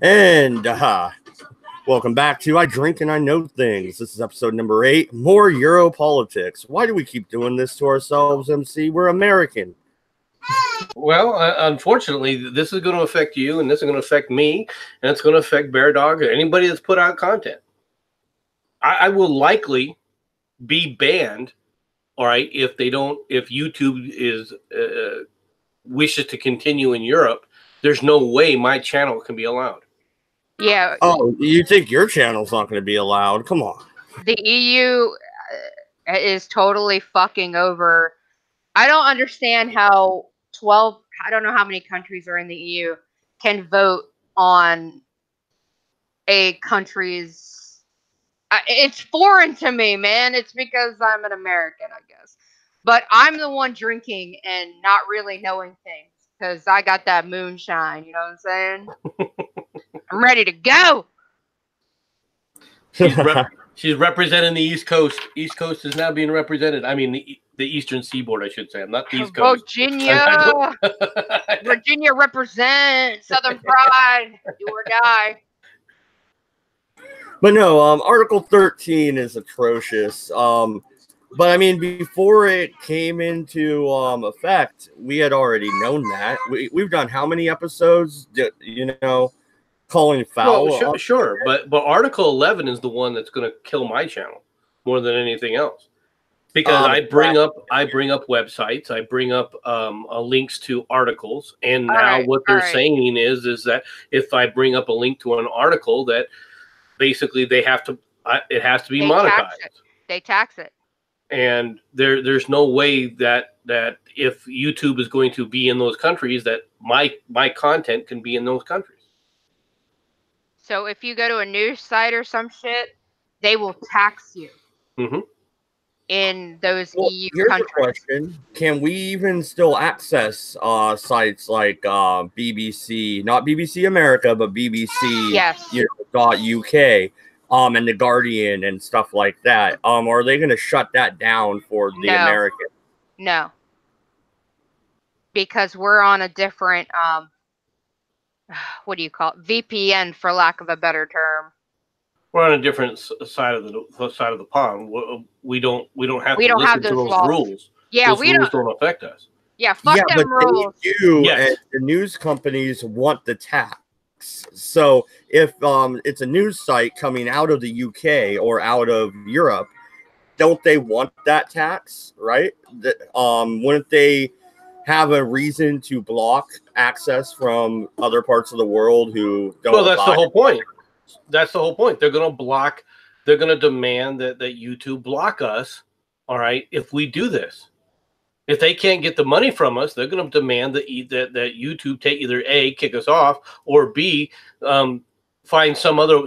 And welcome back to I Drink and I Know Things. This is episode number 8, more Euro politics. Why do we keep doing this to ourselves, MC? We're American. Well, unfortunately, this is going to affect you, and this is going to affect me, and it's going to affect Bear Dog and anybody that's put out content. I will likely be banned, all right, if YouTube is wishes to continue in Europe. There's no way my channel can be allowed. Yeah. Oh, you think your channel's not going to be allowed? Come on. The EU is totally fucking over. I don't understand how 12, I don't know how many countries are in the EU, can vote on a country's... it's foreign to me, man. It's because I'm an American, I guess. But I'm the one drinking and not really knowing things because I got that moonshine, you know what I'm saying? I'm ready to go. She's representing the East Coast. East Coast is now being represented. I mean, the Eastern Seaboard, I should say. I'm not the East Coast. Virginia. Virginia represents Southern Pride. Do or die. But no, Article 13 is atrocious. But I mean, before it came into effect, we had already known that. We've done how many episodes? Calling foul. Well, sure, but Article 11 is the one that's going to kill my channel more than anything else, because I bring up websites, I bring up links to articles, and now what they're saying is that if I bring up a link to an article, that basically they have to it has to be monetized. They tax it, and there's no way that if YouTube is going to be in those countries, that my content can be in those countries. So if you go to a news site or some shit, they will tax you in those EU countries. A question. Can we even still access sites like BBC, not BBC America, but BBC yes. .uk and The Guardian and stuff like that? Are they going to shut that down for the American? No. Because we're on a different... what do you call it? VPN, for lack of a better term. We're on a different side of the pond. We don't have to listen to those rules. Yeah, those rules don't affect us. Yeah, fuck them rules. And the news companies want the tax. So if it's a news site coming out of the UK or out of Europe, don't they want that tax? Right? Wouldn't they have a reason to block access from other parts of the world who don't? Well, that's the whole point. That's the whole point. They're going to block. They're going to demand that YouTube block us. All right, if we do this, if they can't get the money from us, they're going to demand that YouTube take either A, kick us off, or B, find some other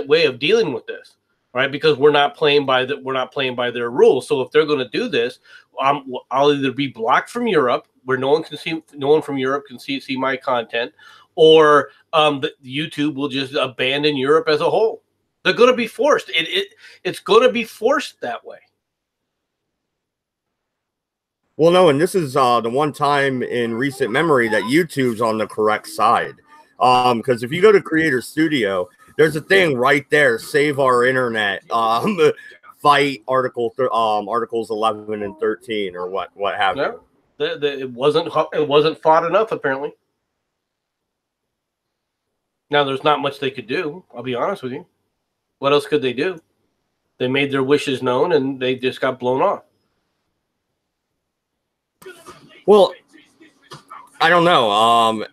way of dealing with this. Right, because we're not playing by their rules. So if they're going to do this, I'll either be blocked from Europe, where no one from Europe can see my content, or YouTube will just abandon Europe as a whole. They're going to be forced. It's going to be forced that way. Well, no, and this is the one time in recent memory that YouTube's on the correct side. Because if you go to Creator Studio, there's a thing right there, save our internet, fight articles 11 and 13 or what have you. It wasn't fought enough, apparently. Now there's not much they could do, I'll be honest with you. What else could they do? They made their wishes known and they just got blown off. Well, I don't know.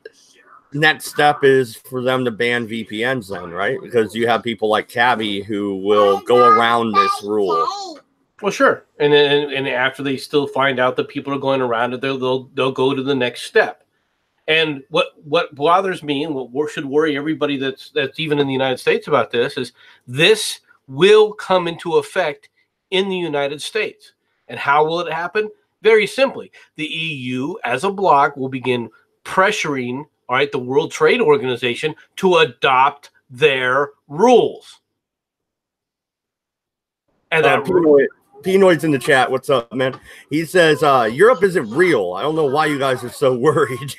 Next step is for them to ban VPNs then, right? Because you have people like Cabby who will go around this rule. Well, sure. And after they still find out that people are going around it, they'll go to the next step. And what bothers me and what should worry everybody that's even in the United States about this is this will come into effect in the United States. And how will it happen? Very simply, the EU as a bloc will begin pressuring the World Trade Organization to adopt their rules. And Pinoid's in the chat. What's up, man? He says, Europe isn't real. I don't know why you guys are so worried.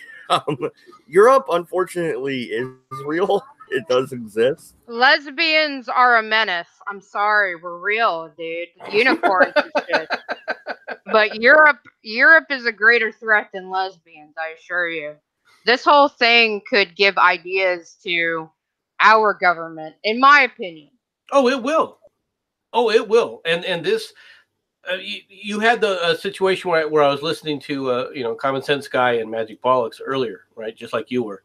Europe, unfortunately, is real. It does exist. Lesbians are a menace. I'm sorry, we're real, dude. Unicorns and shit. But Europe is a greater threat than lesbians, I assure you. This whole thing could give ideas to our government, in my opinion. Oh, it will. Oh, it will. And this, you had the situation where I was listening to Common Sense Guy and Magic Bollocks earlier, right? Just like you were,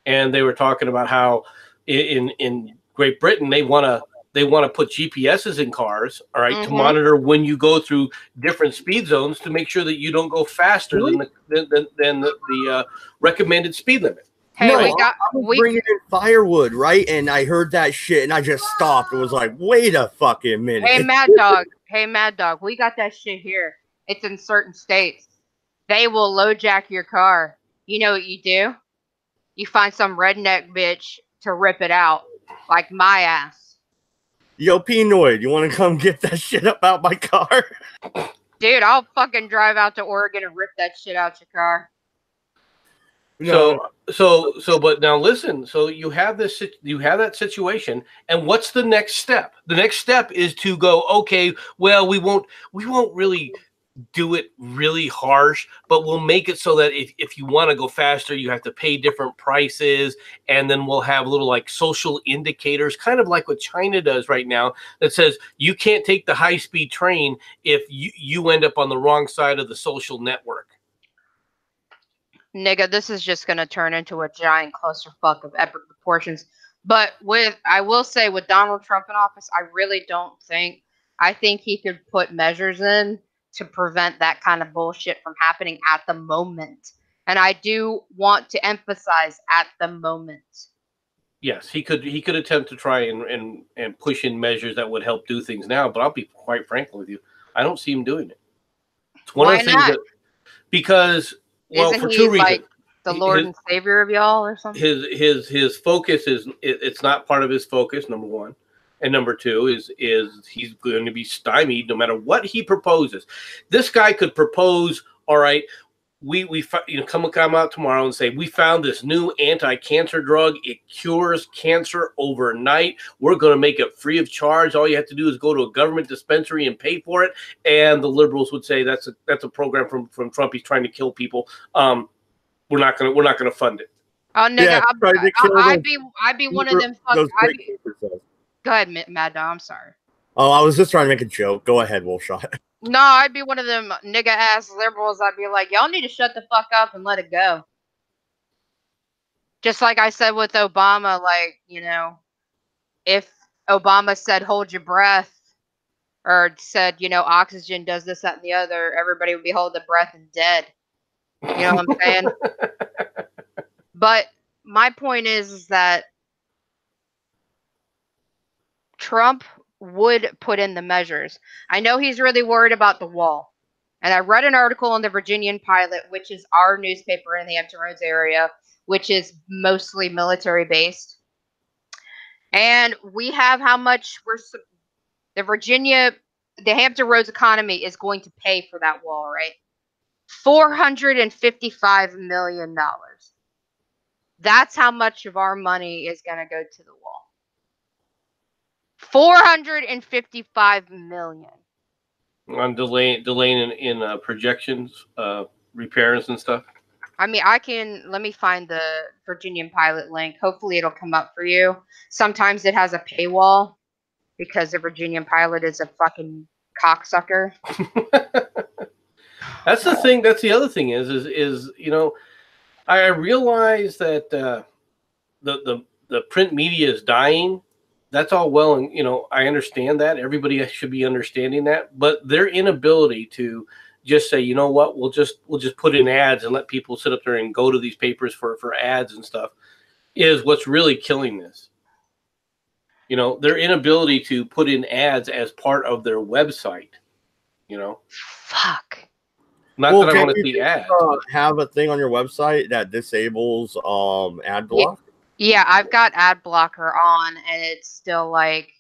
and they were talking about how in Great Britain they want to put GPSs in cars, all right, to monitor when you go through different speed zones to make sure that you don't go faster than the recommended speed limit. Hey, no, I was bringing in firewood, right? And I heard that shit, and I just stopped and was like, "Wait a fucking minute!" Hey, Mad Dog. Hey, Mad Dog. We got that shit here. It's in certain states. They will LoJack your car. You know what you do? You find some redneck bitch to rip it out, like my ass. Yo, Pinoid, you want to come get that shit up out my car? Dude, I'll fucking drive out to Oregon and rip that shit out your car. No. So, but now listen. So you have that situation, and what's the next step? The next step is to go, okay, well, we won't really do it really harsh, but we'll make it so that if you want to go faster, you have to pay different prices, and then we'll have little like social indicators, kind of like what China does right now, that says you can't take the high-speed train if you end up on the wrong side of the social network. Nigga, this is just gonna turn into a giant clusterfuck of epic proportions. But I will say, with Donald Trump in office, I really don't think. I think he could put measures in to prevent that kind of bullshit from happening at the moment. And I do want to emphasize at the moment. Yes, he could attempt to try and push in measures that would help do things now. But I'll be quite frank with you, I don't see him doing it. It's one Why of the things not? that because. Well, Isn't for he two reasons. like the Lord and Savior of y'all or something? His focus it's not part of his focus, number one. And number two is he's going to be stymied no matter what he proposes. This guy could propose, all right, we come out tomorrow and say, we found this new anti-cancer drug. It cures cancer overnight. We're going to make it free of charge. All you have to do is go to a government dispensary and pay for it. And the liberals would say that's a program from Trump. He's trying to kill people. We're not gonna fund it. Oh, nigga, yeah, I'd be one of them. Go ahead, Mad Dog. I'm sorry. Oh, I was just trying to make a joke. Go ahead, Wolfshot. No, I'd be one of them nigga ass liberals. I'd be like, y'all need to shut the fuck up and let it go. Just like I said with Obama, like, if Obama said hold your breath, or said, oxygen does this, that, and the other, everybody would be holding their breath and dead. You know what I'm saying? But my point is that Trump would put in the measures. I know he's really worried about the wall. And I read an article in the Virginian Pilot, which is our newspaper in the Hampton Roads area, which is mostly military based. And we have how much the Hampton Roads economy is going to pay for that wall, right? $455 million. That's how much of our money is going to go to the wall. $455 million. On delaying in projections, repairs and stuff. I mean, let me find the Virginian Pilot link. Hopefully it'll come up for you. Sometimes it has a paywall because the Virginian Pilot is a fucking cocksucker. That's the thing. That's the other thing is I realize that the print media is dying. That's all well, and I understand that. Everybody should be understanding that, but their inability to just say, you know what, we'll just put in ads and let people sit up there and go to these papers for ads and stuff is what's really killing this. Their inability to put in ads as part of their website. Fuck. Not that I want to see ads. Have a thing on your website that disables ad block? Yeah, I've got ad blocker on, and it's still like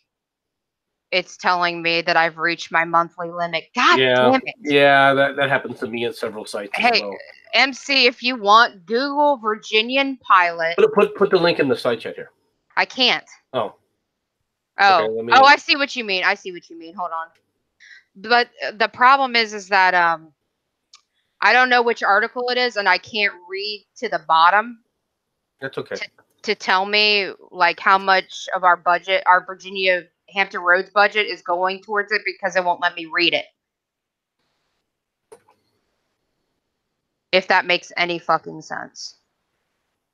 it's telling me that I've reached my monthly limit. God damn it! Yeah, that happens to me at several sites as well. MC, if you want, Google Virginian pilot. Put the link in the side chat here. I can't. Oh. Oh. Okay, Oh, I see what you mean. Hold on. But the problem is that I don't know which article it is, and I can't read to the bottom. That's okay. To tell me like how much of our budget, our Virginia Hampton Roads budget, is going towards it because it won't let me read it. If that makes any fucking sense.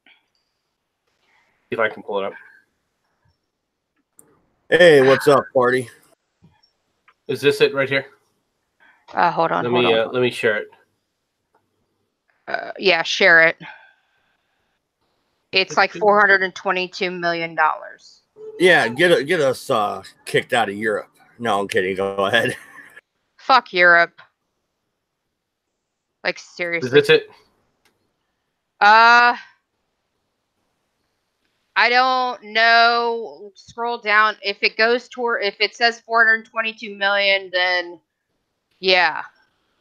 See if I can pull it up. Hey, what's up, party? Is this it right here? Hold on. Let me share it. Yeah, share it. It's like $422 million. Yeah, get us kicked out of Europe. No, I'm kidding. Go ahead. Fuck Europe. Like, seriously. Is this it? I don't know. Scroll down. If it goes toward, if it says 422 million, then yeah.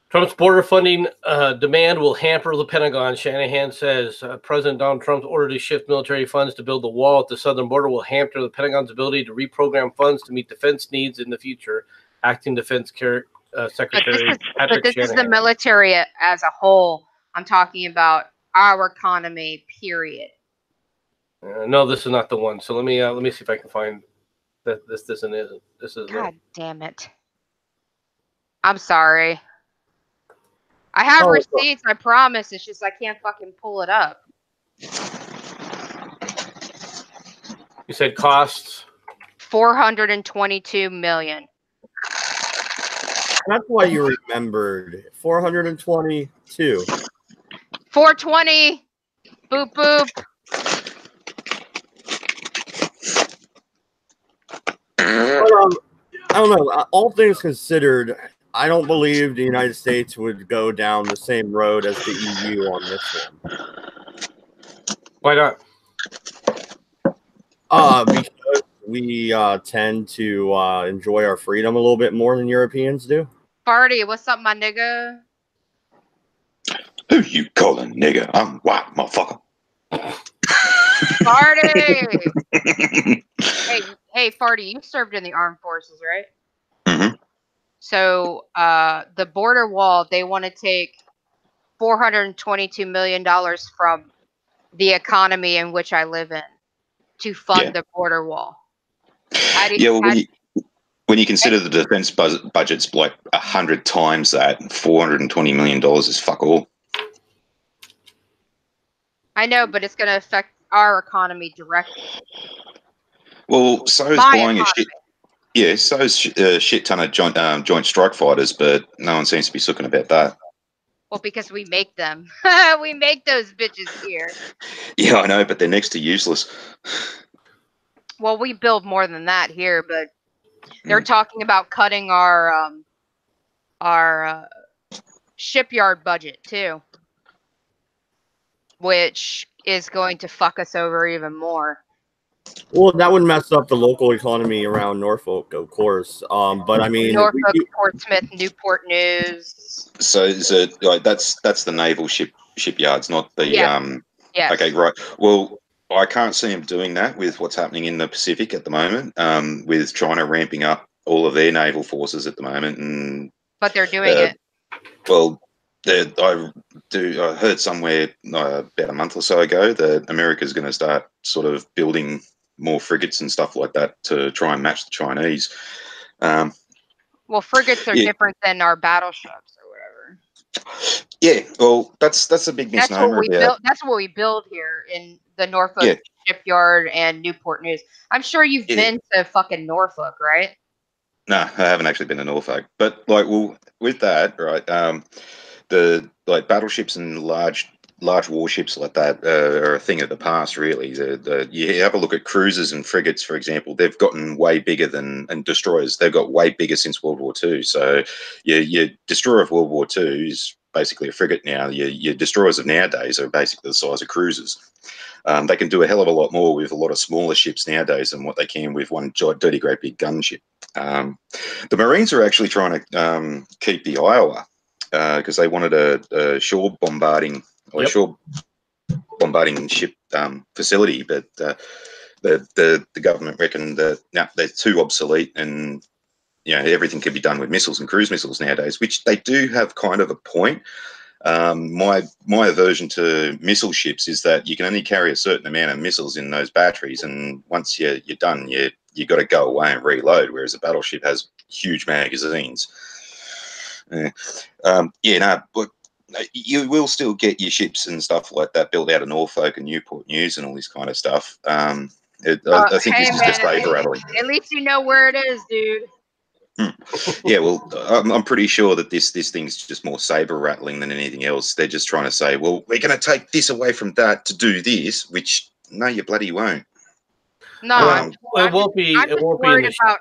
Trump's border funding demand will hamper the Pentagon. Shanahan says President Donald Trump's order to shift military funds to build the wall at the southern border will hamper the Pentagon's ability to reprogram funds to meet defense needs in the future. Acting Defense Secretary Patrick This Shanahan. is the military as a whole. I'm talking about our economy, period. No, this is not the one. So let me see if I can find that. This isn't. This is. God damn it! I'm sorry. I have receipts. I promise. It's just I can't fucking pull it up. You said costs 422 million. That's why you remembered 422. 420. Boop boop. But, I don't know. All things considered, I don't believe the United States would go down the same road as the EU on this one. Why not? Because we tend to enjoy our freedom a little bit more than Europeans do. Party, what's up, my nigga? Who you calling nigga? I'm white, motherfucker. Farty! hey, Farty, you served in the armed forces, right? Mm-hmm. So, the border wall, they want to take $422 million from the economy in which I live in to fund the border wall. When you consider the defense budget's like 100 times that, $420 million is fuck all. I know, but it's going to affect our economy directly. Well, so is buying a shit. Yeah, so is a shit ton of joint strike fighters, but no one seems to be talking about that. Well, because we make them. We make those bitches here. Yeah, I know, but they're next to useless. Well, we build more than that here, but they're talking about cutting our shipyard budget too, which is going to fuck us over even more. Well, that would mess up the local economy around Norfolk, of course. But I mean, Norfolk, Portsmouth, Newport News. So is it like that's the naval shipyards, not the Yes. Okay, right. Well, I can't see them doing that with what's happening in the Pacific at the moment, with China ramping up all of their naval forces at the moment, but they're doing it. Well, I heard somewhere about a month or so ago that America's going to start sort of building more frigates and stuff like that to try and match the Chinese. Well, frigates are different than our battleships or whatever. Yeah, well, that's a big misnomer. That's what we build here in the Norfolk shipyard and Newport News. I'm sure you've been to fucking Norfolk, right? No, I haven't actually been to Norfolk, but like, well, with that, right? The battleships and large warships like that are a thing of the past, really. You have a look at cruisers and frigates, for example. They've gotten way bigger and destroyers. They've got way bigger since World War II. So your destroyer of World War II is basically a frigate now. Your destroyers of nowadays are basically the size of cruisers. They can do a hell of a lot more with a lot of smaller ships nowadays than what they can with one dirty great big gunship. The Marines are actually trying to keep the Iowa because they wanted a shore bombarding Like, sure, bombarding ship facility, but the government reckon that they're too obsolete, and everything can be done with missiles and cruise missiles nowadays, which they do have kind of a point. My aversion to missile ships is that you can only carry a certain amount of missiles in those batteries, and once you're done, you got to go away and reload. Whereas a battleship has huge magazines. But you will still get your ships and stuff like that built out of Norfolk and Newport News and all this kind of stuff. I think this is just saber rattling. At least you know where it is, dude. Yeah, well, I'm pretty sure that this thing's just more saber rattling than anything else. They're just trying to say, well, we're going to take this away from that to do this, which no, you bloody won't. No, it won't be. I'm It just won't be worried about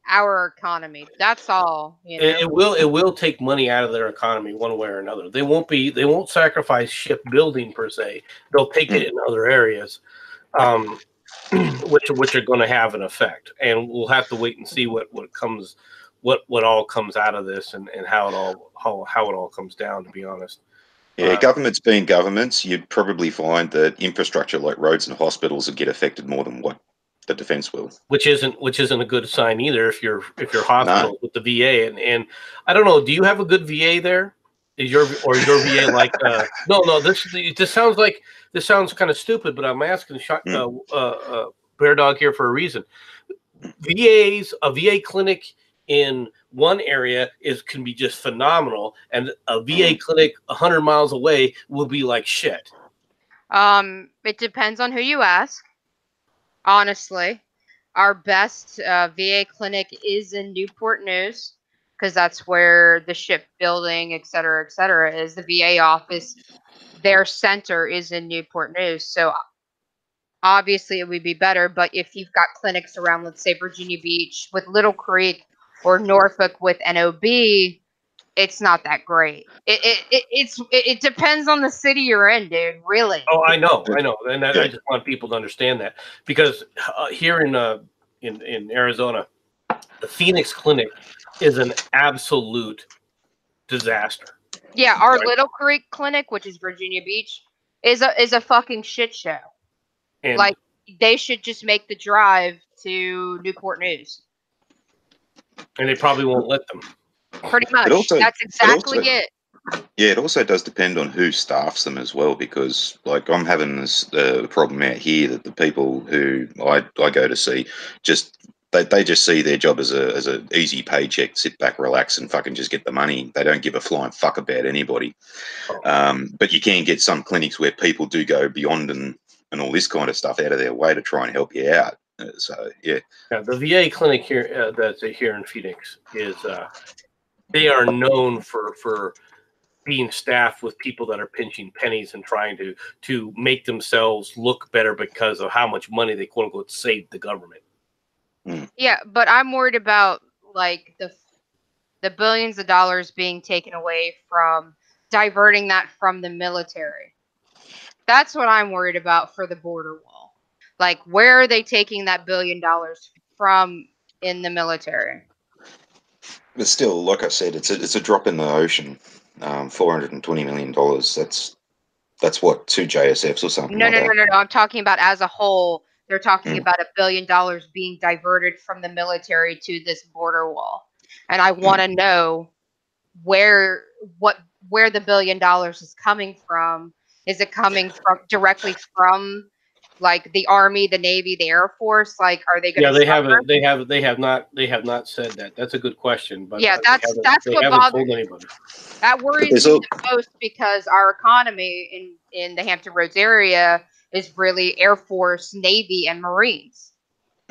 our economy. That's all. It will take money out of their economy one way or another. They won't sacrifice shipbuilding per se. They'll take it in other areas. Which are going to have an effect, and we'll have to wait and see what all comes out of this, and how it all comes down. To be honest, governments being governments, you'd probably find that infrastructure like roads and hospitals will get affected more than what the defense will. Which isn't a good sign either. If your hospital with the VA, and I don't know, do you have a good VA there? Is your VA like no? This sounds kind of stupid, but I'm asking Bear Dog here for a reason. A VA clinic in one area can be just phenomenal, and a VA clinic 100 miles away will be like shit. It depends on who you ask. Honestly, our best VA clinic is in Newport News, because that's where the shipbuilding, et cetera, is. The VA office, their center is in Newport News. So obviously it would be better. But if you've got clinics around, let's say, Virginia Beach with Little Creek, or Norfolk with NOB, it's not that great. It depends on the city you're in, dude. Really. Oh, I know, and I just want people to understand that, because here in Arizona, the Phoenix Clinic is an absolute disaster. Yeah, our Little Creek Clinic, which is Virginia Beach, is a fucking shit show. And like, they should just make the drive to Newport News. And they probably won't let them. Pretty much. That's exactly it. Yeah, it also does depend on who staffs them as well, because like I'm having this problem out here that the people who I go to see they just see their job as a easy paycheck, sit back, relax, and fucking just get the money. They don't give a flying fuck about anybody. But you can get some clinics where people do go beyond and all this kind of stuff out of their way to try and help you out. So yeah, the VA clinic here that's here in Phoenix is they are known for being staffed with people that are pinching pennies and trying to make themselves look better because of how much money they quote unquote saved the government. Yeah, but I'm worried about like the billions of dollars being taken away from diverting that from the military. That's what I'm worried about for the border wall. Like, where are they taking that $1 billion from in the military? But still, like I said, it's a drop in the ocean. $420 million. That's what, 2 JSFs or something. No. I'm talking about as a whole. They're talking about $1 billion being diverted from the military to this border wall, and I want to know where the $1 billion is coming from. Is it coming from directly from like the Army, the Navy, the Air Force? Like, are they going to? Yeah, they have not said that. That's a good question, but yeah, that's what bothers me. That worries me the most, because our economy in the Hampton Roads area is really Air Force, Navy, and Marines.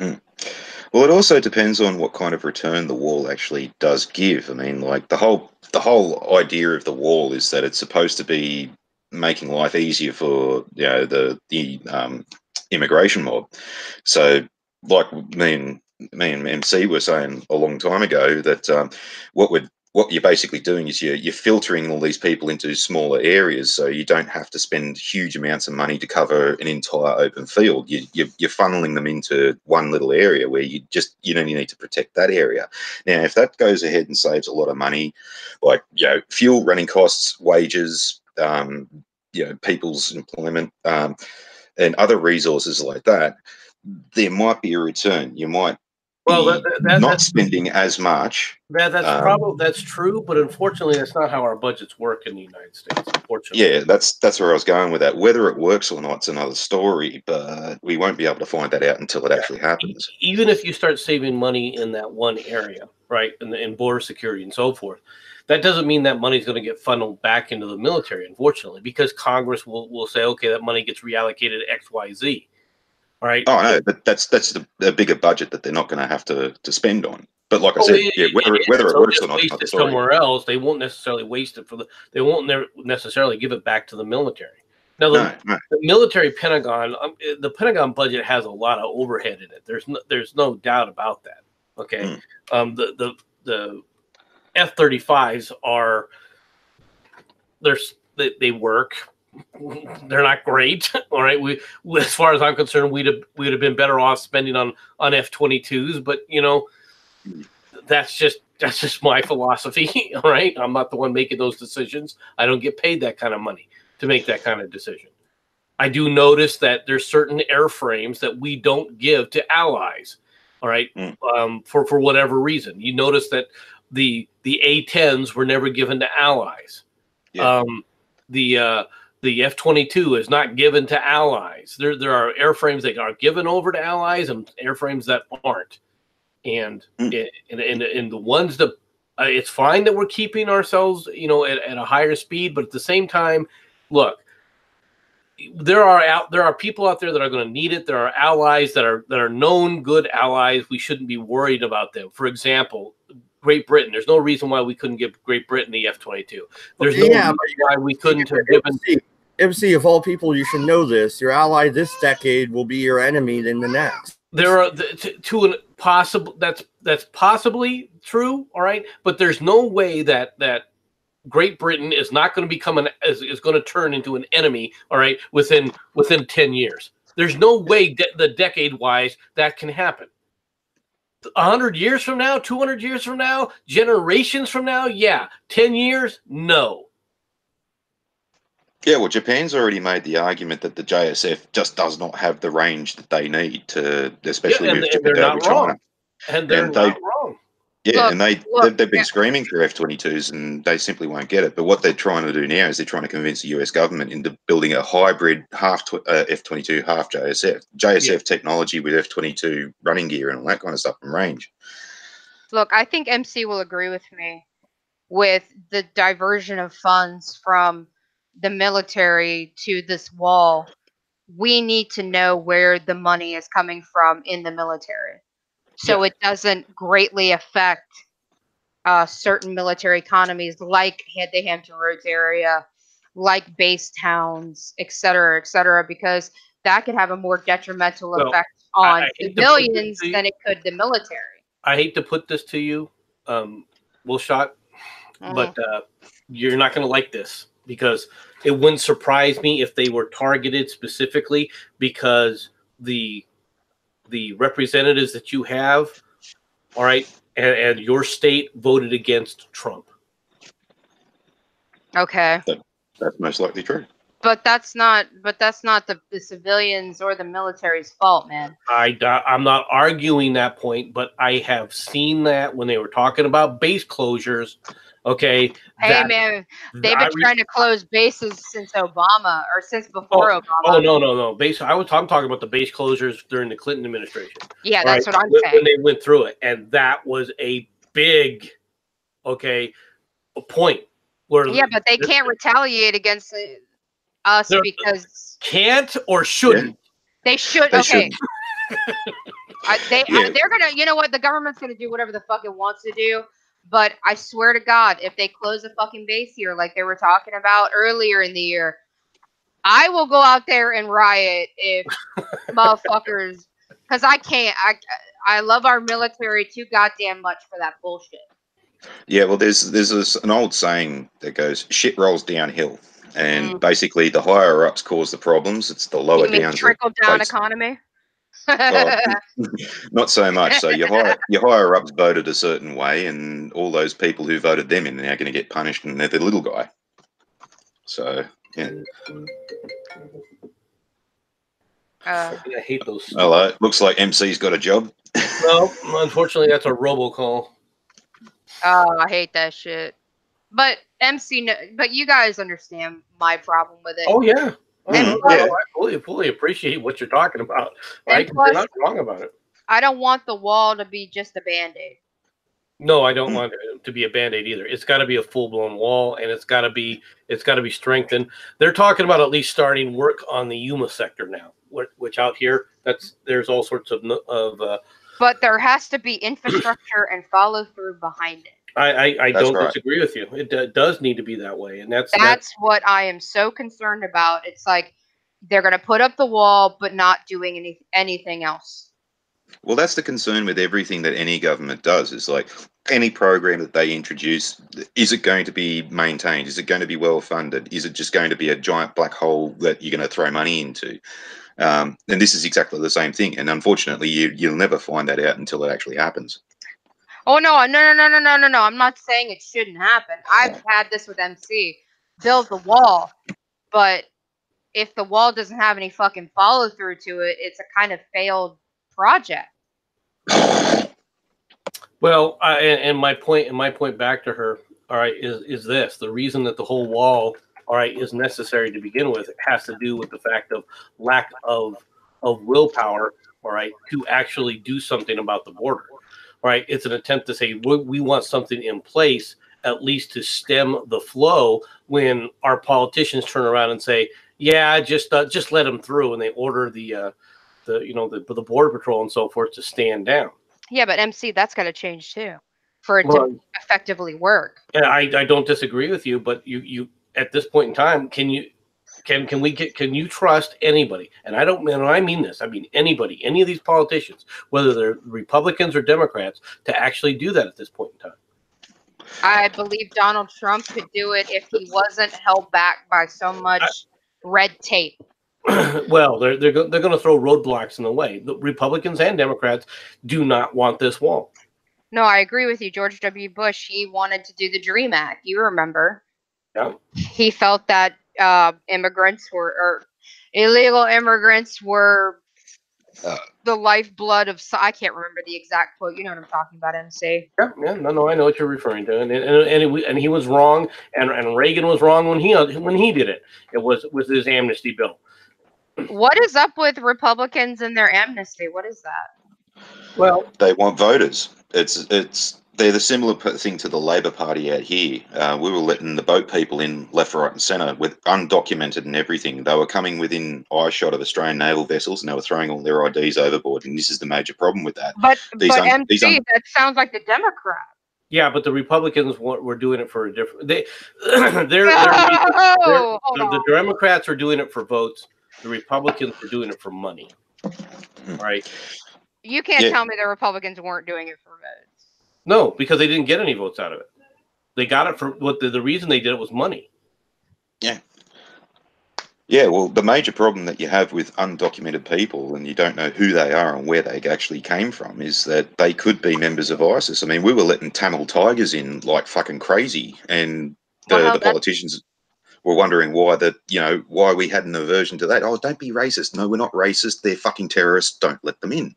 Well, it also depends on what kind of return the wall actually does give. I mean, like the whole idea of the wall is that it's supposed to be making life easier for the immigration mob. So, like me and MC were saying a long time ago, that what you're basically doing is you're filtering all these people into smaller areas, so you don't have to spend huge amounts of money to cover an entire open field. You're funneling them into one little area where you only need to protect that area. Now, if that goes ahead and saves a lot of money, like fuel, running costs, wages, people's employment and other resources like that, there might be a return. You might be not spending as much. That's true, but unfortunately, that's not how our budgets work in the United States. Unfortunately, yeah, that's where I was going with that. Whether it works or not, it's another story, but we won't be able to find that out until it actually happens. Even if you start saving money in that one area, right, in border security and so forth, that doesn't mean that money is going to get funneled back into the military, unfortunately, because Congress will say, okay, that money gets reallocated to X, Y, Z. All right. Oh no, but that's the bigger budget that they're not going to have to spend on. But like I said, whether it works or not, waste it somewhere else, they won't necessarily waste it they won't necessarily give it back to the military. Now, the military Pentagon, the Pentagon budget has a lot of overhead in it. There's no doubt about that. Okay, the F-35s are they work. They're not great. All right. As far as I'm concerned, we'd have been better off spending on F-22s, but that's just my philosophy. All right. I'm not the one making those decisions. I don't get paid that kind of money to make that kind of decision. I do notice that there's certain airframes that we don't give to allies. All right. For whatever reason, you notice that the A-10s were never given to allies. Yeah. The F-22 is not given to allies. There are airframes that are given over to allies and airframes that aren't. And the ones that it's fine that we're keeping ourselves, at a higher speed, but at the same time, look, there are people out there that are going to need it. There are allies that are known good allies. We shouldn't be worried about them. For example, Great Britain. There's no reason why we couldn't give Great Britain the F-22. There's no reason why we couldn't have given. MC, of all people, you should know this. Your ally this decade will be your enemy in the next. There are to an possible that's possibly true. All right, but there's no way that Great Britain is not going to become is going to turn into an enemy. All right, within 10 years. There's no way the decade wise that can happen. 100 years from now, 200 years from now, generations from now, yeah. 10 years, no. Yeah, well, Japan's already made the argument that the JSF just does not have the range that they need to, especially with China. And they're not wrong. Yeah, and they've been screaming for F-22s, and they simply won't get it. But what they're trying to do now is they're trying to convince the US government into building a hybrid half F-22, half JSF technology with F-22 running gear and all that kind of stuff and range. Look, I think MC will agree with me with the diversion of funds from the military to this wall. We need to know where the money is coming from in the military, so it doesn't greatly affect certain military economies like the Hampton Roads area, like base towns, et cetera, because that could have a more detrimental effect on civilians than it could the military. I hate to put this to you, Will Shot, but you're not going to like this, because it wouldn't surprise me if they were targeted specifically because the representatives that you have, all right, and your state voted against Trump. Okay. That's most likely true. But that's not the civilians or the military's fault, man. I'm not arguing that point, but I have seen that when they were talking about base closures. Okay. Hey, man, they've been trying to close bases since Obama, or since before Obama. Oh, no. I'm talking about the base closures during the Clinton administration. Yeah, that's what I'm saying. When they went through it. And that was a big, point. Yeah, but they can't retaliate against us because... Can't or shouldn't? They should. Okay. They're going to... You know what? The government's going to do whatever the fuck it wants to do. But I swear to God, if they close a fucking base here, like they were talking about earlier in the year, I will go out there and riot if motherfuckers, because I can't. I love our military too goddamn much for that bullshit. Yeah, well, there's an old saying that goes, "Shit rolls downhill," and basically the higher ups cause the problems. It's the lower downs. Trickle down economy. Not so much. So your higher ups voted a certain way, and all those people who voted them in are now going to get punished, and they're the little guy. So Yeah. I hate those. Hello. Looks like MC's got a job. Well, unfortunately, that's a robocall. Oh, I hate that shit. But but you guys understand my problem with it. Oh yeah. Oh, And no, plus, no, I fully appreciate what you're talking about. Right? and 'Cause plus, you're not wrong about it. I don't want the wall to be just a band-aid. No, I don't want it to be a band-aid either. It's got to be a full-blown wall, and it's got to be strengthened. They're talking about at least starting work on the Yuma sector now, which out here there's all sorts of But there has to be infrastructure and follow through behind it. I That's don't right. disagree with you. It does need to be that way, and that's what I am so concerned about. It's like they're going to put up the wall, but not doing anything else. Well, that's the concern with everything that any government does. Is like any program that they introduce, is it going to be maintained? Is it going to be well funded? Is it just going to be a giant black hole that you're going to throw money into? And this is exactly the same thing. And unfortunately, you'll never find that out until it actually happens. Oh no! I'm not saying it shouldn't happen. I've had this with MC. Build the wall, but if the wall doesn't have any fucking follow through to it, it's a kind of failed project. Well, and my point back to her, all right, is this the reason that the whole wall, all right, is necessary to begin with? It has to do with the fact of lack of willpower, all right, to actually do something about the border. All right, it's an attempt to say we want something in place at least to stem the flow when our politicians turn around and say, yeah, just let them through, and they order the border patrol and so forth to stand down. Yeah, but MC, that's got to change too, for it to effectively work. And I don't disagree with you, but you at this point in time, can you trust anybody? And I mean this. I mean anybody, any of these politicians, whether they're Republicans or Democrats, to actually do that at this point in time. I believe Donald Trump could do it if he wasn't held back by so much red tape. Well, they're going to throw roadblocks in the way. The Republicans and Democrats do not want this wall. No, I agree with you. George W. Bush, he wanted to do the DREAM Act. You remember? Yeah. He felt that illegal immigrants were the lifeblood of. I can't remember the exact quote. You know what I'm talking about, MC. Yeah, no, I know what you're referring to, and he was wrong, and Reagan was wrong when he did it. It was with his amnesty bill. What is up with Republicans and their amnesty? What is that? Well, they want voters. They're the similar thing to the Labor Party out here. We were letting the boat people in left, right, and centre with undocumented and everything. They were coming within eyeshot of Australian naval vessels, and they were throwing all their IDs overboard. And this is the major problem with that. But MC, that sounds like the Democrats. Yeah, but the Republicans were doing it for a different. The Democrats are doing it for votes. The Republicans are doing it for money. Right? You can't tell me the Republicans weren't doing it for votes. No, because they didn't get any votes out of it. They got it for what the reason they did it was money. Yeah. Yeah, well, the major problem that you have with undocumented people, and you don't know who they are and where they actually came from, is that they could be members of ISIS. I mean, we were letting Tamil tigers in like fucking crazy, and the politicians were wondering why we had an aversion to that. Oh, don't be racist. No, we're not racist. They're fucking terrorists. Don't let them in.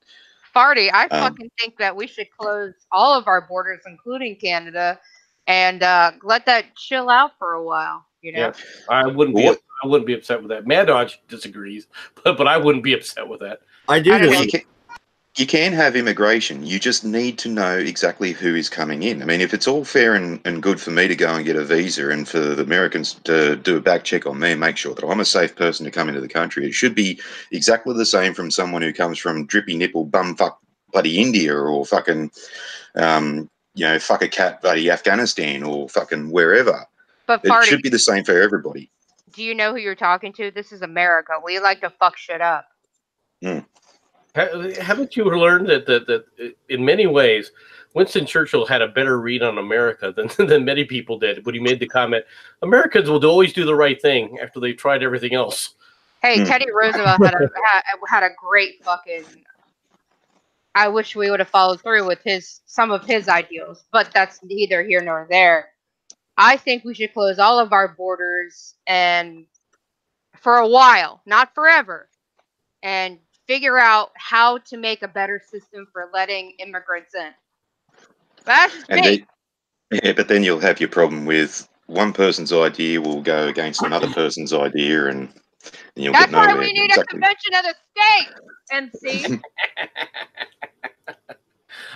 Farty, I fucking think that we should close all of our borders, including Canada, and let that chill out for a while. You know, yeah, I wouldn't be upset with that. Mad Dodge disagrees, but I wouldn't be upset with that. I do. You can have immigration. You just need to know exactly who is coming in. I mean, if it's all fair and good for me to go and get a visa and for the Americans to do a back check on me and make sure that I'm a safe person to come into the country, it should be exactly the same from someone who comes from drippy nipple bumfuck bloody India or fucking, fuck a cat bloody Afghanistan or fucking wherever. But it should be the same for everybody. Do you know who you're talking to? This is America. We like to fuck shit up. Mm. Haven't you learned that in many ways, Winston Churchill had a better read on America than many people did when he made the comment, Americans will always do the right thing after they've tried everything else. Hey, Teddy Roosevelt had a great fucking... I wish we would have followed through with some of his ideals, but that's neither here nor there. I think we should close all of our borders and for a while, not forever, and figure out how to make a better system for letting immigrants in. But that's just And me. yeah, but then you'll have your problem with one person's idea will go against another person's idea, and you'll That's get why nowhere. we need Exactly. a convention of the states, MC.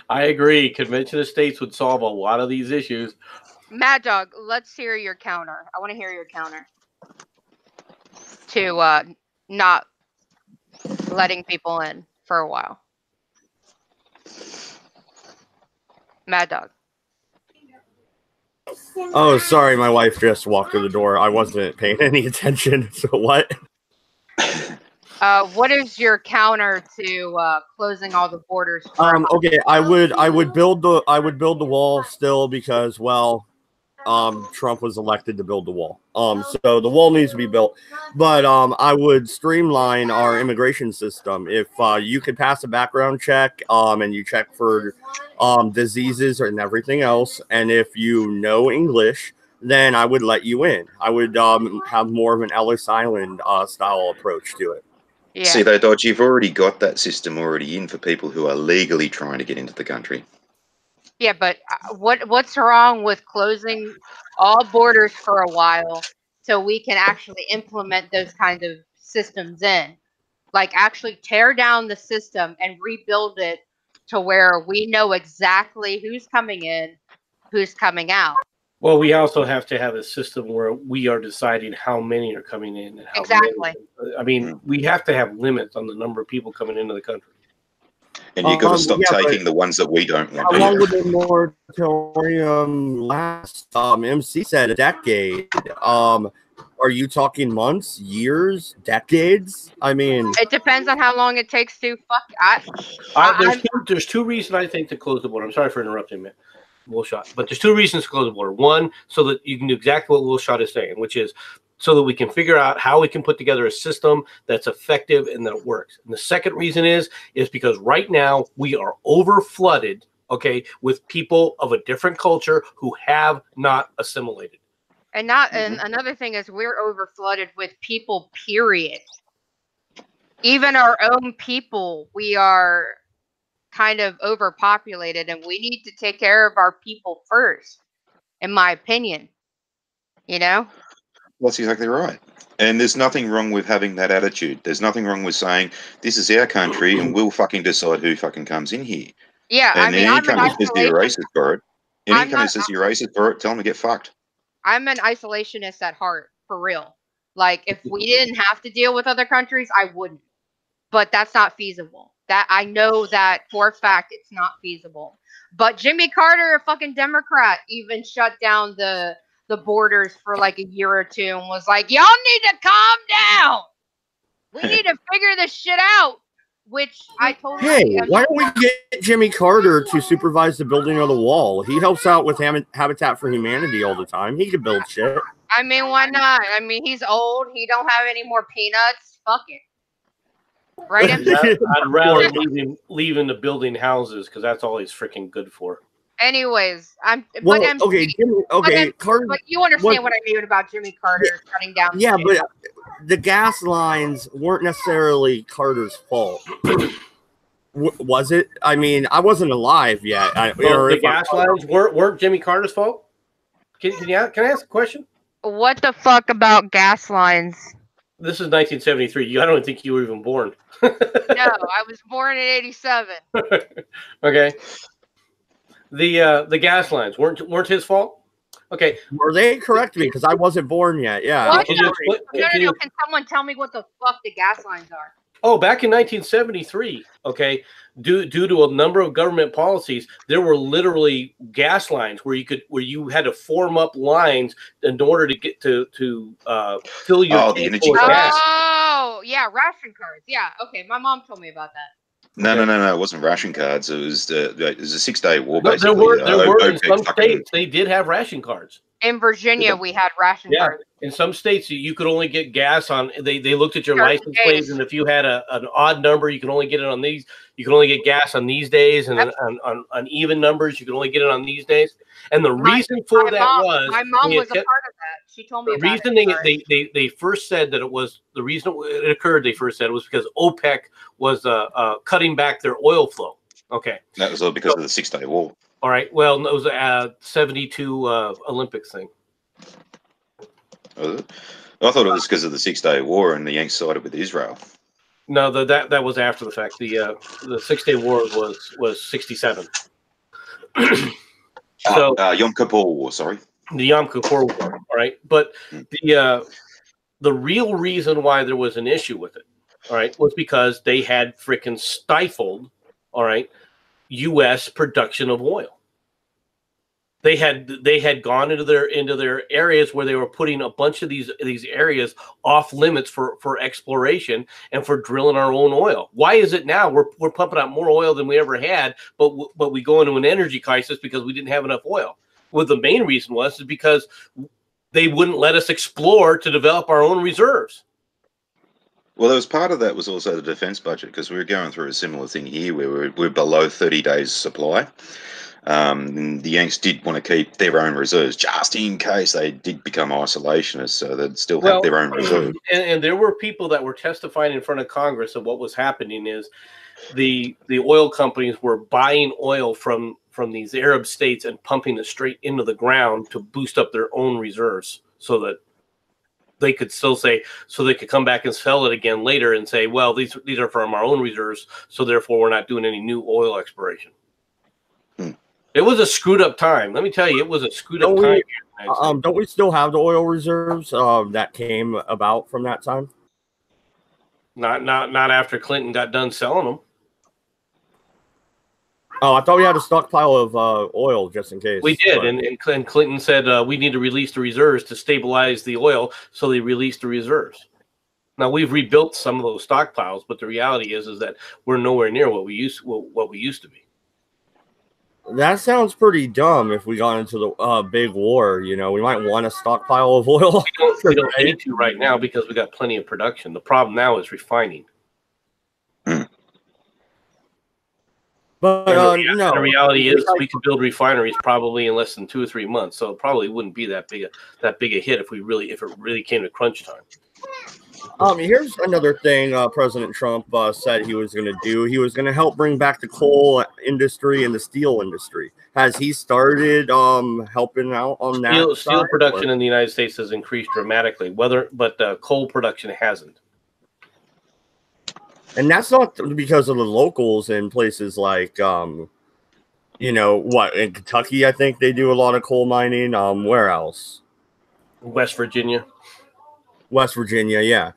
I agree. Convention of States would solve a lot of these issues. Mad Dog, let's hear your counter. I want to hear your counter to not letting people in for a while. Mad Dog. Oh, sorry, my wife just walked through the door. I wasn't paying any attention. So what? What is your counter to closing all the borders? Okay, I would build the wall still because, well, Trump was elected to build the wall. So the wall needs to be built, but I would streamline our immigration system. If you could pass a background check, and you check for diseases and everything else, and if you know English, then I would let you in. I would have more of an Ellis Island style approach to it. Yeah. See, though, Dodge, you've already got that system already in for people who are legally trying to get into the country. Yeah, but what's wrong with closing all borders for a while so we can actually implement those kind of systems in? Like actually tear down the system and rebuild it to where we know exactly who's coming in, who's coming out. Well, we also have to have a system where we are deciding how many are coming in and how Exactly. many. I mean, we have to have limits on the number of people coming into the country. And you've got to stop yeah, taking the ones that we don't want. How long would the moratorium last? MC said a decade. Are you talking months, years, decades? I mean, It depends on how long it takes to There's two reasons I think to close the border. I'm sorry for interrupting, man. Willshot. But there's two reasons to close the border. One, so that you can do exactly what Willshot is saying, which is so that we can figure out how we can put together a system that's effective and that works. And the second reason is because right now we are over flooded, okay, with people of a different culture who have not assimilated. And another thing is we're over flooded with people, period. Even our own people, we are kind of overpopulated, and we need to take care of our people first, in my opinion. You know? That's exactly right. And there's nothing wrong with having that attitude. There's nothing wrong with saying, this is our country and we'll fucking decide who fucking comes in here. Yeah, And I mean, any country says you're racist for it. Any I'm country not- says you're racist for it, tell them to get fucked. I'm an isolationist at heart, for real. Like, if we didn't have to deal with other countries, I wouldn't. But that's not feasible. That I know that for a fact it's not feasible. But Jimmy Carter, a fucking Democrat, even shut down the borders for like a year or two and was like, y'all need to calm down. We need to figure this shit out. Which I totally hey, why don't we get Jimmy Carter to supervise the building of the wall? He helps out with Habitat for Humanity all the time. He could build shit. I mean, why not? I mean, he's old. He don't have any more peanuts. Fuck it. Right? I'd rather leave him to building houses because that's all he's freaking good for. Anyways, Carter. But you understand what I mean about Jimmy Carter shutting down. Yeah, but the gas lines weren't necessarily Carter's fault. Was it? I mean, I wasn't alive yet. The gas lines weren't Jimmy Carter's fault? Can I ask a question? What the fuck about gas lines? This is 1973. I don't think you were even born. No, I was born in 87. Okay. The gas lines weren't his fault? Okay. Were they? Correct me, because I wasn't born yet. Yeah. No. Can someone tell me what the fuck the gas lines are? Oh, back in 1973, okay, due to a number of government policies, there were literally gas lines where you had to form up lines in order to get to fill your tank full of gas. Oh, yeah, ration cards. Yeah, okay, my mom told me about that. No. It wasn't ration cards. It was a 6-day war. Basically, there were in some states they did have ration cards. In Virginia, we had ration cards. In some states, you could only get gas on. They looked at your license plates, and if you had an odd number, you could only get it on these. You could only get gas on these days, and on even numbers, you could only get it on these days. And the reason for that was my mom was a part of that. She told me The about reason it. they first said that it was the reason it occurred. They first said it was because OPEC was cutting back their oil flow. Okay, That was all because of the 6-Day War. all right. Well, it was a 72 Olympics thing. Was it? I thought it was because of the 6-Day War and the Yanks sided with Israel. No, that was after the fact. The 6-Day War was 67. So Yom Kippur War, sorry. the Yom Kippur War. All right, but the real reason why there was an issue with it, all right, was because they had freaking stifled, all right, U.S. production of oil. They had gone into their areas where they were putting a bunch of these areas off limits for exploration and for drilling our own oil. Why is it now we're pumping out more oil than we ever had, but we go into an energy crisis because we didn't have enough oil? Well, the main reason is because they wouldn't let us explore to develop our own reserves. Well, there was part of that was also the defense budget, because we were going through a similar thing here where we're below 30 days supply. The Yanks did want to keep their own reserves just in case they did become isolationists, so they'd still have their own reserve. And there were people that were testifying in front of Congress of what was happening is the oil companies were buying oil from these Arab states and pumping it straight into the ground to boost up their own reserves so that they could still say, so they could come back and sell it again later and say, well, these are from our own reserves, so therefore we're not doing any new oil exploration. It was a screwed up time. Let me tell you, it was a screwed up time. Don't we still have the oil reserves that came about from that time? Not after Clinton got done selling them. Oh, I thought we had a stockpile of oil just in case. We did, and Clinton said we need to release the reserves to stabilize the oil, so they released the reserves. Now we've rebuilt some of those stockpiles, but the reality is that we're nowhere near what we used to be. That sounds pretty dumb. If we got into the big war, we might want a stockpile of oil. We don't need to right now because we got plenty of production. The problem now is refining. But the reality is we could build refineries probably in less than 2 or 3 months. So it probably wouldn't be that big a hit if it really came to crunch time. Here's another thing President Trump said he was going to do. He was going to help bring back the coal industry and the steel industry. Has he started helping out on that? Steel production in the United States has increased dramatically, but coal production hasn't. And that's not because of the locals in places like, in Kentucky, I think they do a lot of coal mining. Where else? West Virginia. West Virginia, yeah.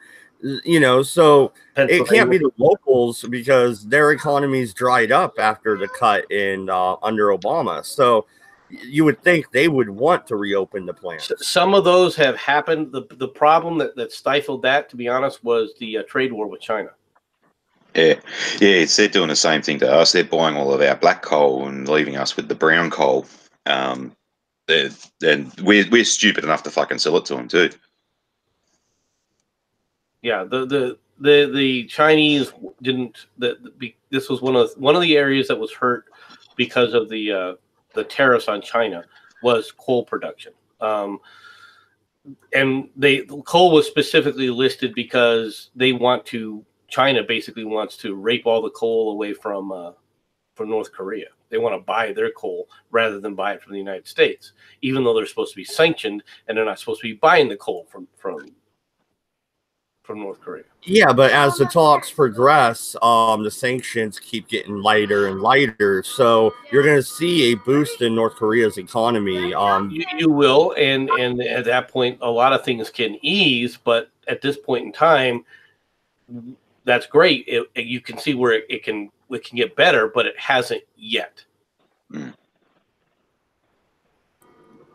So it can't be the locals because their economies dried up after the cut in under Obama. So you would think they would want to reopen the plants. Some of those have happened. The problem that stifled that, to be honest, was the trade war with China. Yeah, they're doing the same thing to us. They're buying all of our black coal and leaving us with the brown coal. And we're stupid enough to fucking sell it to them too. Yeah, the Chinese didn't. This was one of the areas that was hurt because of the tariffs on China was coal production. And coal was specifically listed because China basically wants to rape all the coal away from North Korea. They want to buy their coal rather than buy it from the United States, even though they're supposed to be sanctioned and they're not supposed to be buying the coal from North Korea. Yeah, but as the talks progress, the sanctions keep getting lighter and lighter. So you're going to see a boost in North Korea's economy. You will, and at that point, a lot of things can ease. But at this point in time, that's great. You can see where it can get better, but it hasn't yet.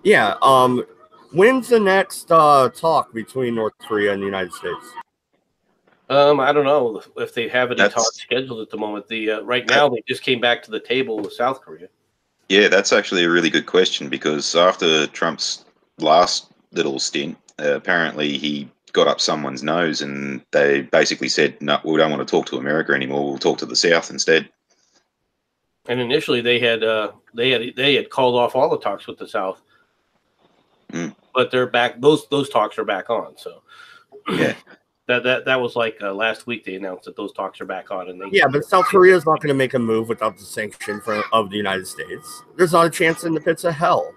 Yeah. When's the next talk between North Korea and the United States? I don't know if they have any talks scheduled at the moment. Right now they just came back to the table with South Korea. Yeah, that's actually a really good question, because after Trump's last little stint, apparently he got up someone's nose and they basically said, no, we don't want to talk to America anymore. We'll talk to the South instead. And initially they had called off all the talks with the South. but they're back. Those talks are back on. So Yeah. That was like last week they announced that those talks are back on, and but South Korea is not going to make a move without the sanction of the United States. There's not a chance in the pits of hell.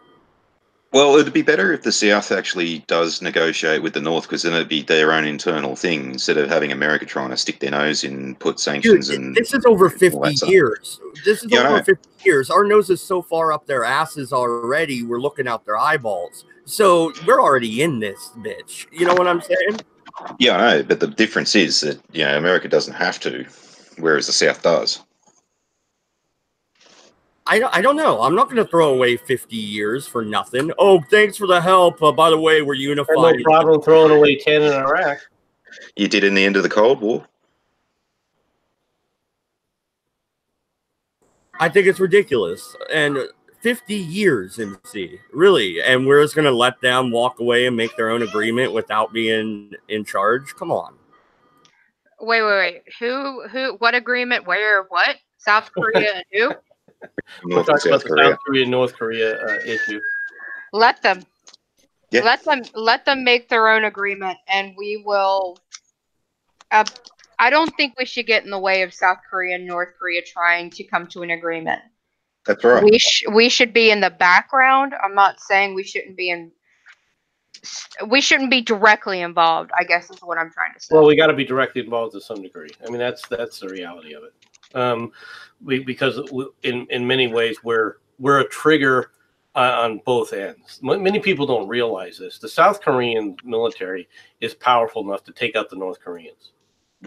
Well, it'd be better if the South actually does negotiate with the North, because then it'd be their own internal thing instead of having America trying to stick their nose in, put sanctions. Dude, and this is over 50 years. This is over 50 years. Our nose is so far up their asses already, we're looking out their eyeballs. So we're already in this bitch. You know what I'm saying? Yeah, I know, but the difference is that America doesn't have to, whereas the South does. I don't know. I'm not going to throw away 50 years for nothing. Oh, thanks for the help. By the way, we're unified. No problem throwing away 10 in Iraq. You did in the end of the Cold War. I think it's ridiculous. And 50 years, MC, really. And we're just going to let them walk away and make their own agreement without being in charge? Come on. Wait. Who, what agreement, where, what? South Korea and who? We're talking about the South Korea, North Korea issue. Let them. Yeah. Let them make their own agreement, and we will. I don't think we should get in the way of South Korea and North Korea trying to come to an agreement. That's right. We should be in the background. I'm not saying we shouldn't be in. We shouldn't be directly involved, I guess is what I'm trying to say. Well, we got to be directly involved to some degree. I mean, that's the reality of it. Because in many ways we're a trigger on both ends. Many people don't realize this. The South Korean military is powerful enough to take out the North Koreans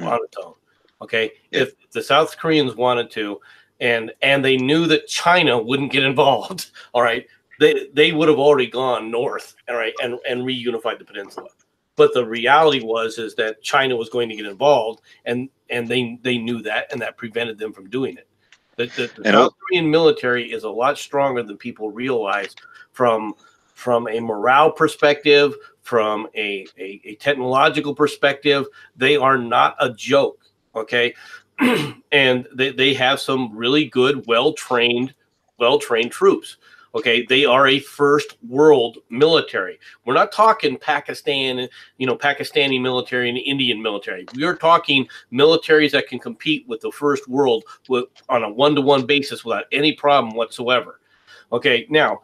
on its own. Okay, yeah. If the South Koreans wanted to, and they knew that China wouldn't get involved, all right, they would have already gone north, all right, and reunified the peninsula. But the reality is that China was going to get involved, and they knew that, and that prevented them from doing it. The South Korean military is a lot stronger than people realize from a morale perspective, from a technological perspective. They are not a joke, okay? And they have some really good, well-trained troops. Okay, they are a first world military. We're not talking Pakistan, Pakistani military and Indian military. We are talking militaries that can compete with the first world on a one-to-one basis without any problem whatsoever. Okay, now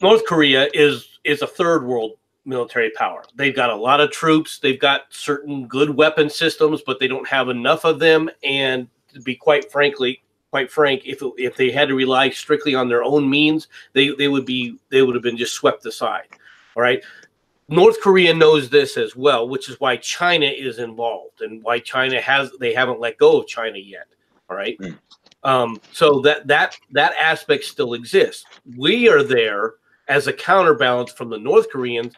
North Korea is a third world military power. They've got a lot of troops. They've got certain good weapon systems, but they don't have enough of them. And to be quite frank, if they had to rely strictly on their own means, they would have been just swept aside. All right. North Korea knows this as well, which is why China is involved and why they haven't let go of China yet. All right. So that aspect still exists. We are there as a counterbalance from the North Koreans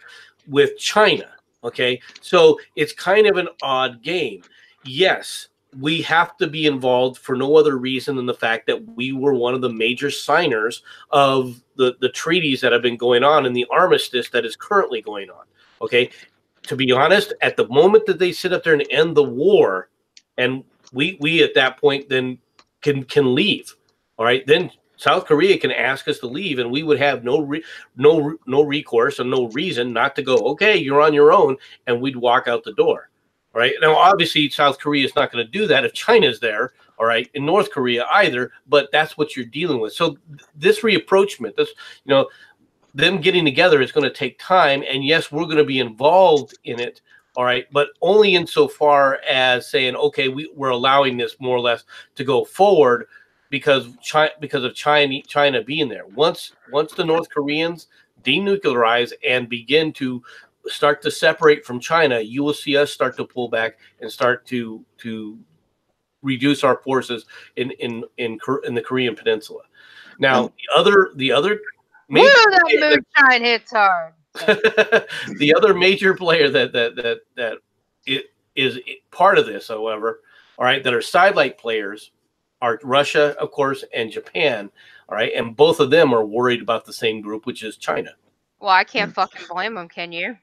with China. Okay. So it's kind of an odd game. Yes. We have to be involved for no other reason than the fact that we were one of the major signers of the treaties that have been going on and the armistice that is currently going on. Okay. To be honest, at the moment that they sit up there and end the war, and we at that point then can leave. All right. Then South Korea can ask us to leave, and we would have no recourse and no reason not to go. Okay, you're on your own, and we'd walk out the door. All right. Now, obviously, South Korea is not going to do that if China's there. All right. In North Korea either. But that's what you're dealing with. So this reapproachment, them getting together is going to take time. And yes, we're going to be involved in it. All right. But only insofar as saying, okay, we're allowing this more or less to go forward because of China being there. Once the North Koreans denuclearize and begin to start to separate from China, you will see us start to pull back and start to reduce our forces in the Korean Peninsula. Now, the other major that moonshine hits hard. The other major player that is part of this, however, all right, that are sidelight players are Russia, of course, and Japan. All right, and both of them are worried about the same group, which is China. Well, I can't fucking blame them, can you?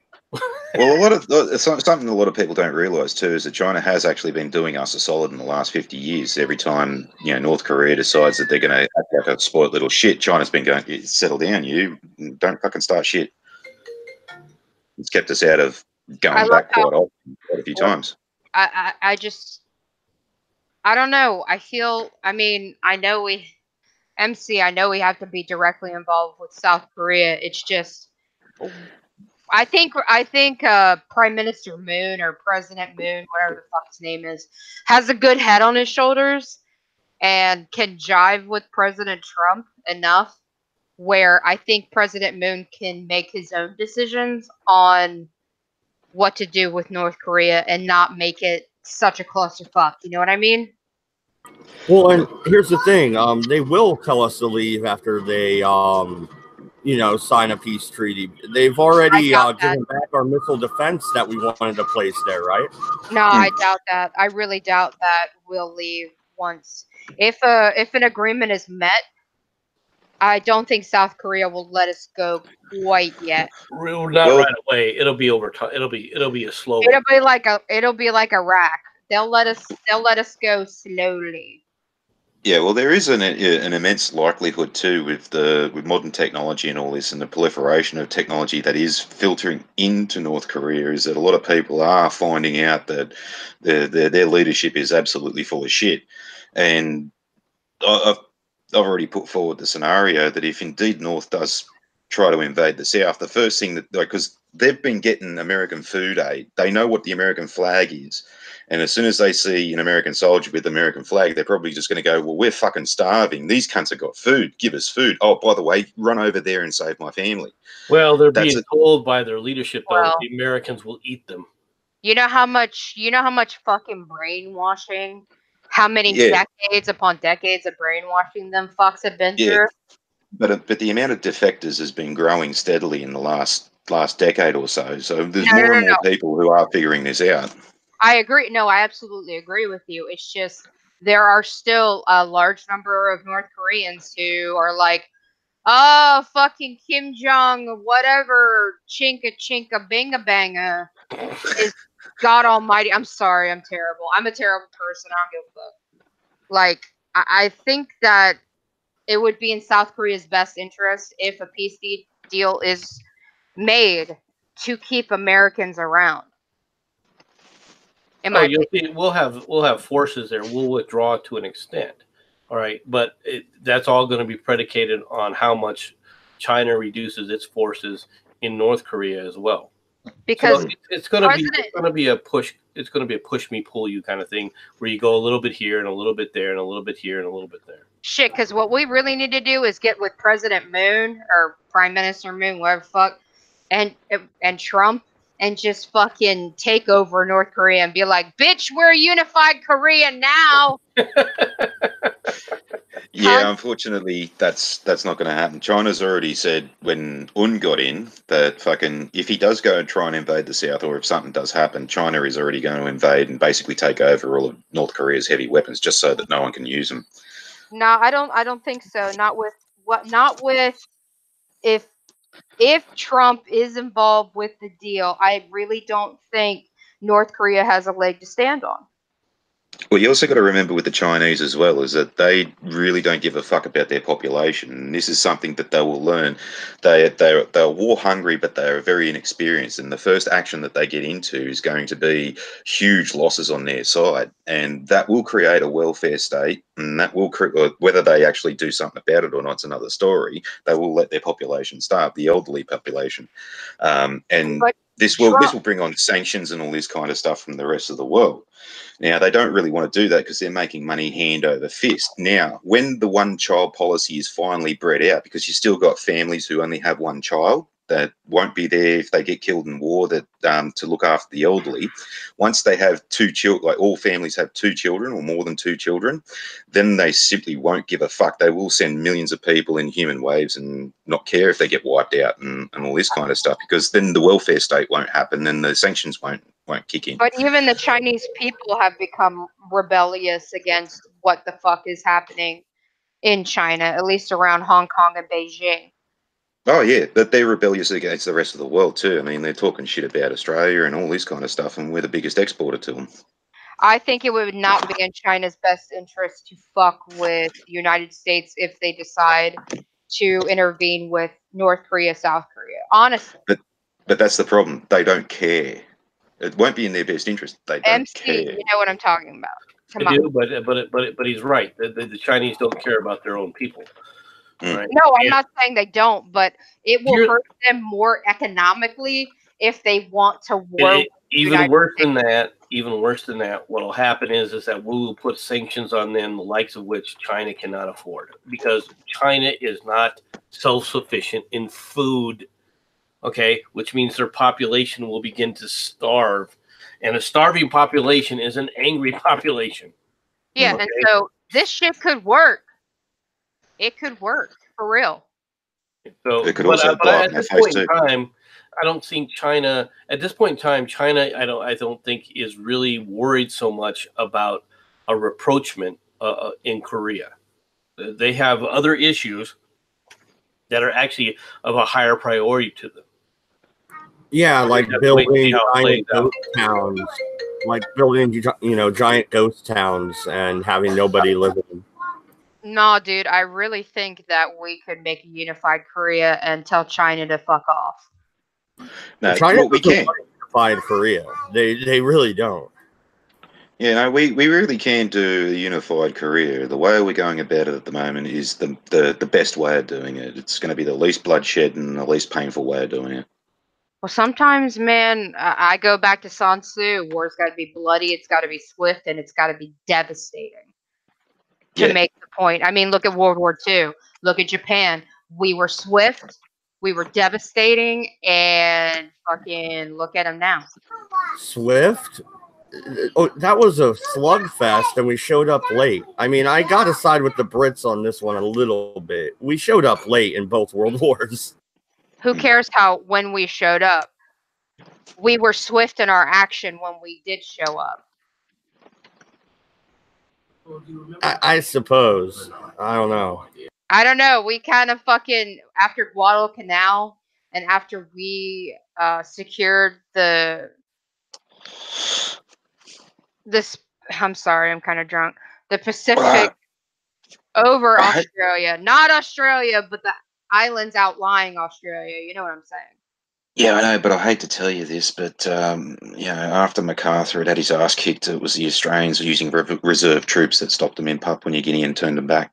Well, something a lot of people don't realize too is that China has actually been doing us a solid in the last 50 years. Every time North Korea decides that they're going to have a spoiled little shit, China's been going, settle down, you don't fucking start shit. It's kept us out of I going love back how quite a few times. I just I don't know. I mean, I know I know we have to be directly involved with South Korea. It's just I think Prime Minister Moon or President Moon, whatever the fuck his name is, has a good head on his shoulders and can jive with President Trump enough where I think President Moon can make his own decisions on what to do with North Korea and not make it such a clusterfuck. You know what I mean? Well, and here's the thing: they will tell us to leave after they, sign a peace treaty. They've already I doubt that. given back our missile defense that we wanted to place there, right? No, I doubt that. I really doubt that we'll leave once. If an agreement is met, I don't think South Korea will let us go quite yet. Not right away. It'll be over time. It'll be a slow. It'll be like Iraq. They'll let us go slowly. Yeah, well, there is an immense likelihood too with modern technology and all this, and the proliferation of technology that is filtering into North Korea, is that a lot of people are finding out that their leadership is absolutely full of shit, and I've already put forward the scenario that if indeed North does try to invade the South, the first thing that, because they've been getting American food aid, they know what the American flag is. And as soon as they see an American soldier with the American flag, they're probably just going to go, well, we're fucking starving. These cunts have got food. Give us food. Oh, by the way, run over there and save my family. Well, they're That's being told by their leadership, though, that Well, the Americans will eat them. you know how much fucking brainwashing, how many Yeah, decades upon decades of brainwashing them fucks have been yeah. through. But the amount of defectors has been growing steadily in the last decade or so. So there's No, no, more no, and more no. people who are figuring this out. I agree. No, I absolutely agree with you. It's just there are still a large number of North Koreans who are like, oh, fucking Kim Jong, whatever, chinka chinka binga banga is God Almighty. I'm sorry, I'm terrible. I'm a terrible person. I don't give a fuck. Like, I think that it would be in South Korea's best interest if a deal is made to keep Americans around. In Oh, my you'll opinion. see. We'll have forces there. We'll withdraw to an extent. All right, but that's all going to be predicated on how much China reduces its forces in North Korea as well. Because So it's going to be a push. It's going to be a push me pull you kind of thing, where you go a little bit here and a little bit there and a little bit here and a little bit there. shit, because what we really need to do is get with President Moon or Prime Minister Moon, whatever the fuck, and Trump, and just fucking take over North Korea and be like, bitch, we're a unified Korea now. Yeah, unfortunately, that's not going to happen. China's already said when Un got in that fucking if he does go and try and invade the South, or if something does happen, China is already going to invade and basically take over all of North Korea's heavy weapons, just so that no one can use them. No, I don't think so. Not with if Trump is involved with the deal, I really don't think North Korea has a leg to stand on. Well, you also got to remember with the Chinese as well is that they really don't give a fuck about their population. And this is something that they will learn. They're war hungry, but they are very inexperienced. And the first action that they get into is going to be huge losses on their side, and that will create a welfare state. And that will whether they actually do something about it or not, it's another story. They will let their population starve, the elderly population, and But this will Trump, bring on sanctions and all this kind of stuff from the rest of the world. Now, they don't really want to do that because they're making money hand over fist. Now, when the one child policy is finally bred out, because you still got families who only have one child that won't be there if they get killed in war, that to look after the elderly. Once they have two children, like all families have two children or more than two children, then they simply won't give a fuck. They will send millions of people in human waves and not care if they get wiped out and all this kind of stuff, because then the welfare state won't happen and the sanctions won't kick in. but even the Chinese people have become rebellious against what the fuck is happening in China, at least around Hong Kong and Beijing. Oh yeah, but they're rebellious against the rest of the world too. I mean, they're talking shit about Australia and all this kind of stuff, and we're the biggest exporter to them. I think it would not be in China's best interest to fuck with the United States if they decide to intervene with North Korea, South Korea. Honestly. But that's the problem. They don't care. It won't be in their best interest. They don't MC, care. you know what I'm talking about. Come I on. do, but he's right. The Chinese don't care about their own people. Right? No, I'm not saying they don't, but it will You're- hurt them more economically if they want to war. Even worse than that, what'll happen is that we will put sanctions on them, the likes of which China cannot afford, because China is not self-sufficient in food. Okay, which means their population will begin to starve, and a starving population is an angry population. Yeah, Okay. and so this shit could work. It could work for real. So, It could also but blow up at in their this face point in too. time, I don't think China. At this point in time, China, I don't think is really worried so much about a rapprochement in Korea. They have other issues that are actually of a higher priority to them. Yeah, like have to wait and see building how it plays giant ghost towns, like building giant ghost towns and having nobody live in them. No, dude, I really think that we could make a unified Korea and tell China to fuck off. No, China what we doesn't can. want a unified Korea. They really don't. Yeah, no, we really can do a unified Korea. The way we're going about it at the moment is the best way of doing it. It's going to be the least bloodshed and the least painful way of doing it. Well, sometimes, man, I go back to Sun Tzu. War's got to be bloody, it's got to be swift, and it's got to be devastating to Yeah. make the point. I mean, look at World War II. Look at Japan. We were swift, we were devastating, and fucking look at them now. Swift. Oh, that was a slugfest, and we showed up late. I mean, I got to side with the Brits on this one a little bit. We showed up late in both world wars. Who cares when we showed up? We were swift in our action when we did show up. I suppose. I don't know. I don't know. We kind of fucking, after Guadalcanal and after we secured this, I'm sorry, I'm kind of drunk. The Pacific over Australia. Not Australia, but the islands outlying Australia. You know what I'm saying? Yeah, I know, but I hate to tell you this, but after MacArthur had his ass kicked, it was the Australians using reserve troops that stopped them in Papua New Guinea and turned them back.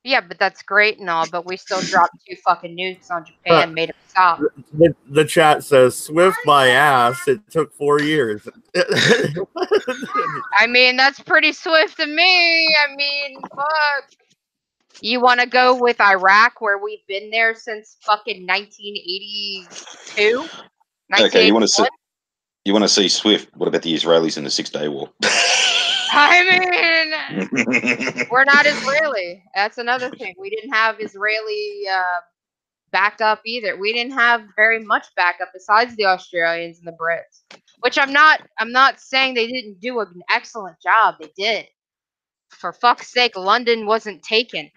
Yeah, but that's great and all, but we still dropped 2 fucking nukes on Japan, made them stop. The chat says Swift my ass. It took 4 years. I mean, that's pretty swift to me. I mean, fuck. You want to go with Iraq, where we've been there since fucking 1982? Okay, you want 1981? to see Swift? What about the Israelis in the 6-Day War? I mean, we're not Israeli. That's another thing. We didn't have Israeli backup either. We didn't have very much backup besides the Australians and the Brits. Which I'm not saying they didn't do an excellent job. They did. For fuck's sake, London wasn't taken.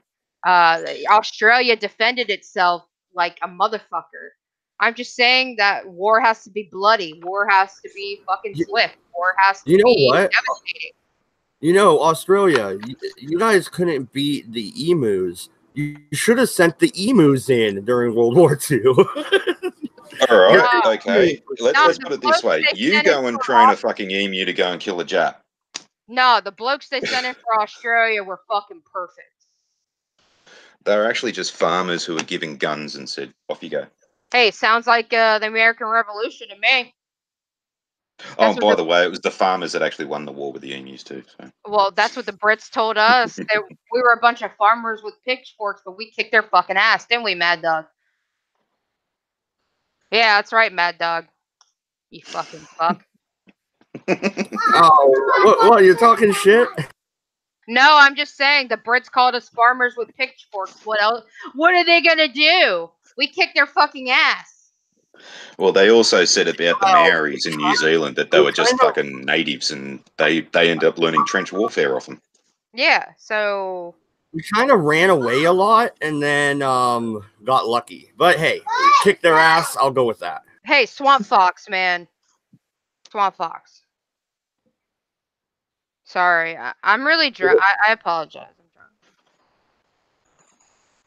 Australia defended itself like a motherfucker. I'm just saying that war has to be bloody. War has to be fucking swift. War has to be devastating. You know, Australia, you guys couldn't beat the emus. You should have sent the emus in during World War II. All right, okay. Let's put it this way. You go and train a fucking emu to go and kill a Jap. No, the blokes they sent in for Australia were fucking perfect. They were actually just farmers who were given guns and said, off you go. Hey, sounds like the American Revolution to me. Oh, by the way, it was the farmers that actually won the war with the emus too. So. Well, that's what the Brits told us. We were a bunch of farmers with pitchforks, but we kicked their fucking ass, didn't we, Mad Dog? Yeah, that's right, Mad Dog. You fucking fuck. Oh, what? You're talking shit? No, I'm just saying the Brits called us farmers with pitchforks. What else? What are they gonna do? We kicked their fucking ass. Well, they also said about the Maoris in New Zealand that they were just fucking natives, and they ended up learning trench warfare off them. Yeah, so we kind of ran away a lot and then got lucky. But hey, kick their ass. I'll go with that. Hey, Swamp Fox, man. Swamp Fox. Sorry, I'm really drunk. I apologize. I'm drunk.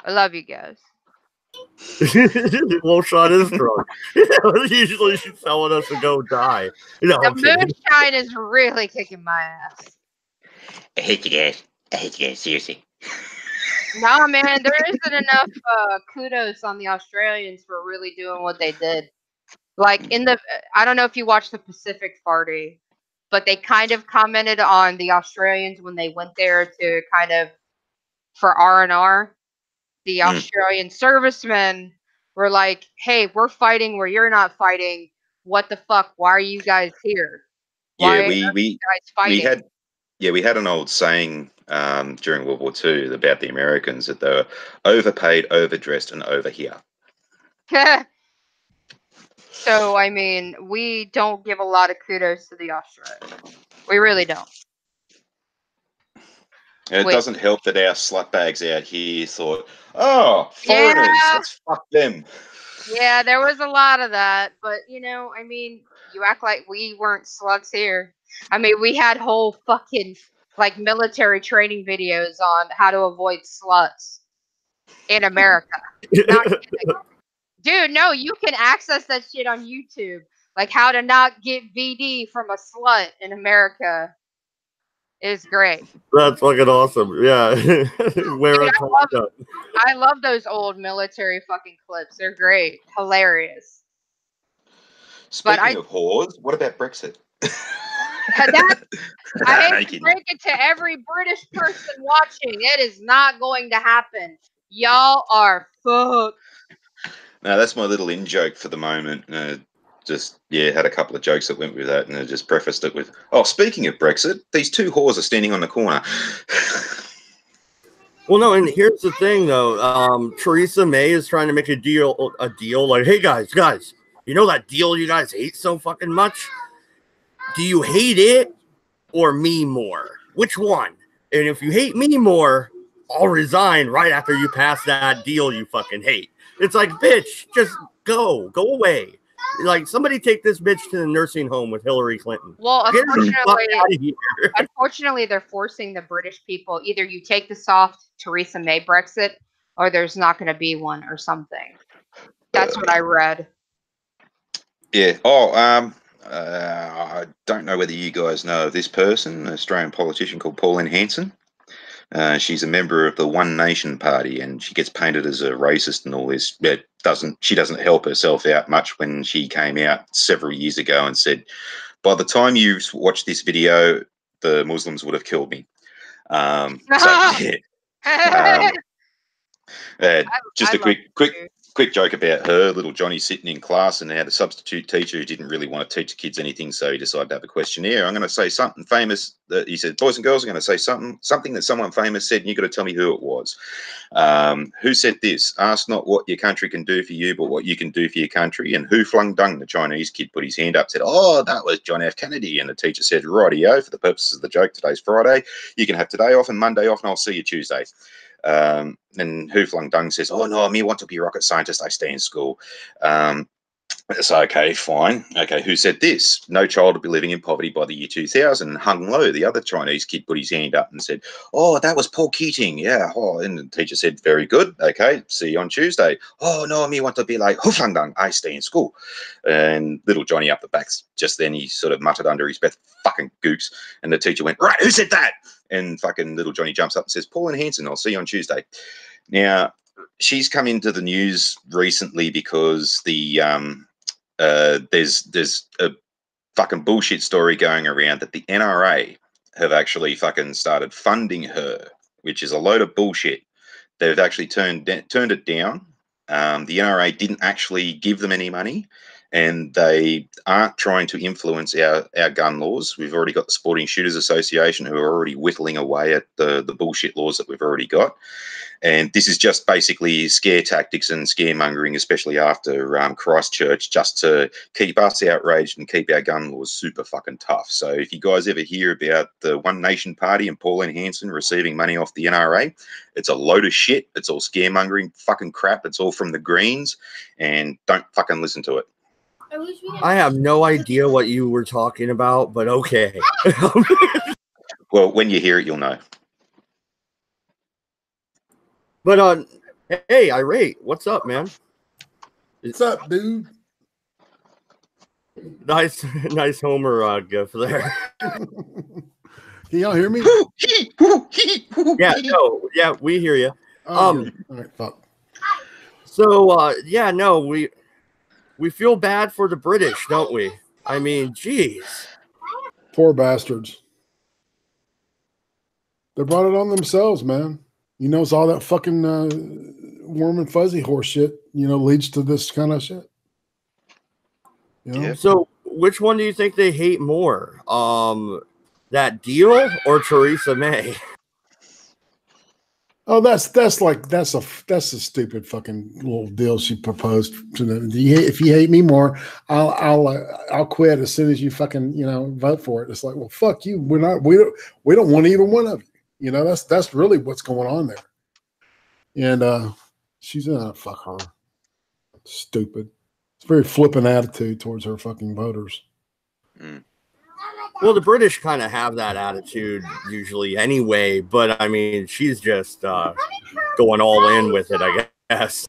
I love you guys. Well, Sean is drunk. Usually she's telling us to go die. No, The I'm kidding. moonshine is really kicking my ass. I hate you guys. I hate you guys, seriously. Nah, man, there isn't enough kudos on the Australians for really doing what they did. Like I don't know if you watched the Pacific Party, but they kind of commented on the Australians when they went there to kind of for R&R. The Australian servicemen were like, "Hey, we're fighting where you're not fighting. What the fuck? Why are you guys here? Why Yeah, are you guys fighting?" we had an old saying during World War II about the Americans that they were overpaid, overdressed, and over here. So, I mean, we don't give a lot of kudos to the Australians. We really don't. And it Wait. doesn't help that our slutbags out here thought, oh, foreigners, Yeah. let's fuck them. Yeah, there was a lot of that, but you know, I mean, you act like we weren't slugs here. I mean, we had whole fucking like military training videos on how to avoid sluts in America. Not kidding. Dude, no, you can access that shit on YouTube. Like how to not get VD from a slut in America is great. That's fucking awesome. Yeah. Wear Dude, a I love those old military fucking clips. They're great. Hilarious. Speaking of whores, what about Brexit? That, I hate to break it to every British person watching. It is not going to happen. Y'all are fucked. No, that's my little in joke for the moment. Just, yeah, had a couple of jokes that went with that, and I just prefaced it with, oh, speaking of Brexit, these two whores are standing on the corner. Well, no, and here's the thing, though. Theresa May is trying to make a deal like, hey, guys, you know that deal you guys hate so fucking much? Do you hate it or me more? Which one? And if you hate me more, I'll resign right after you pass that deal you fucking hate. It's like, bitch, just go away. Like, somebody take this bitch to the nursing home with Hillary Clinton. Well, Get her the fuck out of here. unfortunately, they're forcing the British people. Either you take the soft Theresa May Brexit, or there's not going to be one, or something. That's what I read. Yeah. Oh, I don't know whether you guys know of this person, an Australian politician called Pauline Hanson. She's a member of the One Nation Party, and she gets painted as a racist and all this. She doesn't help herself out much when she came out several years ago and said, "By the time you watch this video, the Muslims would have killed me." Just a quick joke about her. Little Johnny sitting in class and had a substitute teacher who didn't really want to teach the kids anything, so he decided to have a questionnaire. I'm going to say something famous that he said, boys and girls, I'm going to say something that someone famous said, and you've got to tell me who it was. Who said this? Ask not what your country can do for you, but what you can do for your country. And who flung dung? The Chinese kid put his hand up, said, oh, that was John F. Kennedy. And the teacher said, rightio, for the purposes of the joke, today's Friday. You can have today off and Monday off, and I'll see you Tuesday. And Who Flung Dung says, oh, no, me want to be a rocket scientist. I stay in school. So, okay, fine. Okay, who said this? No child will be living in poverty by the year 2000. Hung Low, the other Chinese kid, put his hand up and said, oh, that was Paul Keating. Yeah. Oh, and the teacher said, very good. Okay, see you on Tuesday. Oh, no, me want to be like Hu Flung Dung. I stay in school. And little Johnny up the back, just then he sort of muttered under his breath, fucking gooks. And the teacher went, right, who said that? And fucking little Johnny jumps up and says, Pauline Hanson, I'll see you on Tuesday. Now, she's come into the news recently because there's a fucking bullshit story going around that the NRA have actually fucking started funding her, which is a load of bullshit. They've actually turned it down. The NRA didn't actually give them any money, and they aren't trying to influence our gun laws. We've already got the Sporting Shooters Association who are already whittling away at the bullshit laws that we've already got. And this is just basically scare tactics and scaremongering, especially after Christchurch, just to keep us outraged and keep our gun laws super fucking tough. So if you guys ever hear about the One Nation Party and Pauline Hanson receiving money off the NRA, it's a load of shit. It's all scaremongering fucking crap. It's all from the Greens, and don't fucking listen to it. I have no idea what you were talking about, but okay. Well, when you hear it, you'll know. But Hey, Irate, what's up, man? What's up, dude? Nice, nice Homer gif there. Can y'all hear me? Yeah, no, yeah, we hear you. Oh, good. All right, fuck. So, yeah, no, we feel bad for the British, don't we? I mean, geez. Poor bastards. They brought it on themselves, man. You know, it's all that fucking warm and fuzzy horse shit, you know, leads to this kind of shit. You know? Yeah. So, which one do you think they hate more? That deal or Theresa May? Oh, that's a stupid fucking little deal she proposed to them. If you hate me more, I'll quit as soon as you fucking vote for it. It's like, well, fuck you. We don't want either one of you. You know, that's really what's going on there. And she's fuck her. Stupid. It's a very flippant attitude towards her fucking voters. Mm. Well, the British kind of have that attitude usually anyway, but I mean, she's just going all in with it, I guess.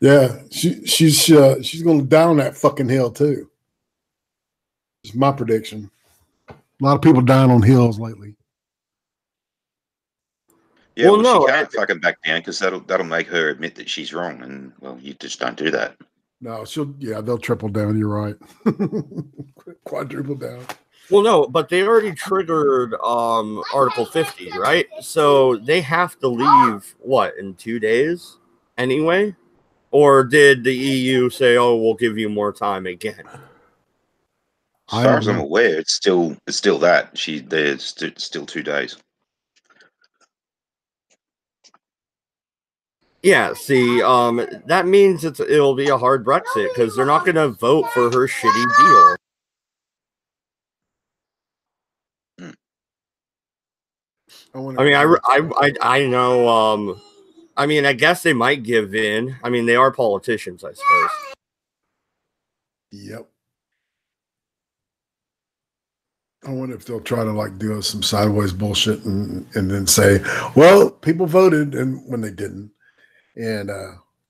Yeah, she's going to die on that fucking hill too. It's my prediction. A lot of people dying on hills lately. Yeah, Well, no, she can't fucking back down because that'll make her admit that she's wrong, and well, you just don't do that. No, they'll triple down. You're right. Quadruple down. Well, no, but they already triggered Article 50, right? So they have to leave, what, in 2 days anyway? Or did the EU say, oh, we'll give you more time again? As far as I'm aware, it's still that. There's still 2 days. Yeah, see, that means it'll be a hard Brexit because they're not going to vote for her shitty deal. I mean, I know. I mean, I guess they might give in. I mean, they are politicians, I suppose. Yep. I wonder if they'll try to do some sideways bullshit and then say, well, people voted and when they didn't. And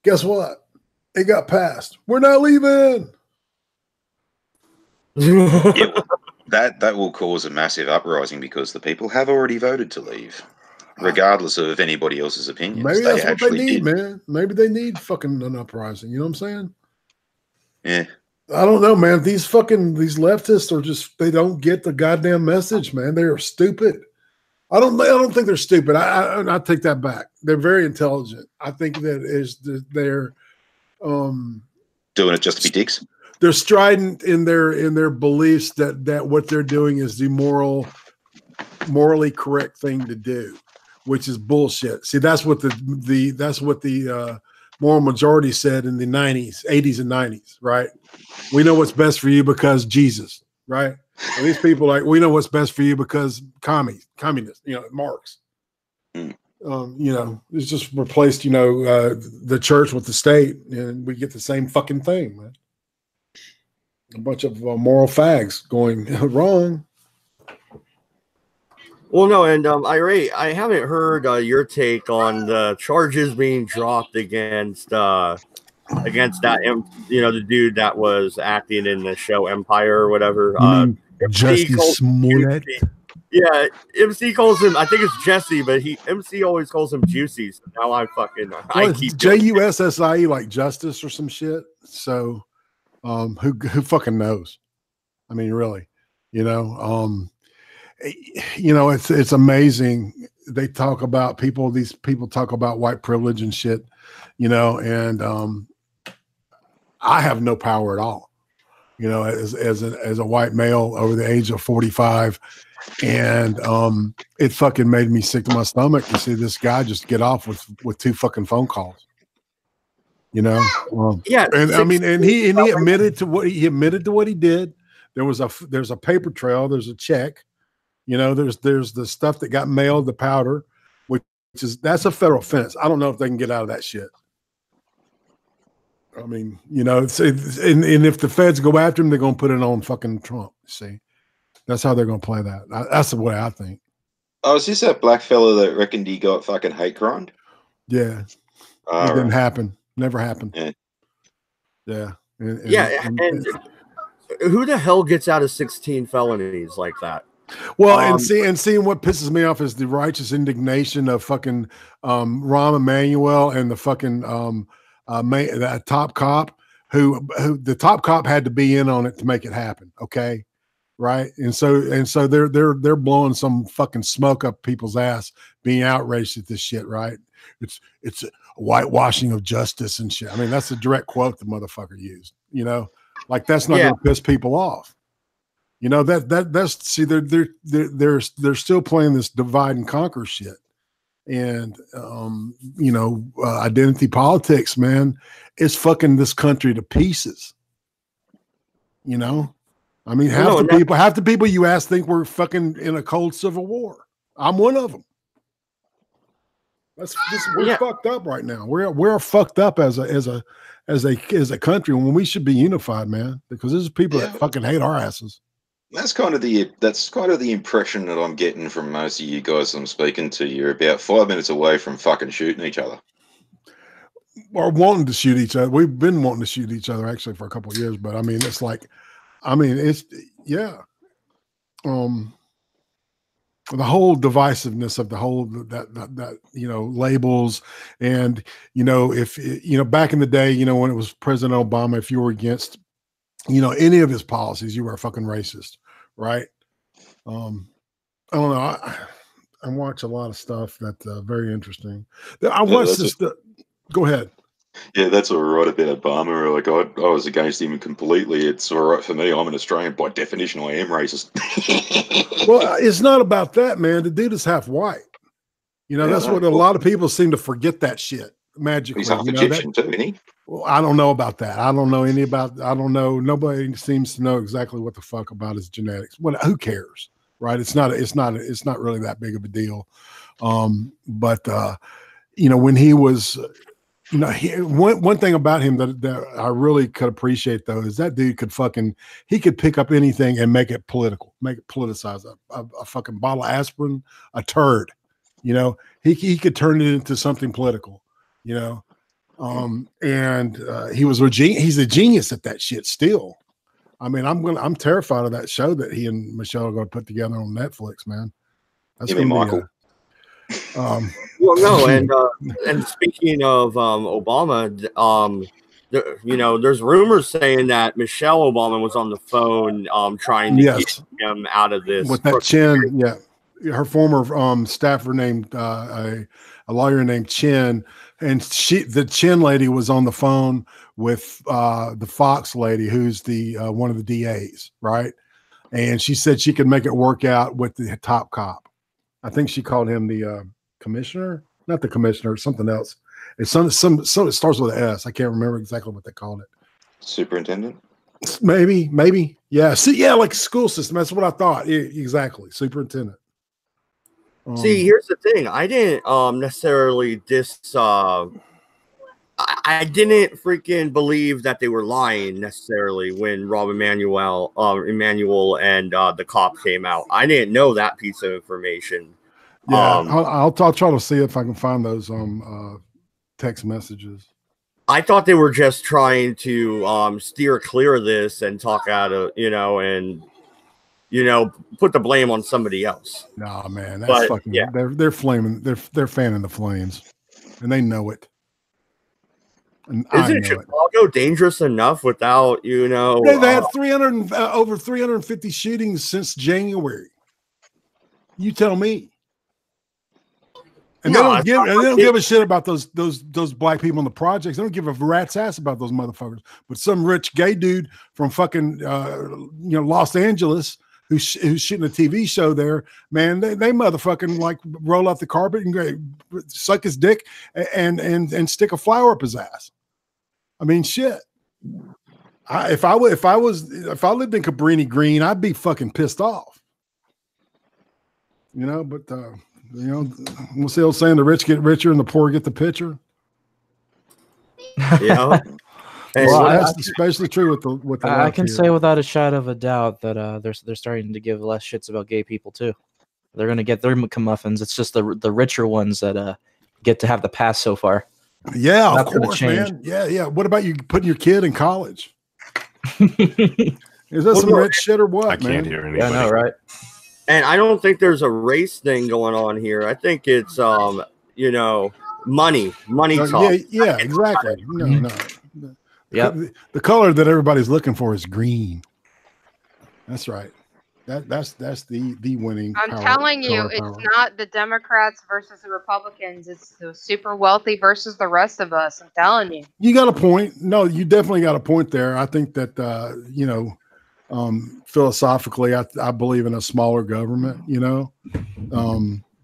guess what? It got passed. We're not leaving. Yeah, well, that will cause a massive uprising because the people have already voted to leave, regardless of anybody else's opinions. Maybe that's what they need, man. Maybe they need fucking an uprising. You know what I'm saying? Yeah. I don't know, man. These leftists are they don't get the goddamn message, man. They are stupid. I don't think they're stupid. I take that back. They're very intelligent. I think that they're doing it just to be dicks. They're strident in their beliefs that what they're doing is the morally correct thing to do, which is bullshit. See, that's what the moral majority said in the 80s and 90s, right? We know what's best for you because Jesus, right? And these people we know what's best for you because communist, Marx. It's just replaced, the church with the state, and we get the same fucking thing, man. A bunch of moral fags going wrong. Well, no, and I haven't heard your take on the charges being dropped against that, the dude that was acting in the show Empire or whatever. Justice Smollett. Yeah, MC calls him. I think it's Jesse, but MC always calls him Juicy. So now I keep JUSSIE like justice or some shit. So, who fucking knows? I mean, really, it's amazing. They talk about these people talk about white privilege and shit, and I have no power at all, as a white male over the age of 45. And it fucking made me sick to my stomach to see this guy just get off with 2 fucking phone calls. Yeah, and I mean, and he admitted to what he did. There's a paper trail. There's a check. There's the stuff that got mailed, the powder, that's a federal offense. I don't know if they can get out of that shit. I mean, and if the feds go after him, they're gonna put it on fucking Trump. See, that's how they're gonna play that. That's the way I think. Oh, is this that black fella that reckoned he got fucking hate crimed? Yeah. It didn't happen. Never happened. Yeah. Yeah. And who the hell gets out of 16 felonies like that? Well, and seeing what pisses me off is the righteous indignation of fucking Rahm Emanuel and the fucking that top cop who the top cop had to be in on it to make it happen. Okay. Right. And so they're blowing some fucking smoke up people's ass, being outraged at this shit. Right. It's a whitewashing of justice and shit. I mean, that's a direct quote the motherfucker used, you know, like that's not going to piss people off. You know, that's see, they're still playing this divide and conquer shit. And you know, identity politics, man, is fucking this country to pieces. You know? I mean, half the people you ask think we're fucking in a cold civil war. I'm one of them. We're fucked up right now. We're fucked up as a country when we should be unified, man. Because there's people that fucking hate our asses. That's kind of the impression that I'm getting from most of you guys I'm speaking to. You're about 5 minutes away from fucking shooting each other. Or wanting to shoot each other. We've been wanting to shoot each other actually for a couple of years, but I mean, it's like, yeah. The whole divisiveness of the whole that you know, labels, and you know, if you know, back in the day, you know, when it was President Obama, if you were against, you know, any of his policies, you were a fucking racist, right? I don't know. I watch a lot of stuff that's very interesting. I watched this. Go ahead. Yeah, that's all right about Obama. Like I was against him completely. It's all right for me. I'm an Australian. By definition, I am racist. Well, it's not about that, man. The dude is half white. You know, that's what a lot of people seem to forget that shit magically. He's half Egyptian too, isn't he? Well, I don't know about that. I don't know any about. I don't know. Nobody seems to know exactly what the fuck about his genetics. Well, who cares, right? It's not really that big of a deal. But you know, when he was. You know, one thing about him that I really could appreciate though is that dude he could pick up anything and make it political, make it politicized. A fucking bottle of aspirin, a turd, you know, he could turn it into something political, you know, and he's a genius at that shit still. I mean, I'm terrified of that show that he and Michelle are going to put together on Netflix, man. That's going to be Michael. Well, no, and speaking of Obama, you know, there's rumors saying that Michelle Obama was on the phone trying to get him out of this with that Chin. Yeah, her former staffer named a lawyer named Chin, and the Chin lady was on the phone with the Fox lady, who's the one of the DAs, right? And she said she could make it work out with the top cop. I think she called him the commissioner, not the commissioner, something else. It's some it starts with an S. I can't remember exactly what they called it. Superintendent? Maybe. Yeah. See, yeah, like school system. That's what I thought. Yeah, exactly. Superintendent. See, here's the thing. I didn't necessarily I didn't freaking believe that they were lying necessarily when Rob Emanuel and the cop came out. I didn't know that piece of information. Yeah, I'll try to see if I can find those text messages. I thought they were just trying to steer clear of this and talk out of, you know, and put the blame on somebody else. Nah, man, that's fucking. Yeah. They're flaming. They're fanning the flames, and they know it. And isn't Chicago dangerous enough without, you know? They've had over 350 shootings since January. You tell me. And they don't give a shit about those black people in the projects. They don't give a rat's ass about those motherfuckers. But some rich gay dude from fucking Los Angeles who's shooting a TV show there, man, they motherfucking like roll out the carpet and suck his dick and stick a flower up his ass. I mean, shit. If I lived in Cabrini Green, I'd be fucking pissed off. You know, but you know, we'll see old saying, the rich get richer and the poor get the pitcher. Yeah. Well, that's especially true with the I can say without a shadow of a doubt that they're starting to give less shits about gay people too. They're going to get their comeuppance. It's just the richer ones that get to have the pass so far. Yeah, of That's gonna course, change. man. Yeah. What about you putting your kid in college? Is that some no, rich shit or what, I can't man? hear anybody. Yeah, I know, right? And I don't think there's a race thing going on here. I think it's you know, money talk. Yeah, exactly. No. Yep. The color that everybody's looking for is green. That's right. That's the winning. I'm power, telling you, color it's power. not the Democrats versus the Republicans. It's the super wealthy versus the rest of us. I'm telling you. You got a point. No, you definitely got a point there. I think that you know, philosophically, I believe in a smaller government. You know,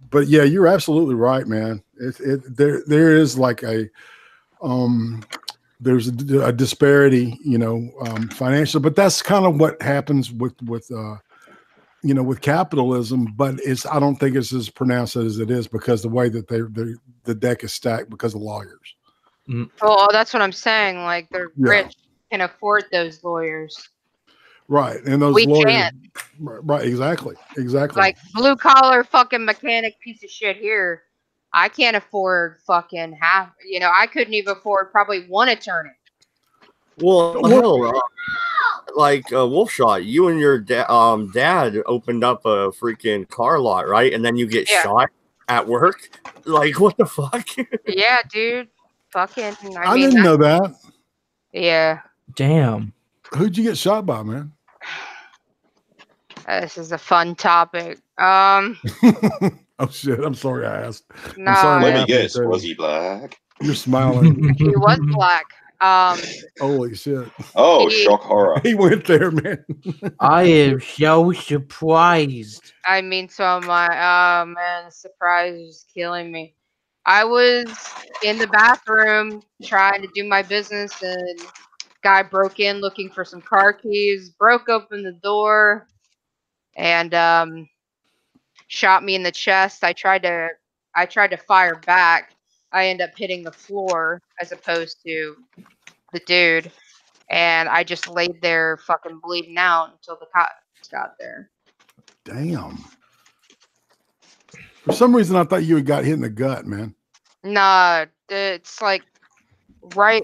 but yeah, you're absolutely right, man. There is like a there's a disparity, you know, financially, but that's kind of what happens with you know, with capitalism. But I don't think it's as pronounced as it is because the way that the deck is stacked because of lawyers. Well, that's what I'm saying. Like the Yeah. rich can afford those lawyers. Right, and those We lawyers, can't. right, exactly. Like blue collar fucking mechanic piece of shit here. I can't afford fucking half. You know, I couldn't even afford probably one attorney. Well, hell, like Wolfshot, you and your dad opened up a freaking car lot, right? And then you get Yeah. shot at work. Like, what the fuck? Yeah, dude. Fucking. I didn't know that. Yeah. Damn. Who'd you get shot by, man? This is a fun topic. Oh shit! I'm sorry I asked. No, I'm sorry. Let to me ask you, guess. too. Was he black? You're smiling. he was black. Holy shit! Oh, He- shock horror. He went there, man. I am so surprised. I mean, so am I. Oh man, the surprise is killing me. I was in the bathroom trying to do my business, and guy broke in looking for some car keys, broke open the door, and shot me in the chest. I tried to fire back. I end up hitting the floor as opposed to the dude, and I just laid there fucking bleeding out until the cops got there. Damn. For some reason, I thought you had got hit in the gut, man. Nah, it's like right.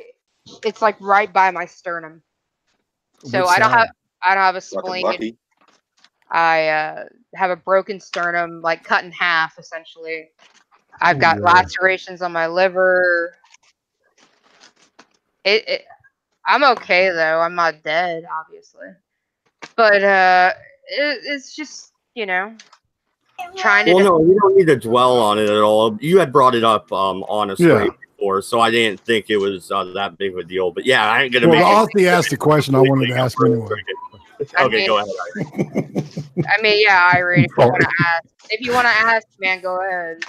It's like right by my sternum. So Which I don't side? have a Fucking spleen. lucky. I have a broken sternum, like cut in half, essentially. I've got yeah. lacerations on my liver. I'm okay though. I'm not dead, obviously. But it's just, you know, trying to. Well, no, you don't need to dwell on it at all. You had brought it up on a straight before, so I didn't think it was that big of a deal. But yeah, I ain't gonna Well, make Austin asked the question I wanted to ask him anyway. Okay, go ahead. I mean, yeah, Irene, if you want to ask, man, go ahead.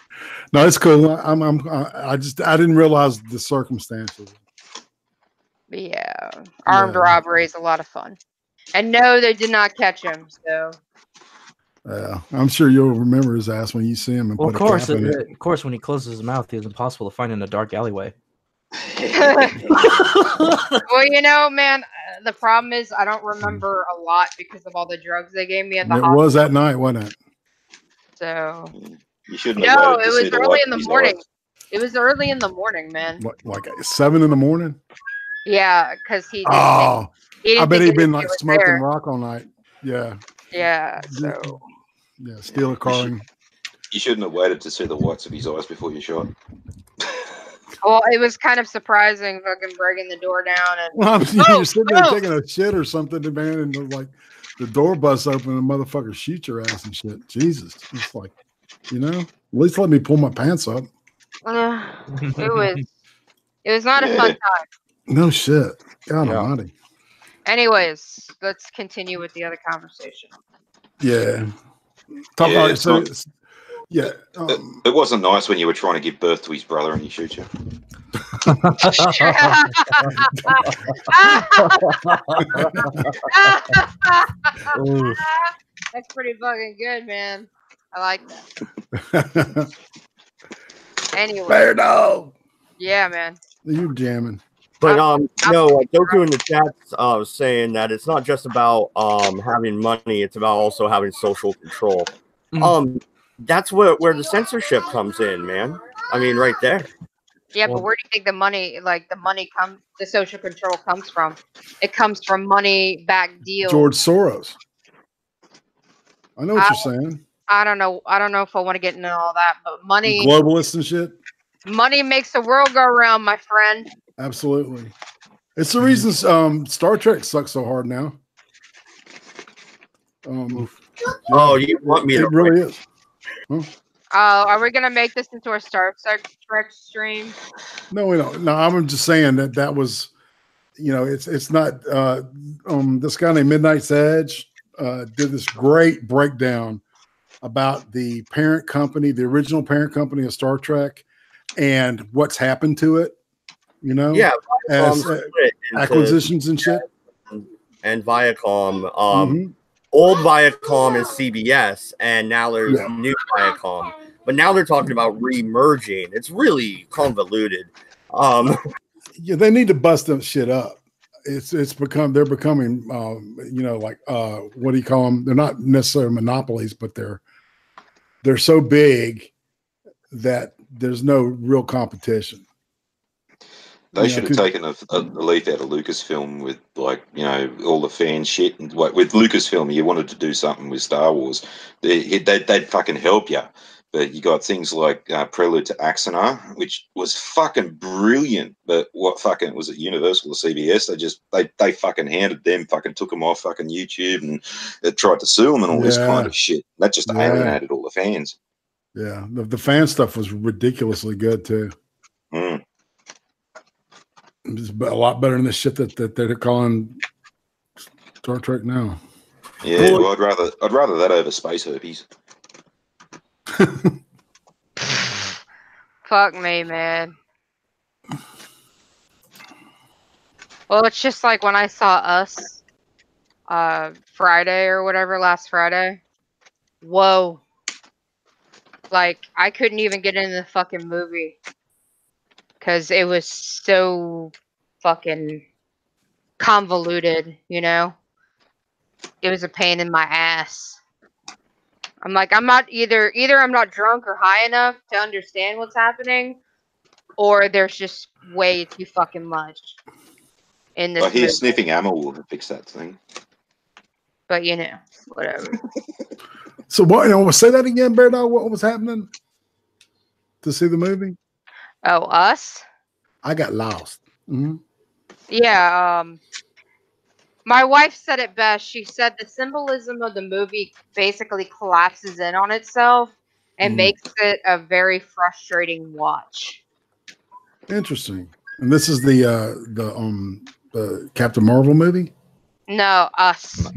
No, it's cool. I didn't realize the circumstances. But yeah, armed robbery is a lot of fun. And no, they did not catch him. So Yeah, I'm sure you'll remember his ass when you see him. And Well, put of course, a cap in it. of course, when he closes his mouth, it's impossible to find in a dark alleyway. well, you know, man, the problem is I don't remember a lot because of all the drugs they gave me at the And it hospital. was that night, wasn't it? So You shouldn't have no, waited it to was see the early white in the of his morning. eyes. It was early in the morning, man. What, like 7 in the morning? Yeah, because he didn't Oh, he didn't I bet think he'd been anybody like was smoking there. rock all night. Yeah, Yeah, so yeah. Steal a car. And, You shouldn't have waited to see the whites of his eyes before you shot. well, it was kind of surprising, fucking breaking the door down and well, you're sitting there taking a shit or something, man, and like the door busts open and a motherfucker shoots your ass and shit. Jesus, it's like, you know, at least let me pull my pants up. it was not a fun time. No shit. God Yeah. almighty. Anyways, let's continue with the other conversation. Yeah. Yeah, all right, it's so not- yeah. It wasn't nice when you were trying to give birth to his brother and he shoot you. That's pretty fucking good, man. I like that. Anyway, Fair dog. yeah, man. You jamming. But no, Doku in the chat saying that it's not just about having money; it's about also having social control. That's where the censorship comes in, man. I mean, right there. Yeah, Well- but where do you think the money, the social control comes from? It comes from money-back deals. George Soros. I know what you're saying. I don't know. I don't know if I want to get into all that, but money Globalists and shit. makes the world go round, my friend. Absolutely. It's the reason Star Trek sucks so hard now. Oh, you want me to? It really is. Are we gonna make this into a Star Trek stream? No, we don't. No, I'm just saying that was, it's not. This guy named Midnight's Edge did this great breakdown about the parent company, the original parent company of Star Trek, and what's happened to it. Yeah, as acquisitions and shit. And Viacom. Old Viacom is CBS, and now there's new Viacom. But now they're talking about re-merging. It's really convoluted. Yeah, they need to bust that shit up. They're becoming what do you call them? They're not necessarily monopolies, but they're so big that there's no real competition. They should have taken a leaf out of Lucasfilm with all the fan shit. And with Lucasfilm, you wanted to do something with Star Wars, they'd fucking help you. But you got things like Prelude to Axanar, which was fucking brilliant. But what fucking was it? Universal or CBS? They fucking handed them, fucking took them off fucking YouTube, and they tried to sue them and all this kind of shit. That just alienated all the fans. Yeah, the fan stuff was ridiculously good too. It's a lot better than the shit that they're calling Star Trek now. Yeah, well, I'd rather that over space herpes. Fuck me, man. Well, it's just like when I saw Us Friday or whatever, last Friday. Whoa. Like, I couldn't even get into the fucking movie. Because it was so fucking convoluted, It was a pain in my ass. I'm like, I'm not either I'm not drunk or high enough to understand what's happening, or there's just way too fucking much in this I hear movie. sniffing ammo will fix that thing. But whatever. So what? Say that again, Bear Dog. What was happening to see the movie? Oh, Us? I got lost. Yeah. My wife said it best. She said the symbolism of the movie basically collapses in on itself and makes it a very frustrating watch. Interesting. And this is the Captain Marvel movie? No, Us.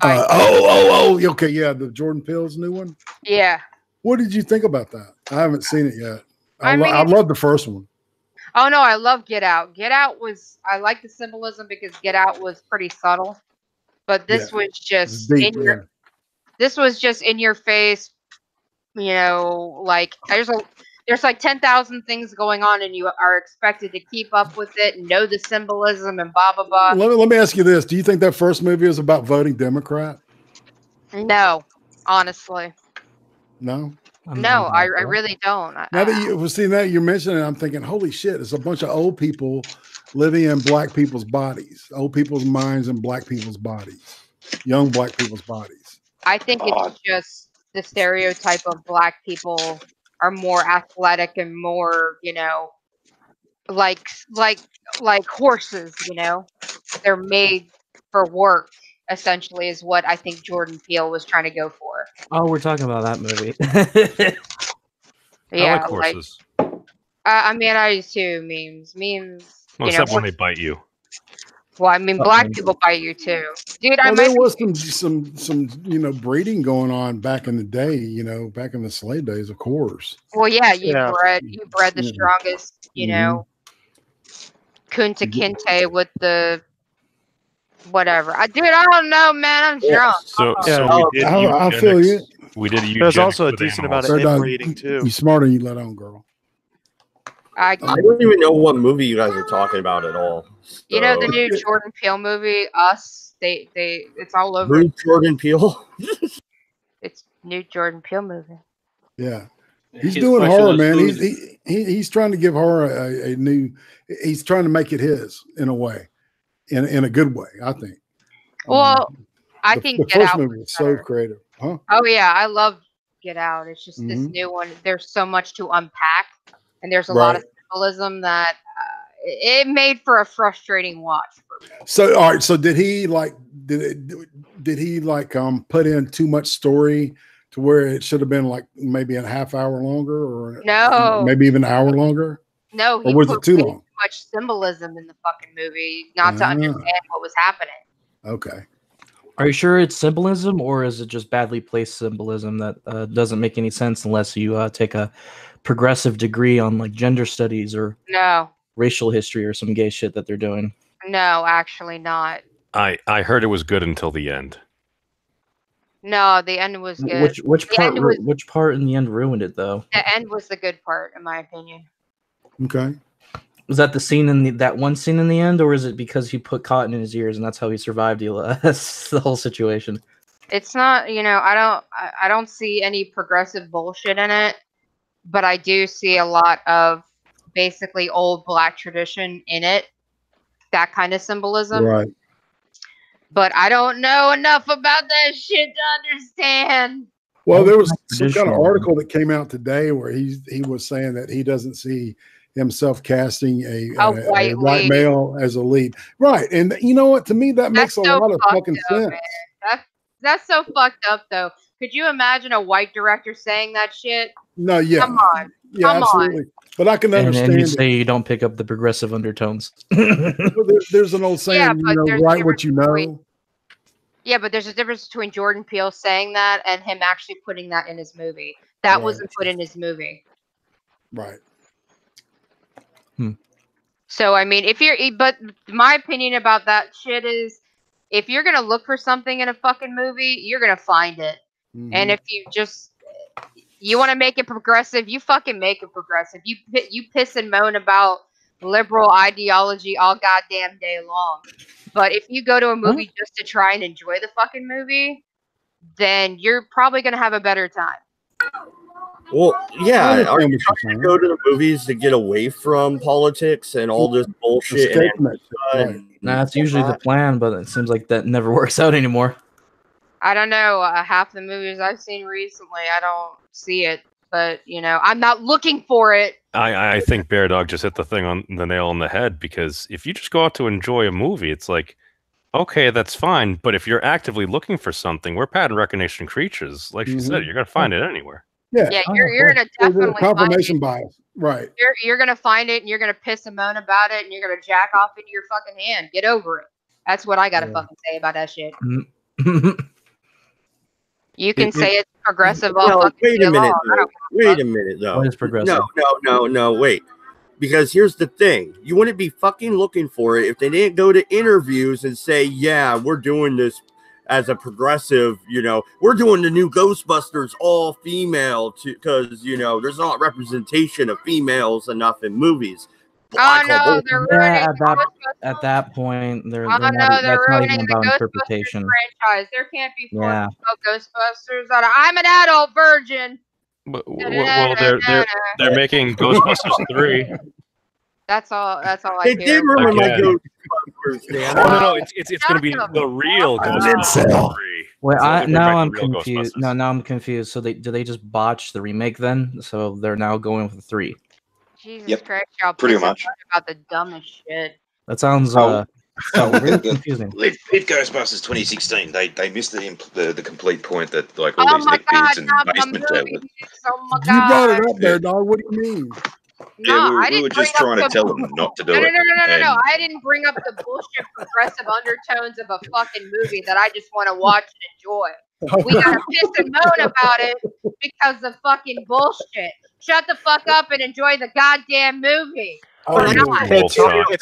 Okay, yeah, the Jordan Peele's new one. Yeah. What did you think about that? I haven't seen it yet. I mean, love the first one. Oh no, I love Get Out. I like the symbolism because Get Out was pretty subtle, but this was just deep, this was just in your face. Like there's like 10,000 things going on, and you are expected to keep up with it and know the symbolism and blah blah blah. Let me ask you this: do you think that first movie is about voting Democrat? No, honestly. No. No, I really don't. Now that you're mentioning it, I'm thinking, holy shit, it's a bunch of old people living in black people's bodies, old people's minds and black people's bodies, young black people's bodies. I think it's just the stereotype of black people are more athletic and more, like horses, They're made for work, essentially, is what I think Jordan Peele was trying to go for. Oh, we're talking about that movie. Yeah, I like horses. I mean, I use too memes. Well, except when they bite you. Well, I mean, black people bite you too, dude. There was some breeding going on back in the day. Back in the slave days, of course. Well, yeah, you bred the strongest, Kunta Kinte with the whatever. Dude, I don't know, man. I'm drunk. So we did I feel you. We did eugenics. There's also a decent amount of inbreeding too. You smarter than you let on, girl. I don't even know what movie you guys are talking about at all. So. The new Jordan Peele movie, Us. It's all over. New Jordan Peele. It's new Jordan Peele movie. Yeah, He's his doing question horror, was man. who's- He's trying to give horror a new. He's trying to make it his in a way, in a good way. I think. Well, I the, think the Get first Out movie was was so better. creative, huh? Oh yeah, I love Get Out. It's just this Mhm. new one. There's so much to unpack, and there's a lot of Right. symbolism that it made for a frustrating watch for me. So, all right. So, did he like? Did he like put in too much story to where it should have been like maybe a half hour longer, or No. maybe even an hour longer, No, or he was put it too way long? too much symbolism in the fucking movie, not to Ah. understand what was happening. Okay. Are you sure it's symbolism, or is it just badly placed symbolism that doesn't make any sense unless you take a progressive degree on like gender studies or No, racial history or some gay shit that they're doing? no, actually not. I heard it was good until the end. No, the end was good. Which The part end was- which part in the end ruined it though? The end was the good part, in my opinion. Okay. Was that the scene in that one scene in the end, or is it because he put cotton in his ears and that's how he survived the whole situation? It's not, I don't see any progressive bullshit in it, but I do see a lot of basically old black tradition in it, that kind of symbolism. Right. But I don't know enough about that shit to understand. Well, Old there was black some kind of traditional. article that came out today where he was saying that he doesn't see himself casting a white white lead. male as a lead. Right. And you know what? To me, that makes That's a so lot of fucked fucking up, sense. man. That's so fucked up, though. Could you imagine a white director saying that shit? No, yeah. Come on. Yeah, Come on. absolutely. But I can And understand you it. say you don't pick up the progressive undertones. There's an old saying, Yeah, but there's a write what you difference know. between- Yeah, but there's a difference between Jordan Peele saying that and him actually putting that in his movie. That Right. wasn't put in his movie. Right. So, I mean, but my opinion about that shit is if you're going to look for something in a fucking movie, you're going to find it. Mhm. And if you want to make it progressive, you fucking make it progressive. You piss and moan about liberal ideology all goddamn day long. But if you go to a movie just to try and enjoy the fucking movie, then you're probably going to have a better time. Well, I yeah. understand Are what you you're trying to saying. go to the movies to get away from politics and all this bullshit and Escape from it. Antifa Right. and That's usually the whatnot? plan, but it seems like that never works out anymore. I don't know. Half the movies I've seen recently, I don't see it. But, I'm not looking for it. I think Bear Dog just hit the nail on the head, because if you just go out to enjoy a movie, it's like, okay, that's fine. But if you're actively looking for something, we're pattern recognition creatures. Like she said, you're gonna find it anywhere. Yeah. Yeah, you're going to There's a definitely find confirmation it. bias. Right. You're going to find it and you're going to piss and moan about it and you're going to jack off into your fucking hand. Get over it. That's what I got to fucking say about that shit. You can say it's progressive all No, fucking wait day a minute, long. I though. don't Wait a minute, though. What is progressive? No, wait. Because here's the thing. You wouldn't be fucking looking for it if they didn't go to interviews and say, yeah, we're doing this as a progressive, we're doing the new Ghostbusters all female because, there's not representation of females enough in movies. Oh no, they're ruining Yeah, Ghostbusters. at that point, they're Oh not, no, they're that's not ruining even the about Ghostbusters interpretation. franchise. There can't be four Yeah. Ghostbusters. I'm an adult virgin. Well, they're making Ghostbusters 3. That's all I They hear. did ruin my Again. Ghostbusters, damn Oh it. no, it's going to be the real Ghostbusters 3. Wait, So they bring now back the I'm real confused. Ghostbusters. Now I'm confused. So do they just botch the remake then? So they're now going with the 3. Jesus Yep, Christ, y'all pretty pissing much. about the dumbest shit. That sounds really confusing. Leave Ghostbusters 2016. They missed the complete point that all Oh these my Nick god, Bids and not my basement movies. dwellers. Oh my You brought god. it up there, dog. What do you mean? No, Yeah, I we didn't were just bring up trying to the tell them not to do No. it. And I didn't bring up the bullshit progressive undertones of a fucking movie that I just want to watch and enjoy. We gotta piss and moan about it because of fucking bullshit. Shut the fuck up and enjoy the goddamn movie. Or Oh, not. Well, It's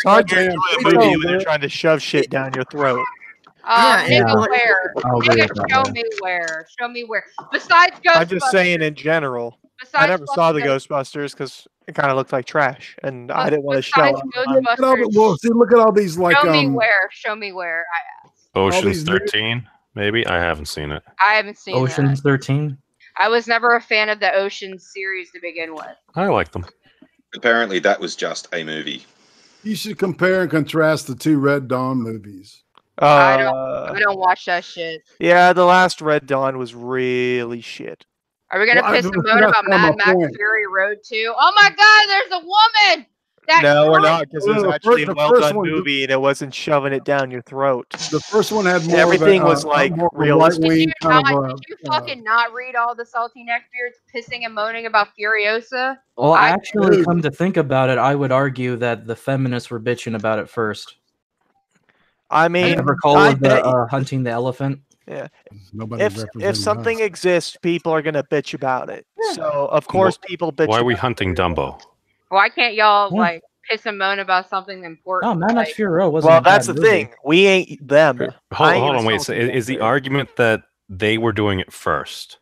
hard to Goddamn, enjoy a please movie don't, when they're man. trying to shove shit down your throat. Yeah, Nigga, and- where? I'll agree Nigga, with that show one. me where. Show me where. Besides Ghostbusters. I'm just saying in general. I never saw the Ghostbusters because it kind of looked like trash, and I didn't want to show Besides it. Ghostbusters, Well, see, look at all these like show me where. Show me where. Ocean's these new- 13, maybe? I haven't seen it. I haven't seen Ocean's that. 13. I was never a fan of the Ocean series to begin with. I like them. Apparently, that was just a movie. You should compare and contrast the 2 Red Dawn movies. I don't watch that shit. Yeah, the last Red Dawn was really shit. Are we gonna piss and moan about Mad Max Fury Road 2? Oh my God, there's a woman. No, we're not, because it's actually a well-done movie, and it wasn't shoving it down your throat. The first one had more. Everything was like realistic. Did you fucking not read all the salty neckbeards pissing and moaning about Furiosa? Well, actually, come to think about it, I would argue that the feminists were bitching about it first. I mean, hunting the elephant. Yeah. If something exists, people are gonna bitch about it. So of course people bitch. Why are we hunting Dumbo? Why can't y'all like piss and moan about something important? No, Mad Max Fury Road wasn't. Well, that's the thing. We ain't them. Hold on, wait. So is the argument that they were doing it first?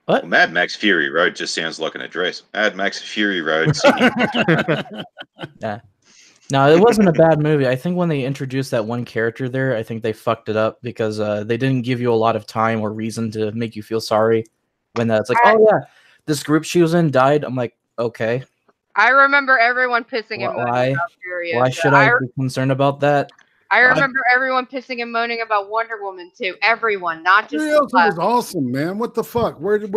What? Well, Mad Max Fury Road just sounds like an address. Mad Max Fury Road. Yeah. No, it wasn't a bad movie. I think when they introduced that one character there, I think they fucked it up because they didn't give you a lot of time or reason to make you feel sorry. When it's like, oh yeah, this group she was in died. I'm like, okay. I remember everyone pissing and moaning about Furiosa. Why should I be concerned about that? I remember everyone pissing and moaning about Wonder Woman too. Everyone, not just. Furiosa was awesome, man. What the fuck? Where did?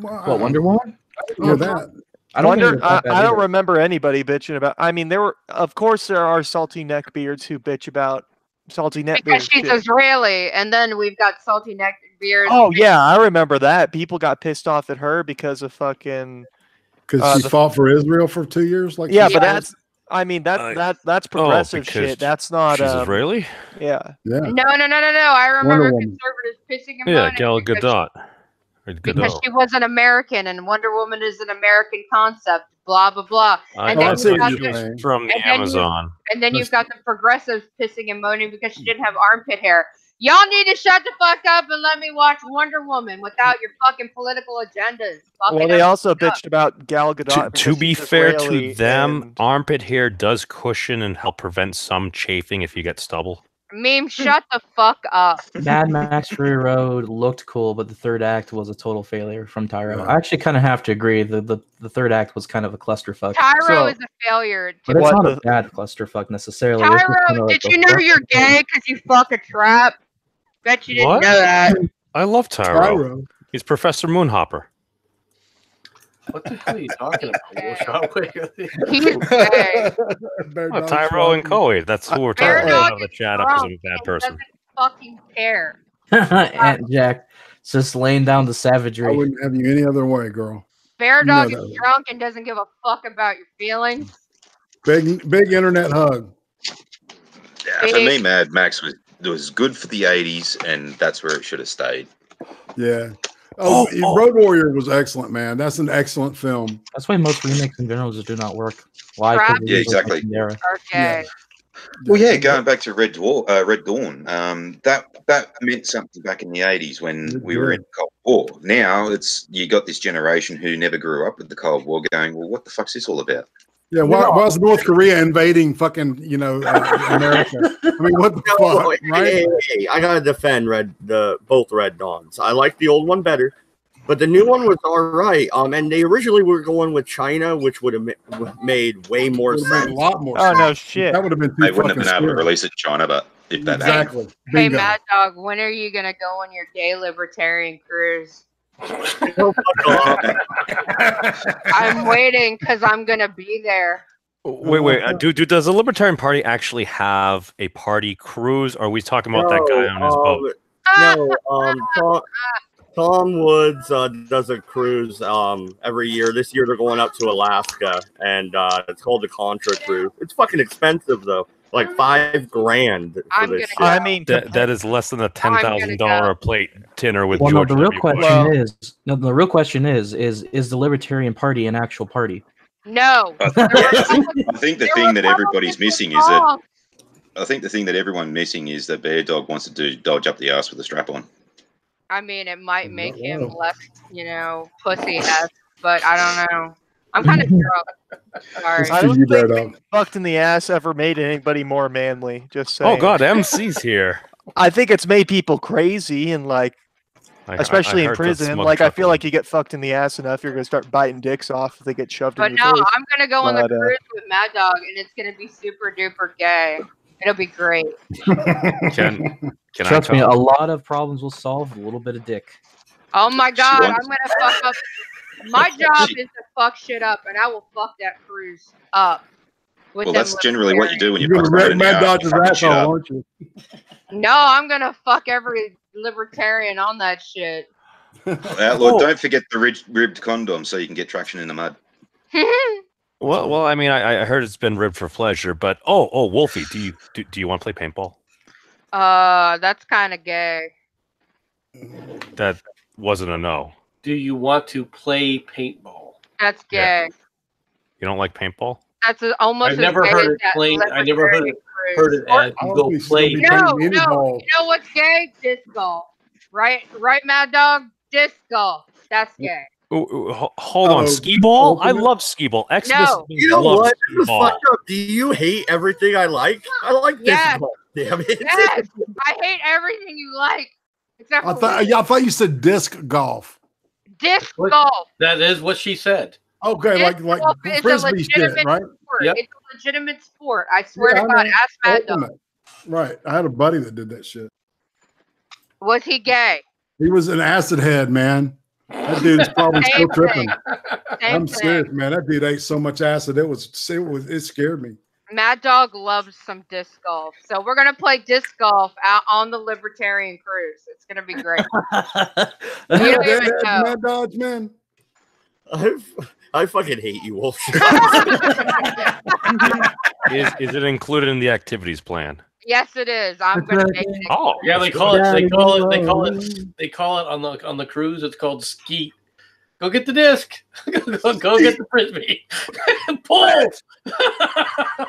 What, Wonder Woman? Hear that? I don't remember anybody bitching about. I mean, of course there are salty neckbeards who bitch about salty neckbeards because she's Israeli, and then we've got salty neckbeards. Oh yeah, I remember that. People got pissed off at her because of fucking. Because she fought for Israel for 2 years, like yeah, but that's. I mean that's progressive shit. That's not. She's Israeli. Yeah. No. I remember conservatives pissing and moaning. Yeah, Gal Gadot. Because she was an American and Wonder Woman is an American concept, blah blah blah. And then from the Amazon. And then you've got the progressives pissing and moaning because she didn't have armpit hair. Y'all need to shut the fuck up and let me watch Wonder Woman without your fucking political agendas. Well, they also bitched about Gal Gadot. To be fair to them, armpit hair does cushion and help prevent some chafing if you get stubble. Meme, shut the fuck up. Mad Max Fury Road looked cool, but the third act was a total failure from Tyro. I actually kind of have to agree. The third act was kind of a clusterfuck. Tyro is a failure. But it's not a bad clusterfuck necessarily. Tyro, did you know you're gay because you fuck a trap? Bet you didn't know that. I love Tyro. He's Professor Moonhopper. What the hell are you talking about? He's gay. Tyro and Coed. That's who we're talking about in the chat because I'm a bad person. Doesn't fucking care. Aunt Jack just laying down the savagery. I wouldn't have you any other way, girl. Bear Dog is drunk and doesn't give a fuck about your feelings. Big internet hug. Yeah, for me, Mad Max was good for the 80s, and that's where it should have stayed. Yeah. Road Warrior was excellent, man. That's an excellent film. That's why most remakes in general just do not work. Why? Yeah, exactly. Okay. Yeah. Well, yeah, going back to Red Dawn, that meant something back in the 80s when we were in the Cold War. Now you got this generation who never grew up with the Cold War going, well, what the fuck's this all about? Yeah, why is North Korea invading fucking, America? I mean, what the fuck, right? Hey, I gotta defend both Red Dawns. I like the old one better, but the new one was all right. And they originally were going with China, which would have made way more sense. A lot more sense. No shit. That would have been too They wouldn't have been able to scary. release it in China, but if that Exactly. Hey, Mad Dog, when are you gonna go on your gay libertarian cruise? I'm waiting because I'm gonna be there. Wait. Does the Libertarian Party actually have a party cruise? Or are we talking about that guy on his boat? Tom Woods does a cruise every year. This year they're going up to Alaska, and it's called the Contra Cruise. It's fucking expensive though, like $5,000 for this shit. I mean, that is less than a $10,000 a plate dinner with George. No, the real question is the Libertarian Party an actual party? No. I think the thing that everybody's missing is that everyone's missing is that Bear Dog wants to dodge up the ass with a strap on. I mean, it might make him less, pussy-esque, but I don't know. I'm kind of drunk. Sorry. I don't think being fucked in the ass ever made anybody more manly. Just saying. Oh God, MC's here. I think it's made people crazy and like Especially I in heard the prison. smug Like, I feel chuckle. like you get fucked in the ass enough, you're going to start biting dicks off if they get shoved But in no, your face. I'm gonna go on the But, cruise with Mad Dog, and it's gonna be super duper gay. It'll be great. Can Trust I me, a come? lot of problems will solve with a little bit of dick. Oh my She god, wants- I'm gonna fuck up. My job She- is to fuck shit up, and I will fuck that cruise up. With Well, them that's generally what you do when You're you gonna fuck someone wreck in the Mad ass. Dog's You fucking shit asshole, up. aren't you? No, I'm gonna fuck every libertarian on that shit. Outlaw, don't forget the ribbed condom so you can get traction in the mud. Well, I mean, I heard it's been ribbed for pleasure, but Wolfie, do you want to play paintball? That's kind of gay. That wasn't a no. Do you want to play paintball? That's gay. You don't like paintball? That's almost I've as never gay heard as it that played. I never heard it libertarian cruise. as I you don't go think she's play. gonna be No, playing any no. ball. You know what's gay? Disc golf. Right, Mad Dog? Disc golf. That's gay. Hold on, Oh, skee ball. I ultimate? love skee ball. Exodus. No. You know loves what? skee This is ball. fucked up. Do you hate everything I like? I like this Yes. ball. Damn it. Yes, I hate everything you like except for I thought you said disc golf. disc What? golf. That is what she said. Okay, Disc like golf is a frisbee shit, legitimate right? sport. Yep. It's a legitimate sport. I swear Yeah, to I God. know. Ask Mad Dog. Ultimate. Right. I had a buddy that did that shit. Was he gay? He was an acid head, man. That dude is probably still Same tripping. Same I'm thing. serious, man. That dude ate so much acid. It scared me. Mad Dog loves some disc golf. So we're going to play disc golf out on the Libertarian cruise. It's going to be great. You You don't even know. Mad Dogs, man. I fucking hate you, Wolf. Is it included in the activities plan? Yes, it is. I'm going to make it. Oh, Yeah, they call it. They call it on the cruise. It's called skeet. Go get the disc. Go get the frisbee. Pull.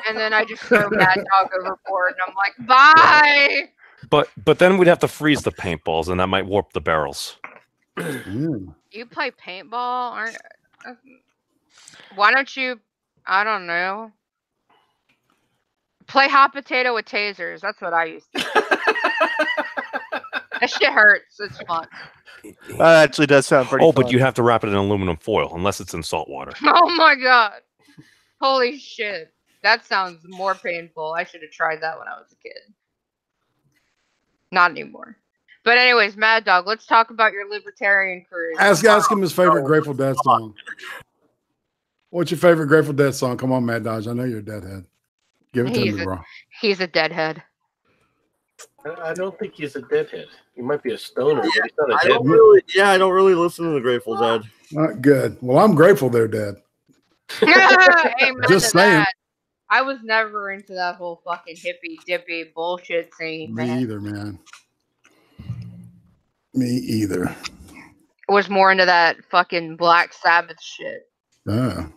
And then I just throw Mad Dog overboard, and I'm like, bye. But then we'd have to freeze the paintballs, and that might warp the barrels. You play paintball? Aren't? Why don't you? I don't know. Play hot potato with tasers. That's what I used to do. That shit hurts. It's fun. That actually does sound pretty But fun. you have to wrap it in aluminum foil, unless it's in salt water. Oh my god. Holy shit. That sounds more painful. I should have tried that when I was a kid. Not anymore. But anyways, Mad Dog, let's talk about your libertarian cruise. Ask him his favorite Grateful Dead song. What's your favorite Grateful Dead song? Come on, Mad Dodge. I know you're a deadhead. Give it to me, bro. He's a deadhead. I don't think he's a deadhead. He might be a stoner, but he's not a I deadhead. don't really listen to the Grateful Dead. Not good. Well, I'm grateful they're dead. Amen Just to saying. that. I was never into that whole fucking hippy dippy bullshit scene, Me man. either, man. Me either. Was more into that fucking Black Sabbath shit. Yeah.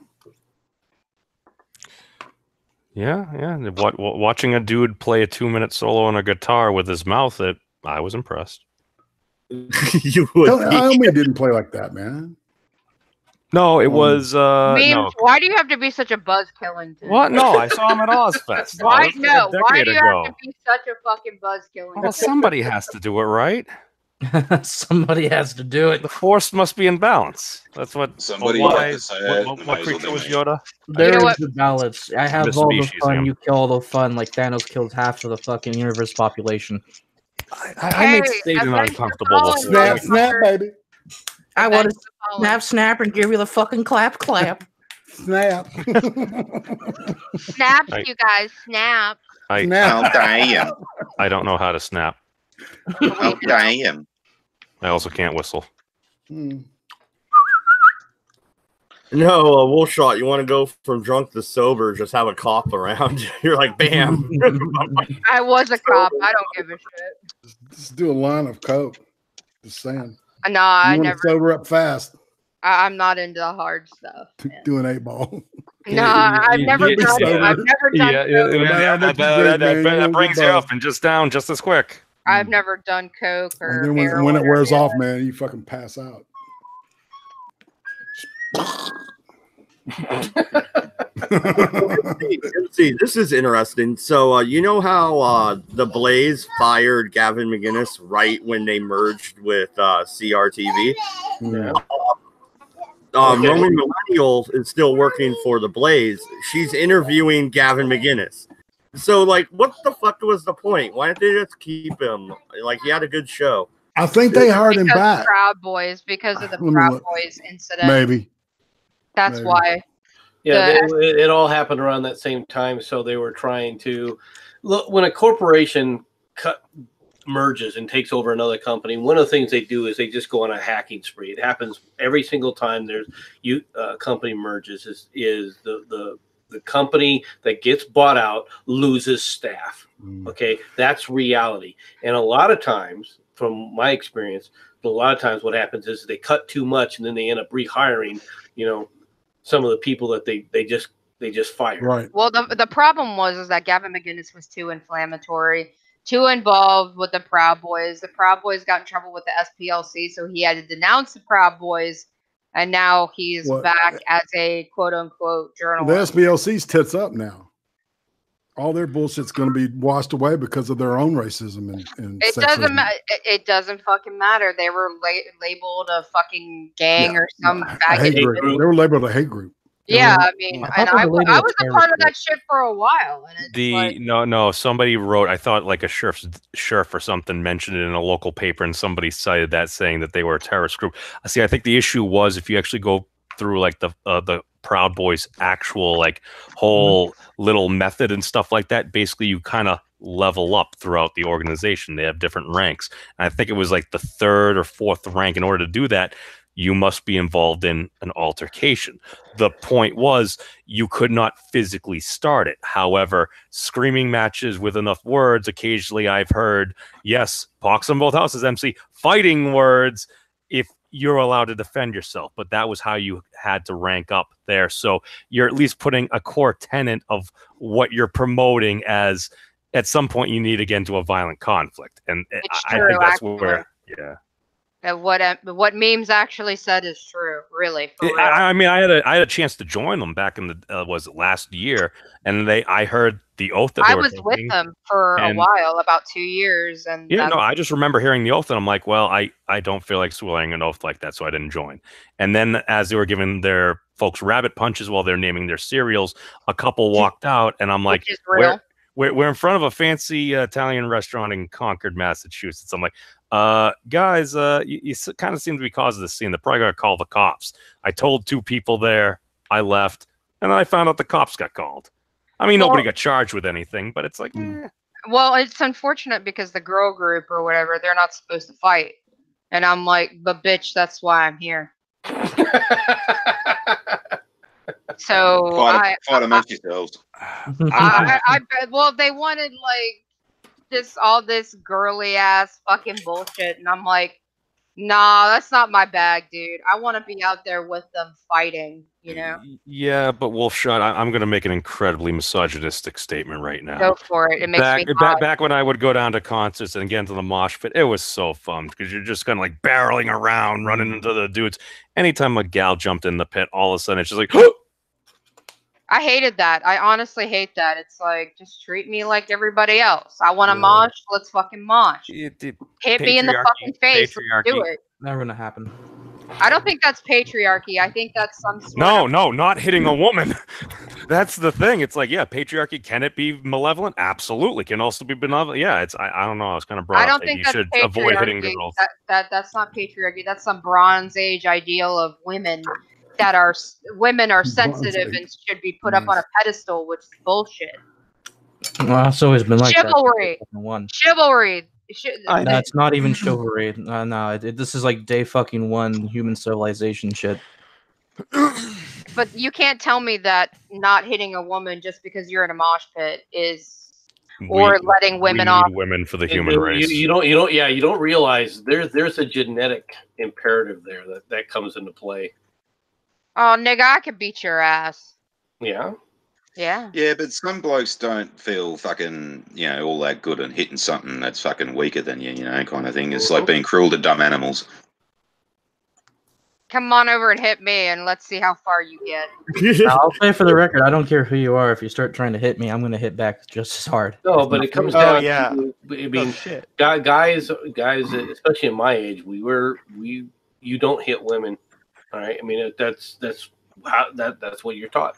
Watching a dude play a 2-minute solo on a guitar with his mouth, I was impressed. You would. Tell me it didn't play like that, man. No, it was. Memes, No. why do you have to be such a buzz Killington? What? No, I saw him at Ozfest. Why This was like a Why decade do you ago. have to be such a fucking buzz Killington? Well, somebody has to do it, right? Somebody has to do it. The force must be in balance. That's what. Somebody what, had to say it, what, and what may as well creature be was me. Yoda? There know is what? the balance. I have The all the species, fun. yeah. You kill all the fun. Like Thanos killed half of the fucking universe population. I made Hey, Satan Avengers uncomfortable Fallen before. Snap, snap, baby. I want to Fallen. snap, and give you the fucking clap. Snap. Snaps, Right. you guys, snap. Snap. Oh, damn. I don't know how to snap. Oh, damn. I also can't whistle. Hmm. No, Wolf Shot, you want to go from drunk to sober, just have a cop around. You're like, bam. I was a cop. I don't give a shit. Just do a line of coke. Just saying. No, I You want never. to sober up fast. I'm not into the hard stuff. man. Do an 8-ball. No, I've never you- done. yeah. I've never done. coke. That brings you up and just down just as quick. I've never done coke or And then when heroin it or wears any off, of man, you fucking pass out. Here's see, this is interesting. So, you know how the Blaze fired Gavin McInnes right when they merged with CRTV? Yeah. Roman Millennial is still working for the Blaze. She's interviewing Gavin McInnes. So, like, what the fuck was the point? Why didn't they just keep him? Like, he had a good show. I think they hired him back. Proud Boys, because of the Let me Proud look. Boys incident. Maybe. That's Maybe. why. Yeah, it all happened around that same time. So they were trying to look when a corporation merges and takes over another company. One of the things they do is they just go on a hacking spree. It happens every single time there's company merges. Is the company that gets bought out loses staff. Okay, that's reality. And a lot of times, from my experience, a lot of times what happens is they cut too much and then they end up rehiring. Some of the people that they just fired. Right. Well, the problem was that Gavin McInnes was too inflammatory, too involved with the Proud Boys. The Proud Boys got in trouble with the SPLC, so he had to denounce the Proud Boys, and now he's back as a quote unquote journalist. The SPLC's tits up now. All their bullshit's going to be washed away because of their own racism and it sexism. doesn't matter. It doesn't fucking matter. They were labeled a fucking gang or some hate group. They were labeled a hate group. Yeah, I mean, I was a part of that shit for a while. And no, somebody wrote. I thought like a sheriff or something mentioned it in a local paper, and somebody cited that saying that they were a terrorist group. See, I think the issue was if you actually go through like the Proud Boys actual like whole little method and stuff like that, basically you kind of level up throughout the organization. They have different ranks, and I think it was like the 3rd or 4th rank. In order to do that, you must be involved in an altercation. The point was you could not physically start it. However, screaming matches with enough words, occasionally I've heard, yes, Pox on both houses, MC, fighting words, if you're allowed to defend yourself. But that was how you had to rank up there. So you're at least putting a core tenet of what you're promoting as at some point you need to get into a violent conflict. And I think that's where, yeah. What memes actually said is true, really. For real. I mean, I had a chance to join them back in the was it last year, and I heard the oath that I they were was taking, with them for a while, about 2 years, and I just remember hearing the oath, and I'm like, well, I don't feel like swearing an oath like that, so I didn't join. And then as they were giving their folks rabbit punches while they're naming their cereals, a couple walked out, and I'm like, we're in front of a fancy Italian restaurant in Concord, Massachusetts. I'm like, guys, you kind of seem to be causing this scene. They're probably going to call the cops. I told 2 people there. I left, and then I found out the cops got called. I mean, nobody got charged with anything, but it's like, Well, it's unfortunate because the girl group or whatever, they're not supposed to fight. And I'm like, but bitch, that's why I'm here. So fight amongst yourselves. Well, they wanted like all this girly ass fucking bullshit, and I'm like, nah, that's not my bag, dude. I want to be out there with them fighting, Yeah, but Wolfshot, I'm going to make an incredibly misogynistic statement right now. Go for it. It makes me back when I would go down to concerts and get into the mosh pit, it was so fun because you're just kind of like barreling around, running into the dudes. Anytime a gal jumped in the pit, all of a sudden it's just like, I hated that. I honestly hate that. It's like, just treat me like everybody else. I want to mosh. Let's fucking mosh. Hit me in the fucking face. Let's do it. Never gonna happen. I don't think that's patriarchy. I think that's some sort No, not hitting a woman. That's the thing. It's like, yeah, patriarchy, can it be malevolent? Absolutely. Can also be benevolent. Yeah, I don't know. I was kind of brought I don't up think that you that's should avoid hitting patriarchy. girls. That's not patriarchy. That's some Bronze Age ideal of women that women are sensitive and should be put up on a pedestal, which is bullshit. Well, it's always been like chivalry. That. Chivalry. That's not even chivalry. No, this is like day fucking 1 human civilization shit. But you can't tell me that not hitting a woman just because you're in a mosh pit is, letting women off. Women for the human race. You don't realize there's a genetic imperative there that comes into play. Oh, nigga, I could beat your ass. Yeah. Yeah. Yeah, but some blokes don't feel fucking, all that good and hitting something that's fucking weaker than you, kind of thing. It's like being cruel to dumb animals. Come on over and hit me, and let's see how far you get. I'll say for the record, I don't care who you are. If you start trying to hit me, I'm going to hit back just as hard. No, but it comes Oh, down yeah. to, I mean, shit. guys, especially in my age, you don't hit women. All right. I mean, that's what you're taught.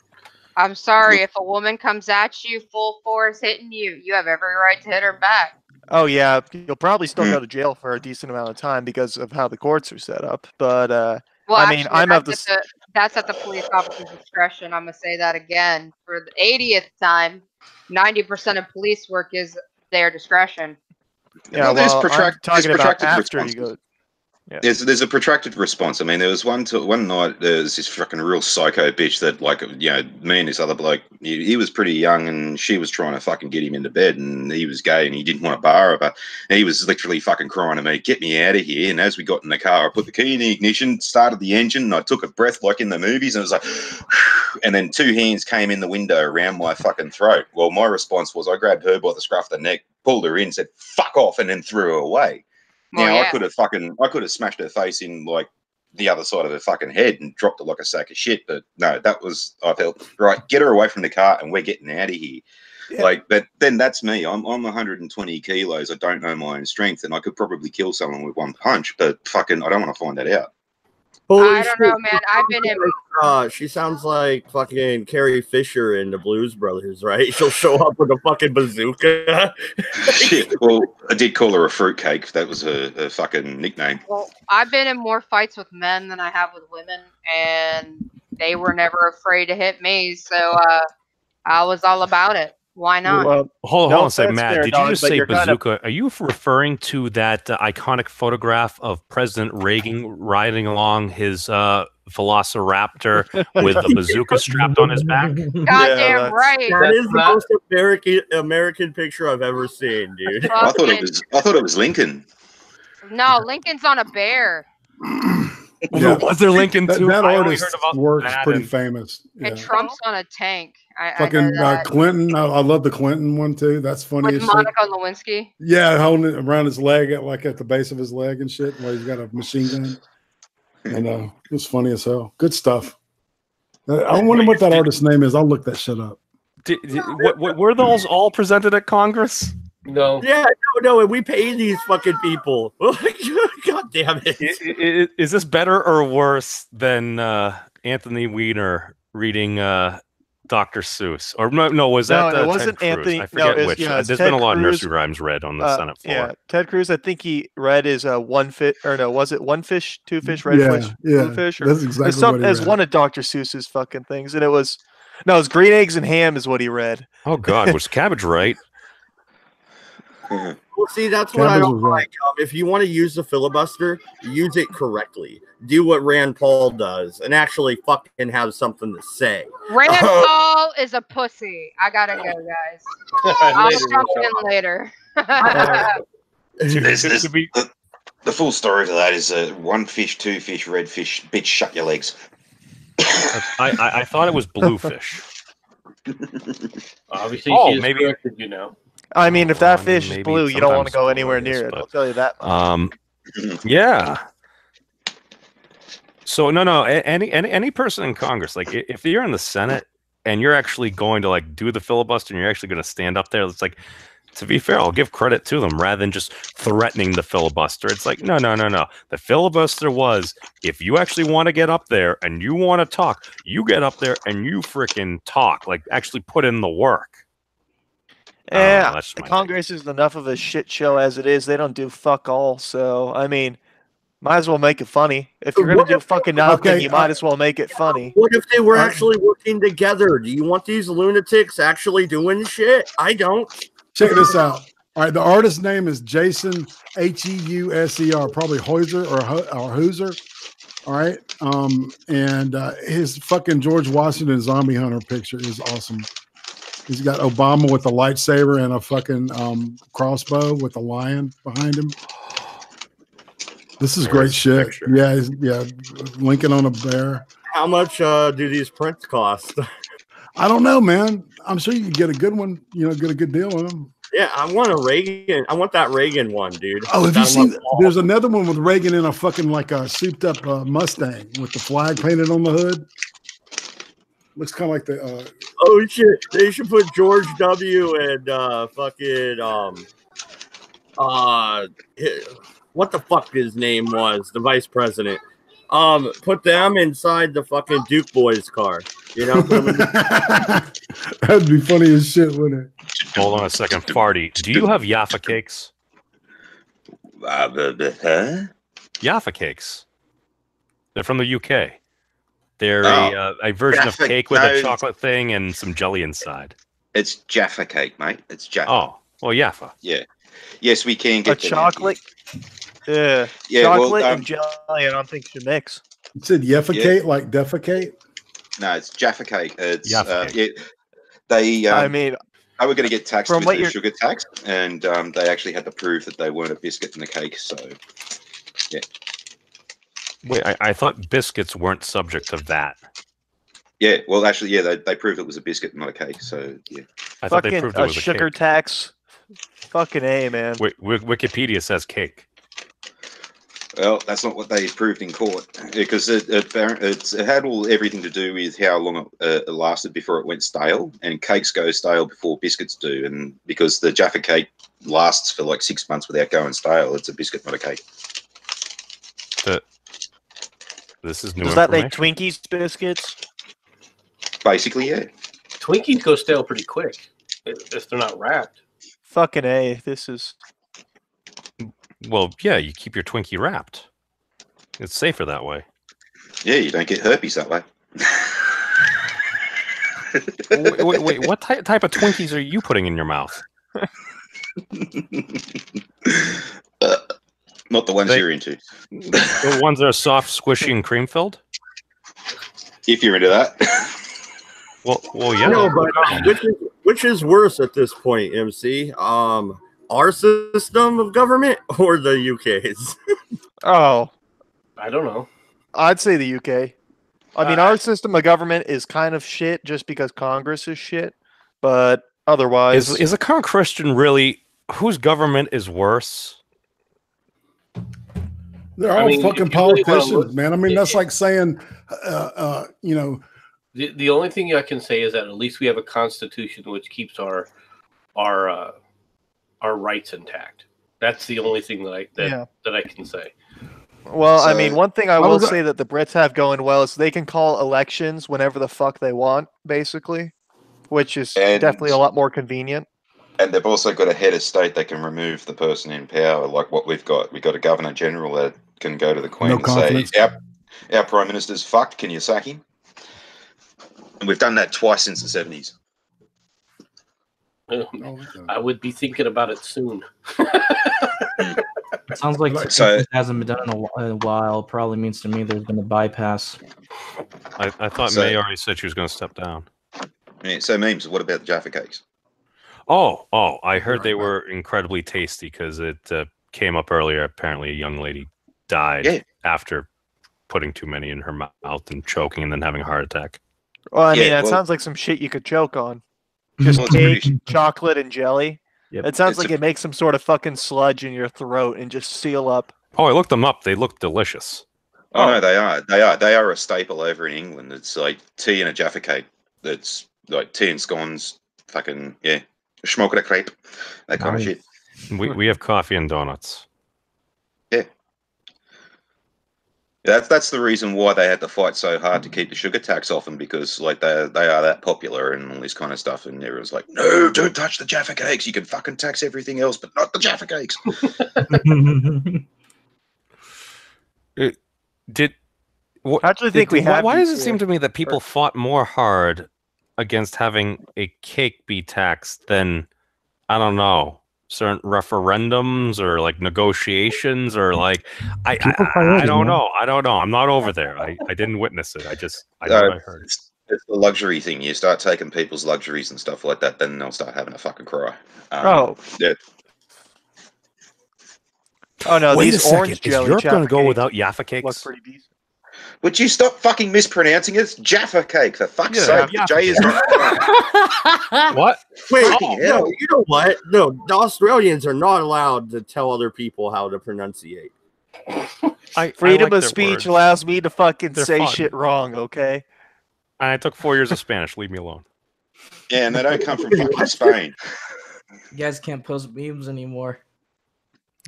I'm sorry, if a woman comes at you full force hitting you, you have every right to hit her back. Oh yeah, you'll probably still go to jail for a decent amount of time because of how the courts are set up. But Well, I mean, actually, that's at the police officer's discretion. I'm gonna say that again for the 80th time. 90% of police work is their discretion. Yeah, well, I'm talking about after you go. Yeah. There's a protracted response. I mean, there was one night there was this fucking real psycho bitch that, like, you know, me and this other bloke, he was pretty young and she was trying to fucking get him into bed and he was gay and he didn't want to bar her, but he was literally fucking crying to me, get me out of here. And as we got in the car, I put the key in the ignition, started the engine, and I took a breath like in the movies and it was like, and then two hands came in the window around my fucking throat. Well, my response was I grabbed her by the scruff of the neck, pulled her in, said, fuck off, and then threw her away. Now, I could have smashed her face in, like, the other side of her fucking head and dropped her like a sack of shit. But no, I felt, right, get her away from the car and we're getting out of here. Yeah. Like, but then that's me. I'm 120 kilos. I don't know my own strength and I could probably kill someone with one punch, but fucking, I don't want to find that out. I don't know, man. I've been in. She sounds like fucking Carrie Fisher in the Blues Brothers, right? She'll show up with a fucking bazooka. Shit. Well, I did call her a fruitcake. That was her fucking nickname. Well, I've been in more fights with men than I have with women, and they were never afraid to hit me. So I was all about it. Why not? Well, hold on a second, Matt. Did you just say bazooka? Are you referring to that iconic photograph of President Reagan riding along his Velociraptor with a bazooka strapped on his back? Goddamn right. That is the most American picture I've ever seen, dude. I thought it was Lincoln. No, Lincoln's on a bear. Yeah. Was there Lincoln too? That artist works pretty famous. And Trump's on a tank. Fucking Clinton. I love the Clinton one too. That's funny. With Monica Lewinsky. Yeah, holding it around his leg, at the base of his leg and shit, while he's got a machine gun. And it was funny as hell. Good stuff. I wonder what that artist's name is. I'll look that shit up. Were those all presented at Congress? No. Yeah, no, and we pay these fucking people. God damn it. Is this better or worse than Anthony Weiner reading Dr. Seuss? Or no, was that it wasn't Ted Cruz? Anthony. I forget which. There's been a lot of nursery rhymes read on the Senate floor. Yeah, Ted Cruz. I think he read is one fish, or no, was it one fish, two fish, red fish, blue fish? Or, that's exactly what he read. As one of Dr. Seuss's fucking things, and it was green eggs and ham is what he read. Oh God, was cabbage right? Well, see, that's what I don't like. If you want to use the filibuster, use it correctly. Do what Rand Paul does and actually fucking have something to say. Rand Paul is a pussy. I gotta go, guys. I'll jump in later. The full story to that is one fish, two fish, red fish. Bitch, shut your legs. I thought it was bluefish. Obviously, maybe corrected, you know. I mean, if that fish is blue, you don't want to go anywhere near it. I'll tell you that much. Yeah. So no. Any person in Congress, like if you're in the Senate and you're actually going to like do the filibuster and you're actually going to stand up there, it's like, to be fair, I'll give credit to them rather than just threatening the filibuster. It's like, no. The filibuster was, if you actually want to get up there and you want to talk, you get up there and you freaking talk. Like, actually put in the work. Yeah, Congress is enough of a shit show as it is. They don't do fuck all. So, I mean, might as well make it funny. If you're going to do fucking nothing, you might as well make it funny. What if they were actually working together? Do you want these lunatics actually doing shit? I don't. Check this out. All right, the artist's name is Jason Heuser, probably Heuser or Hooser. All right, and his fucking George Washington zombie hunter picture is awesome. He's got Obama with a lightsaber and a fucking crossbow with a lion behind him. This is great shit. Picture. Yeah, Lincoln on a bear. How much do these prints cost? I don't know, man. I'm sure you can get a good one. Get a good deal on them. Yeah, I want a Reagan. I want that Reagan one, dude. Oh, have you That seen? one- There's another one with Reagan in a fucking like a souped up Mustang with the flag painted on the hood. Looks kind of like the. Oh shit! They should put George W. and what the fuck his name was, the vice president. Put them inside the fucking Duke boys car. You know, put them in That'd be funny as shit, wouldn't it? Hold on a second, Farty. Do you have Jaffa cakes? Jaffa cakes. They're from the UK. They're a version Jaffa of cake with a cake. chocolate thing and some jelly inside. It's Jaffa cake, mate. It's Jaffa. Oh, well, Jaffa. Yeah. Yes, we can get A chocolate. Yeah. Yeah, Chocolate well, and jelly, I don't think should mix. You said yeffecate like defecate? No, it's Jaffa cake. It's Jaffa cake. yeah, they. I mean, they were going to get taxed from with what the you're- sugar tax, and they actually had to prove that they weren't a biscuit in the cake. So, yeah. Wait, I thought biscuits weren't subject to that. Yeah, well, actually, yeah, they proved it was a biscuit, not a cake. So, yeah. I thought they fucking proved it a was a sugar cake. tax. Fucking A, man. Wikipedia says cake. Well, that's not what they proved in court because it had everything to do with how long it lasted before it went stale, and cakes go stale before biscuits do, and because the Jaffa cake lasts for like 6 months without going stale, it's a biscuit, not a cake. This is new Does that make information. Twinkies biscuits? Basically, yeah. Twinkies go stale pretty quick if they're not wrapped. Fucking A. This is. Well, yeah, you keep your Twinkie wrapped. It's safer that way. Yeah, you don't get herpes that way. Wait, what type of Twinkies are you putting in your mouth? Not the ones you're into. The ones that are soft, squishy, and cream filled? If you're into that. Well, yeah. No, but which is worse at this point, MC? Our system of government or the UK's? Oh, I don't know. I'd say the UK. I mean, our system of government is kind of shit just because Congress is shit, but otherwise, Is a current Christian really whose government is worse? They're I all mean, fucking if you really wanna politicians, look- man. I mean, that's like saying, you know, The only thing I can say is that at least we have a constitution which keeps our rights intact. That's the only thing that I can say. well, I So- mean, one thing I I will was- say that the Brits have going well is they can call elections whenever the fuck they want, basically, which is And- definitely a lot more convenient. And they've also got a head of state that can remove the person in power, like what we've got. We've got a governor general that can go to the Queen No and confidence. say, our prime minister's fucked, can you sack him? And we've done that twice since the 70s. I would be thinking about it soon. It sounds like So- it hasn't been done in a while. Probably means to me there's been a bypass. I thought So- May already said she was going to step down. Yeah, so, Memes, what about the Jaffa cakes? Oh, I heard they were incredibly tasty because it came up earlier. Apparently, a young lady died after putting too many in her mouth and choking and then having a heart attack. Well, I Yeah, mean, that well- sounds like some shit you could choke on. Just Well, it's pretty cake, chocolate, and jelly. Yep. It sounds It's like a- it makes some sort of fucking sludge in your throat and just seal up. Oh, I looked them up. They look delicious. Oh, no, they are a staple over in England. It's like tea and a Jaffa cake. That's like tea and scones, fucking, yeah. Smoke a crepe, that kind of shit. We have coffee and donuts. Yeah. That's the reason why they had to fight so hard to keep the sugar tax off them, because like they are that popular and all this kind of stuff, and everyone's like, no, don't touch the Jaffa cakes. You can fucking tax everything else, but not the Jaffa cakes. I actually think we have. Why does it these seem here. to me that people fought more hard against having a cake be taxed than, I don't know, certain referendums or like negotiations or like I don't know. I'm not over there. I didn't witness it. I know what I heard. It's the luxury thing. You start taking people's luxuries and stuff like that, then they'll start having a fucking cry. Yeah. Oh no, Wait a these second. orange Is jelly Europe going to Jaffa go cakes without Jaffa look cakes? pretty decent. Would you stop fucking mispronouncing it? It's Jaffa cake, for fuck's Yeah, sake. The J is not. What? Wait, Fucking hell. no, you know what? No, the Australians are not allowed to tell other people how to pronunciate. Freedom like of their speech words. allows me to fucking They're say fun. shit wrong, okay? I took 4 years of Spanish. Leave me alone. Yeah, and they don't come from fucking Spain. You guys can't post memes anymore.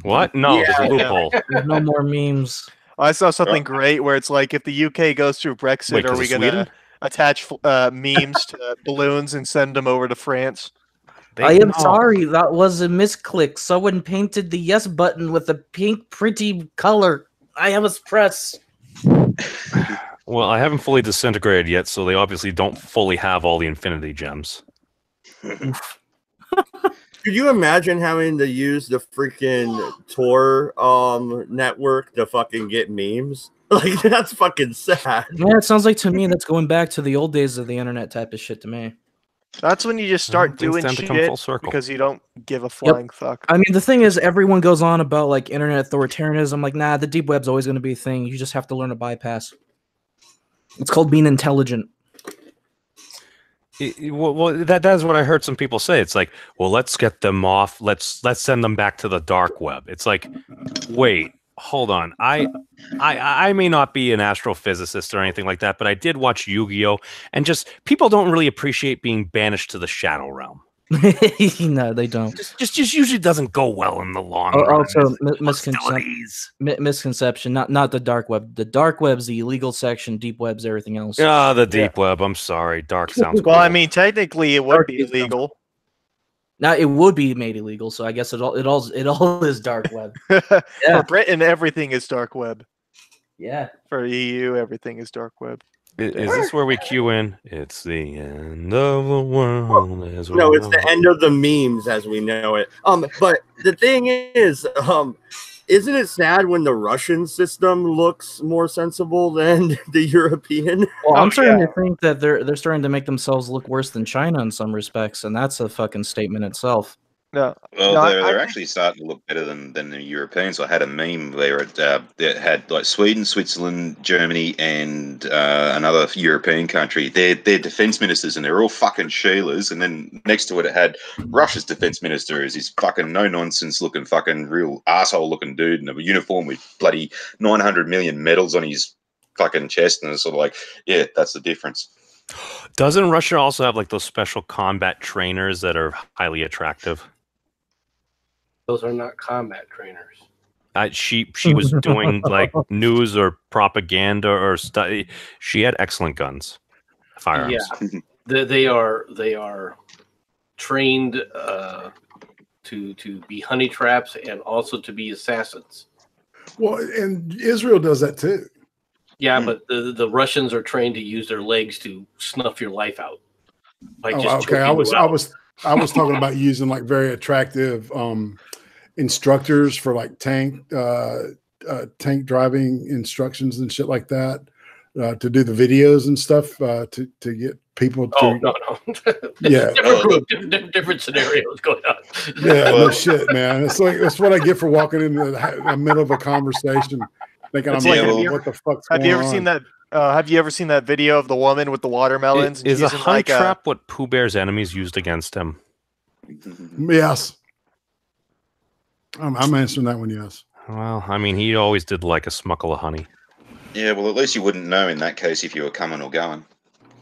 What? No, there's a loophole. There's no more memes. I saw something great where it's like, if the UK goes through Brexit, Wait, are 'cause we of going to Sweden? attach memes to balloons and send them over to France? I am sorry, that was a misclick. Someone painted the yes button with a pink, pretty color. I was pressed. Well, I haven't fully disintegrated yet, so they obviously don't fully have all the infinity gems. Could you imagine having to use the freaking Tor network to fucking get memes? Like, that's fucking sad. Yeah, it sounds like to me that's going back to the old days of the internet type of shit to me. That's when you just start things doing tend to come shit full circle. because you don't give a flying fuck. I mean, the thing is, everyone goes on about like internet authoritarianism. Like, nah, the deep web's always going to be a thing. You just have to learn to bypass. It's called being intelligent. Well, that's what I heard some people say. It's like, well, let's get them off. Let's send them back to the dark web. It's like, wait, hold on. I may not be an astrophysicist or anything like that, but I did watch Yu-Gi-Oh! And just people don't really appreciate being banished to the shadow realm. No, they don't. Just usually doesn't go well in the long run. Also, misconception. Not the dark web. The dark web's the illegal section. Deep web's everything else. Ah, the deep web. I'm sorry. Dark sounds Well, cool. I mean, technically, it would be illegal. Now it would be made illegal, so I guess it all is dark web. For Britain, everything is dark web. Yeah. For EU, everything is dark web. Is this where we cue in? It's the end of the world. As we No, it's know the it. end of the memes as we know it. But the thing is, isn't it sad when the Russian system looks more sensible than the European? Well, I'm starting to think that they're starting to make themselves look worse than China in some respects, and that's a fucking statement itself. No. Well, No, they're actually starting to look better than the Europeans. I had a meme where it had like Sweden, Switzerland, Germany, and another European country. They're defense ministers, and they're all fucking Sheilas. And then next to it, it had Russia's defense minister is this fucking no nonsense looking fucking real asshole looking dude in a uniform with bloody 900 million medals on his fucking chest, and it's sort of like, yeah, that's the difference. Doesn't Russia also have like those special combat trainers that are highly attractive? Those are not combat trainers. She was doing like news or propaganda or study. She had excellent guns, firearms. Yeah, they are trained to be honey traps and also to be assassins. Well, and Israel does that too. Yeah, but the Russians are trained to use their legs to snuff your life out. By just Okay, I was talking about using like very attractive instructors for like tank driving instructions and shit like that to do the videos and stuff to get people to. Oh no. Yeah, different scenarios going on. Yeah, no shit, man. It's like that's what I get for walking in the middle of a conversation thinking It's I'm like, like, what the fuck's Have going you ever on? seen that? Have you ever seen that video of the woman with the watermelons? and Is a using, honey like, trap what Pooh Bear's enemies used against him? Yes. I'm answering that one, yes. Well, I mean, he always did like a smuckle of honey. Yeah, well, at least you wouldn't know in that case if you were coming or going.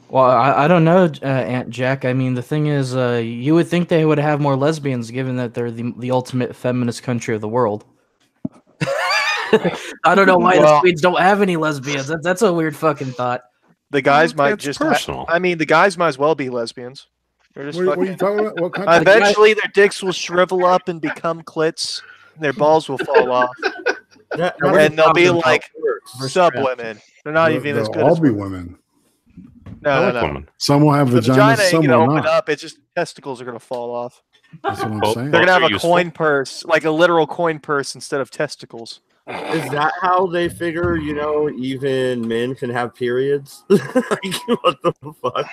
Well, I don't know, Aunt Jack. I mean, the thing is, you would think they would have more lesbians, given that they're the ultimate feminist country of the world. I don't know why the Swedes don't have any lesbians. That's a weird fucking thought. The guys might That's just. personal. I mean, the guys might as well be lesbians. They're just What are you talking about? What country? Eventually, their dicks will shrivel up and become clits, and their balls will fall off, and they'll be like sub women. They're not even as They'll good all as be women. women. No. Women. Some will have The vaginas, vagina ain't some gonna will open not. up. It's just testicles are gonna fall off. That's what I'm Well, saying. They're gonna have Also a useful. coin purse, like a literal coin purse instead of testicles. Is that how they figure, even men can have periods? Like, what the fuck?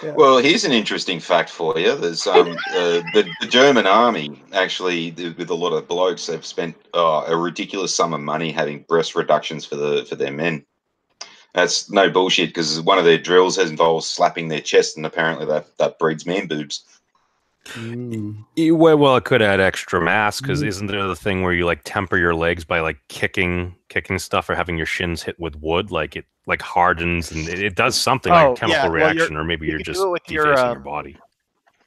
Yeah. Well, here's an interesting fact for you. There's the German army actually, with a lot of blokes, they've spent a ridiculous sum of money having breast reductions for their men. That's no bullshit because one of their drills has involved slapping their chest, and apparently that breeds man boobs. Well, it could add extra mass because isn't there the thing where you like temper your legs by like kicking stuff or having your shins hit with wood, like it like hardens and it does something like a chemical reaction, or maybe you're just defacing your body.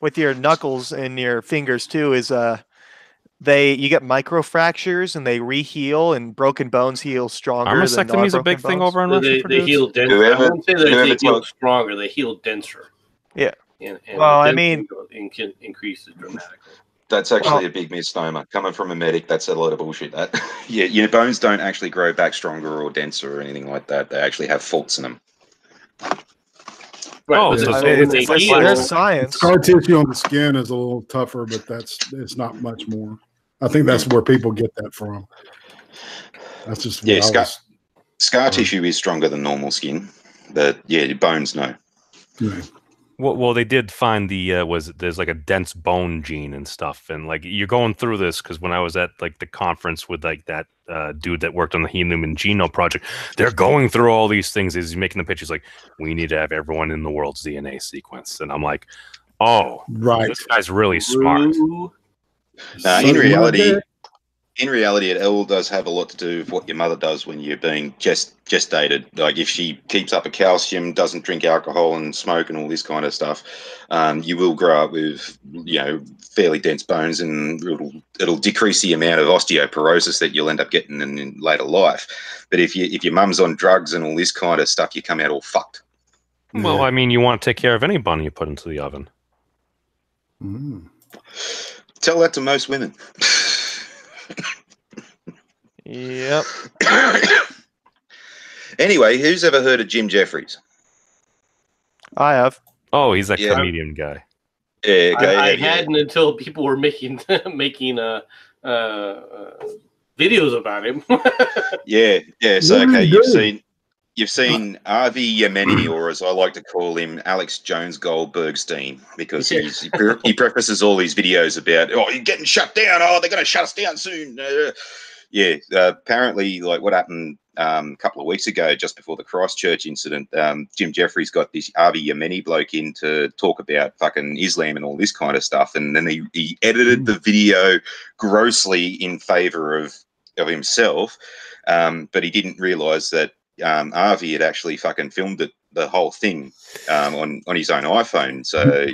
With your knuckles and your fingers too, is you get microfractures and they re-heal, and broken bones heal stronger. Arm mastectomy is a big thing over in Russia. They heal denser. I wouldn't say that they heal stronger. They heal denser. Yeah. And well, I mean, increases dramatically. That's actually a big misnomer. Coming from a medic, that's a lot of bullshit. That yeah, your bones don't actually grow back stronger or denser or anything like that. They actually have faults in them. Right, there's science. Scar tissue on the skin is a little tougher, but it's not much more. I think that's where people get that from. That's just scar tissue is stronger than normal skin, but your bones no. Yeah. Well, they did find there's like a dense bone gene and stuff, and like you're going through this because when I was at like the conference with like that dude that worked on the Human Genome Project, they're going through all these things. He's making the pitches like we need to have everyone in the world's DNA sequence, and I'm like, oh, right, this guy's really smart. In reality, it all does have a lot to do with what your mother does when you're being gestated. Like if she keeps up a calcium, doesn't drink alcohol and smoke and all this kind of stuff, you will grow up with fairly dense bones, and it'll decrease the amount of osteoporosis that you'll end up getting in later life. But if your mum's on drugs and all this kind of stuff, you come out all fucked. Well, I mean, you want to take care of any bun you put into the oven. Tell that to most women. Yep. Anyway, who's ever heard of Jim Jeffries? I have. Oh, he's that comedian guy. Yeah, I hadn't until people were making videos about him. yeah. So you've seen Avi Yemeni, or as I like to call him, Alex Jones Goldbergstein, because he prefaces all these videos about, you're getting shut down. Oh, they're going to shut us down soon. Apparently, like what happened a couple of weeks ago, just before the Christchurch incident, Jim Jeffries got this Avi Yemeni bloke in to talk about fucking Islam and all this kind of stuff, and then he edited the video grossly in favor of himself, but he didn't realize that Avi had actually fucking filmed the whole thing on his own iPhone. So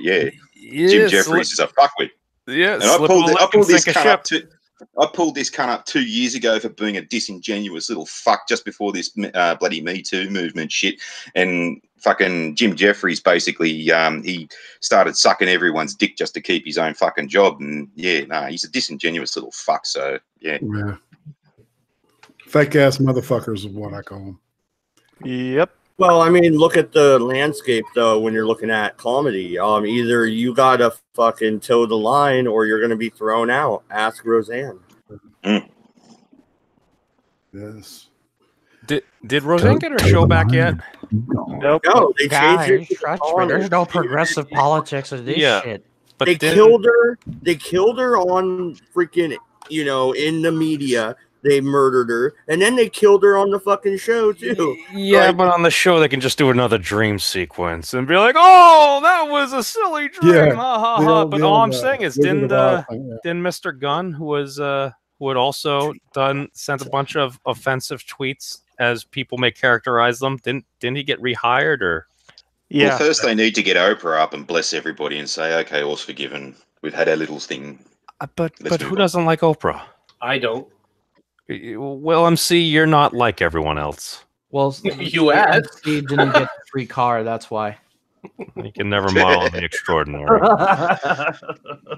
Jim Jeffries is a fuckwit. Yeah, and I pulled this cunt up 2 years ago for being a disingenuous little fuck just before this bloody Me Too movement shit. And fucking Jim Jeffries basically he started sucking everyone's dick just to keep his own fucking job. And he's a disingenuous little fuck. So yeah. Fake ass motherfuckers is what I call them. Yep. Well, I mean, look at the landscape, though, when you're looking at comedy. Either you got to fucking toe the line or you're going to be thrown out. Ask Roseanne. Yes. Did Roseanne get her show back yet? Nope. No, they changed it. Trust me, there's no progressive politics of this shit. But they killed her. They killed her on freaking, in the media. They murdered her, and then they killed her on the fucking show too. Yeah, but on the show they can just do another dream sequence and be like, "Oh, that was a silly dream." Ha ha ha. But all I'm saying is, didn't Mr. Gunn, who had also sent a bunch of offensive tweets as people may characterize them, didn't he get rehired or? Yeah. Well, first they need to get Oprah up and bless everybody and say, "Okay, all's forgiven. We've had our little thing." But who doesn't like Oprah? I don't. Well, MC, you're not like everyone else. Well, you asked. Steve didn't get the free car. That's why. You can never model the extraordinary.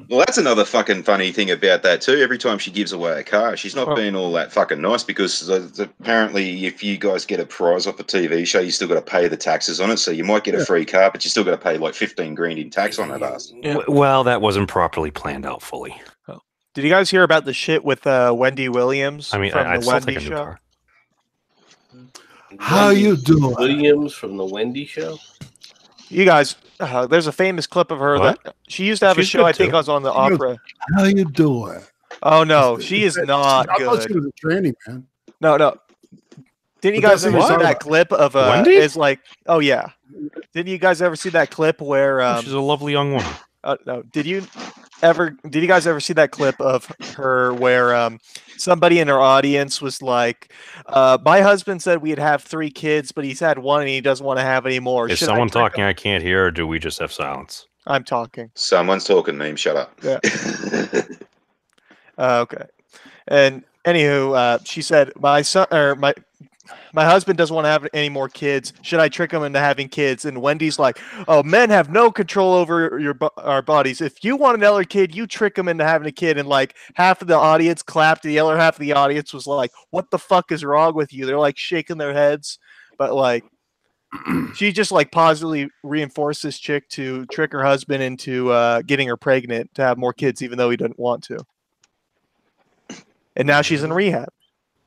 Well, that's another fucking funny thing about that too. Every time she gives away a car, she's not being all that fucking nice, because apparently if you guys get a prize off a TV show, you still got to pay the taxes on it. So you might get a free car, but you still got to pay like 15 grand in tax on that ass. Well, that wasn't properly planned out fully. Did you guys hear about the shit with Wendy Williams? I mean, I'd still take a new car. How you doing? Williams from the Wendy Show? You guys, there's a famous clip of her that she used to have a show. I think I was on the Opera. How you doing? Oh no, she is not good. I thought she was a tranny, man. No. Didn't you guys ever see that clip of Wendy? Is like, oh yeah. Didn't you guys ever see that clip where she's a lovely young woman. No, did you guys ever see that clip of her where somebody in her audience was like, my husband said we'd have 3 kids, but he's had 1 and he doesn't want to have any more. Is someone talking I can't hear, or do we just have silence? I'm talking. Someone's talking, Neem. Shut up. Yeah. Okay. And anywho, she said, my husband doesn't want to have any more kids. Should I trick him into having kids? And Wendy's like, oh, men have no control over our bodies. If you want another kid, you trick him into having a kid. And like half of the audience clapped. The other half of the audience was like, what the fuck is wrong with you? They're like shaking their heads. But like, she just like positively reinforced this chick to trick her husband into getting her pregnant to have more kids, even though he doesn't want to. And now she's in rehab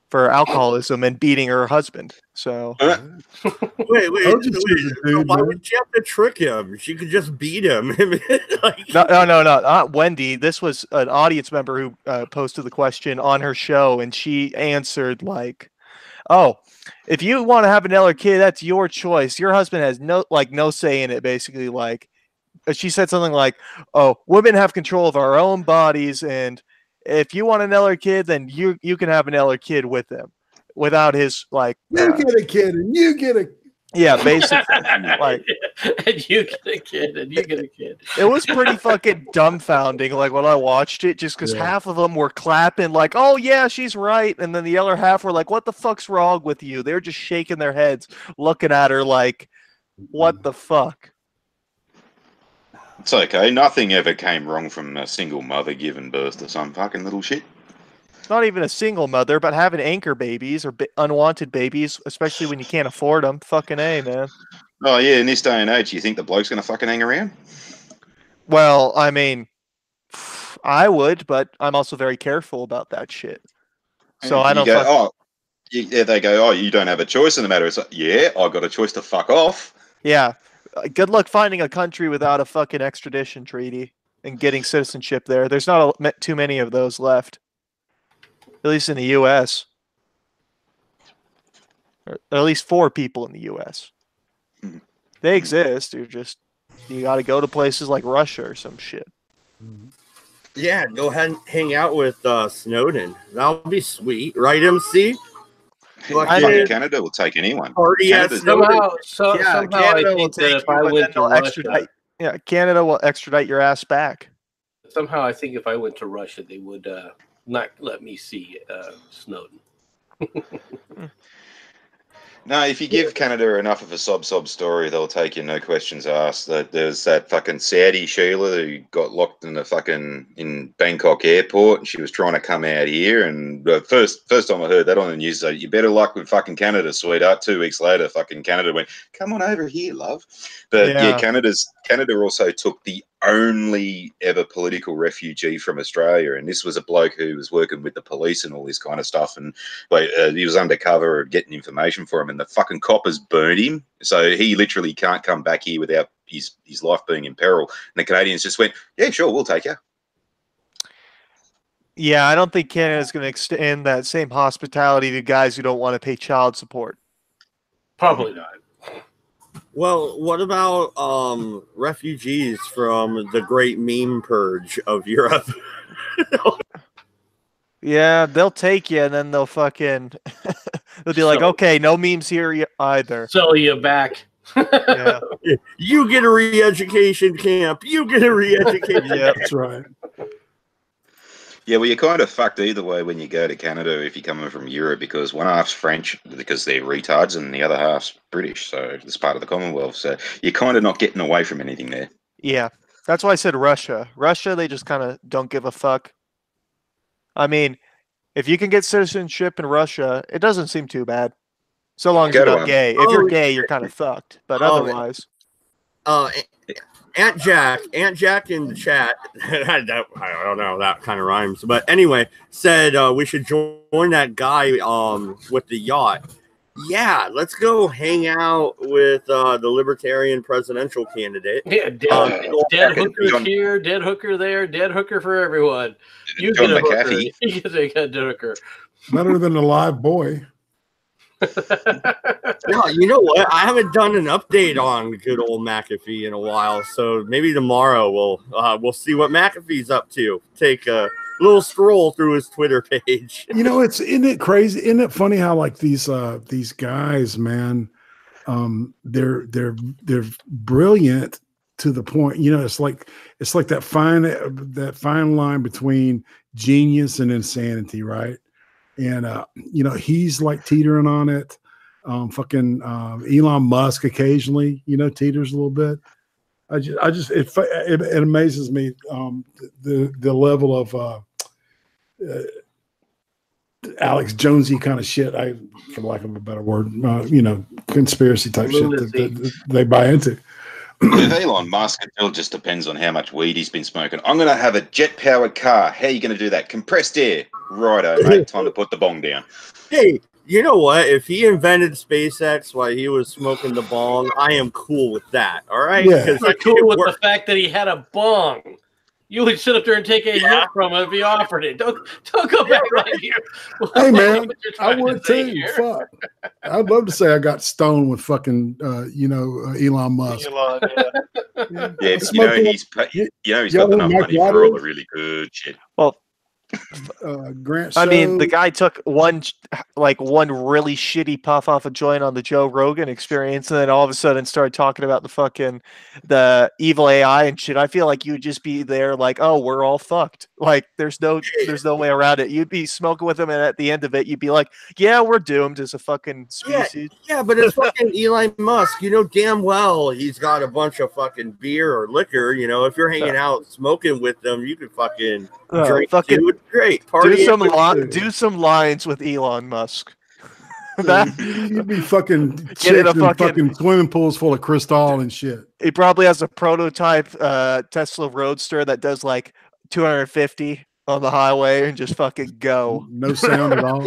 for alcoholism and beating her husband. So wait. Why would she have to trick him? She could just beat him. No, not Wendy. This was an audience member who posted the question on her show, and she answered like, "Oh, if you want to have another kid, that's your choice. Your husband has no say in it." Basically, like she said something like, "Oh, women have control of our own bodies, and if you want another kid, then you can have another kid with him, without his like." You get a kid, and you get a. Yeah, basically, like, and you get a kid, and you get a kid. It was pretty fucking dumbfounding. Like when I watched it, just because half of them were clapping, like, "Oh yeah, she's right," and then the other half were like, "What the fuck's wrong with you?" They're just shaking their heads, looking at her like, "What the fuck?" It's okay. Nothing ever came wrong from a single mother giving birth to some fucking little shit. Not even a single mother, but having anchor babies or unwanted babies, especially when you can't afford them. Fucking A, man. Oh, yeah, in this day and age, you think the bloke's going to fucking hang around? Well, I mean, I would, but I'm also very careful about that shit. So I don't they go, oh, you don't have a choice in the matter. It's like, yeah, I got a choice to fuck off. Yeah. Good luck finding a country without a fucking extradition treaty and getting citizenship there. There's not too many of those left. At least in the U.S. Or at least 4 people in the U.S. They exist. You got to go to places like Russia or some shit. Yeah, go ahead and hang out with Snowden. That'll be sweet, right, MC? Canada will take anyone. Somehow Canada will take if I went to Russia. Yeah, Canada will extradite your ass back. Somehow, I think if I went to Russia, they would not let me see Snowden. No, if you give Canada enough of a sob story, they'll take you, no questions asked. There's that fucking Saudi Sheila who got locked in Bangkok airport, and she was trying to come out here. And first time I heard that on the news, so you better luck with fucking Canada, sweetheart. 2 weeks later, fucking Canada went, come on over here, love. But yeah, Canada also took the only ever political refugee from Australia, and this was a bloke who was working with the police and all this kind of stuff, and he was undercover getting information for him, and the fucking coppers burned him, so he literally can't come back here without his life being in peril. And the Canadians just went, yeah, sure, we'll take you. Yeah, I don't think Canada's going to extend that same hospitality to guys who don't want to pay child support. Probably not. Well, what about refugees from the great meme purge of Europe? Yeah, they'll take you, and then they'll fucking they'll be like, okay, no memes here either. Sell you back. Yeah. You get a re-education camp. You get a re-education. Yeah, that's right. Yeah, well, you're kind of fucked either way when you go to Canada if you're coming from Europe, because one half's French because they're retards and the other half's British, so it's part of the Commonwealth. So you're kind of not getting away from anything there. Yeah, that's why I said Russia. Russia, they just kind of don't give a fuck. I mean, if you can get citizenship in Russia, it doesn't seem too bad. So long as you're not gay. If you're gay, you're kind of fucked. But otherwise... Aunt Jack in the chat, I don't know, that kind of rhymes. But anyway, said we should join that guy with the yacht. Yeah, let's go hang out with the Libertarian presidential candidate. Yeah, dead hooker here, dead hooker there, dead hooker for everyone. You John get a McAfee. hooker. You get a dead hooker. Better than a live boy. Yeah, you know what? I haven't done an update on good old McAfee in a while, so maybe tomorrow we'll see what McAfee's up to. Take a little stroll through his Twitter page. You know, isn't it crazy? Isn't it funny how like these guys, man, they're brilliant to the point. You know, it's like that fine line between genius and insanity, right? And you know, he's like teetering on it. Elon Musk occasionally, you know, teeters a little bit. It amazes me the level of Alex Jonesy kind of shit. For lack of a better word, you know, conspiracy type shit that they buy into. With Elon Musk, it all just depends on how much weed he's been smoking. I'm going to have a jet-powered car. How are you going to do that? Compressed air. Righto, mate. Time to put the bong down. Hey, you know what? If he invented SpaceX while he was smoking the bong, I am cool with that. All right? Yeah. You're cool with the fact that he had a bong. You would sit up there and take a hit from him if he offered it. Don't go back right here. Hey man, I would too. Fuck. I'd love to say I got stoned with fucking Elon Musk. Elon, yeah, but he's got enough money for all the really good shit. Well, Grant. I mean, the guy took one really shitty puff off a joint on the Joe Rogan Experience, and then all of a sudden started talking about the evil AI and shit. I feel like you'd just be there, like, oh, we're all fucked. Like, there's no way around it. You'd be smoking with him, and at the end of it, you'd be like, yeah, we're doomed as a fucking species. Yeah, but it's fucking Elon Musk. You know damn well he's got a bunch of fucking beer or liquor. You know, if you're hanging out smoking with them, you could fucking drink. Dude. Great. Party do some lines with Elon Musk. You'd be fucking chicks in fucking swimming pools full of crystal and shit. He probably has a prototype Tesla Roadster that does like 250 on the highway and just fucking go. No sound at all.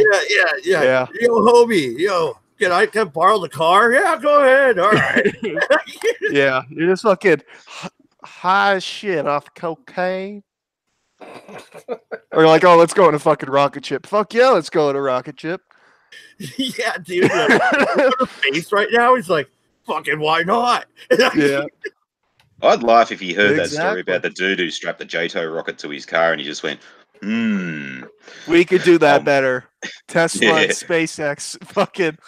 Yeah. Yo, homie, can I borrow the car? Yeah, go ahead. All right. Yeah, you're just fucking high as shit off cocaine. Or like, oh, let's go on a fucking rocket ship. Fuck yeah, let's go on a rocket ship. Yeah, dude. Like, face right now, he's like, fucking why not? Yeah. I'd laugh if he heard that story about the dude who strapped the JATO rocket to his car and he just went, We could do that better. Tesla and SpaceX fucking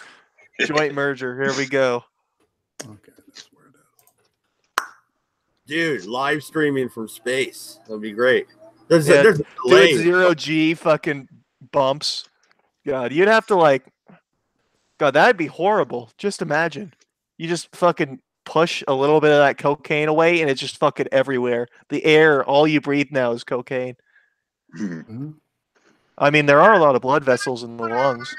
joint merger. Here we go. Okay. Dude, live streaming from space. That'd be great. There's a delay. Zero G fucking bumps. God, you'd have to God, that'd be horrible. Just imagine. You just fucking push a little bit of that cocaine away and it's just fucking everywhere. The air, all you breathe now is cocaine. Mm-hmm. I mean, there are a lot of blood vessels in the lungs.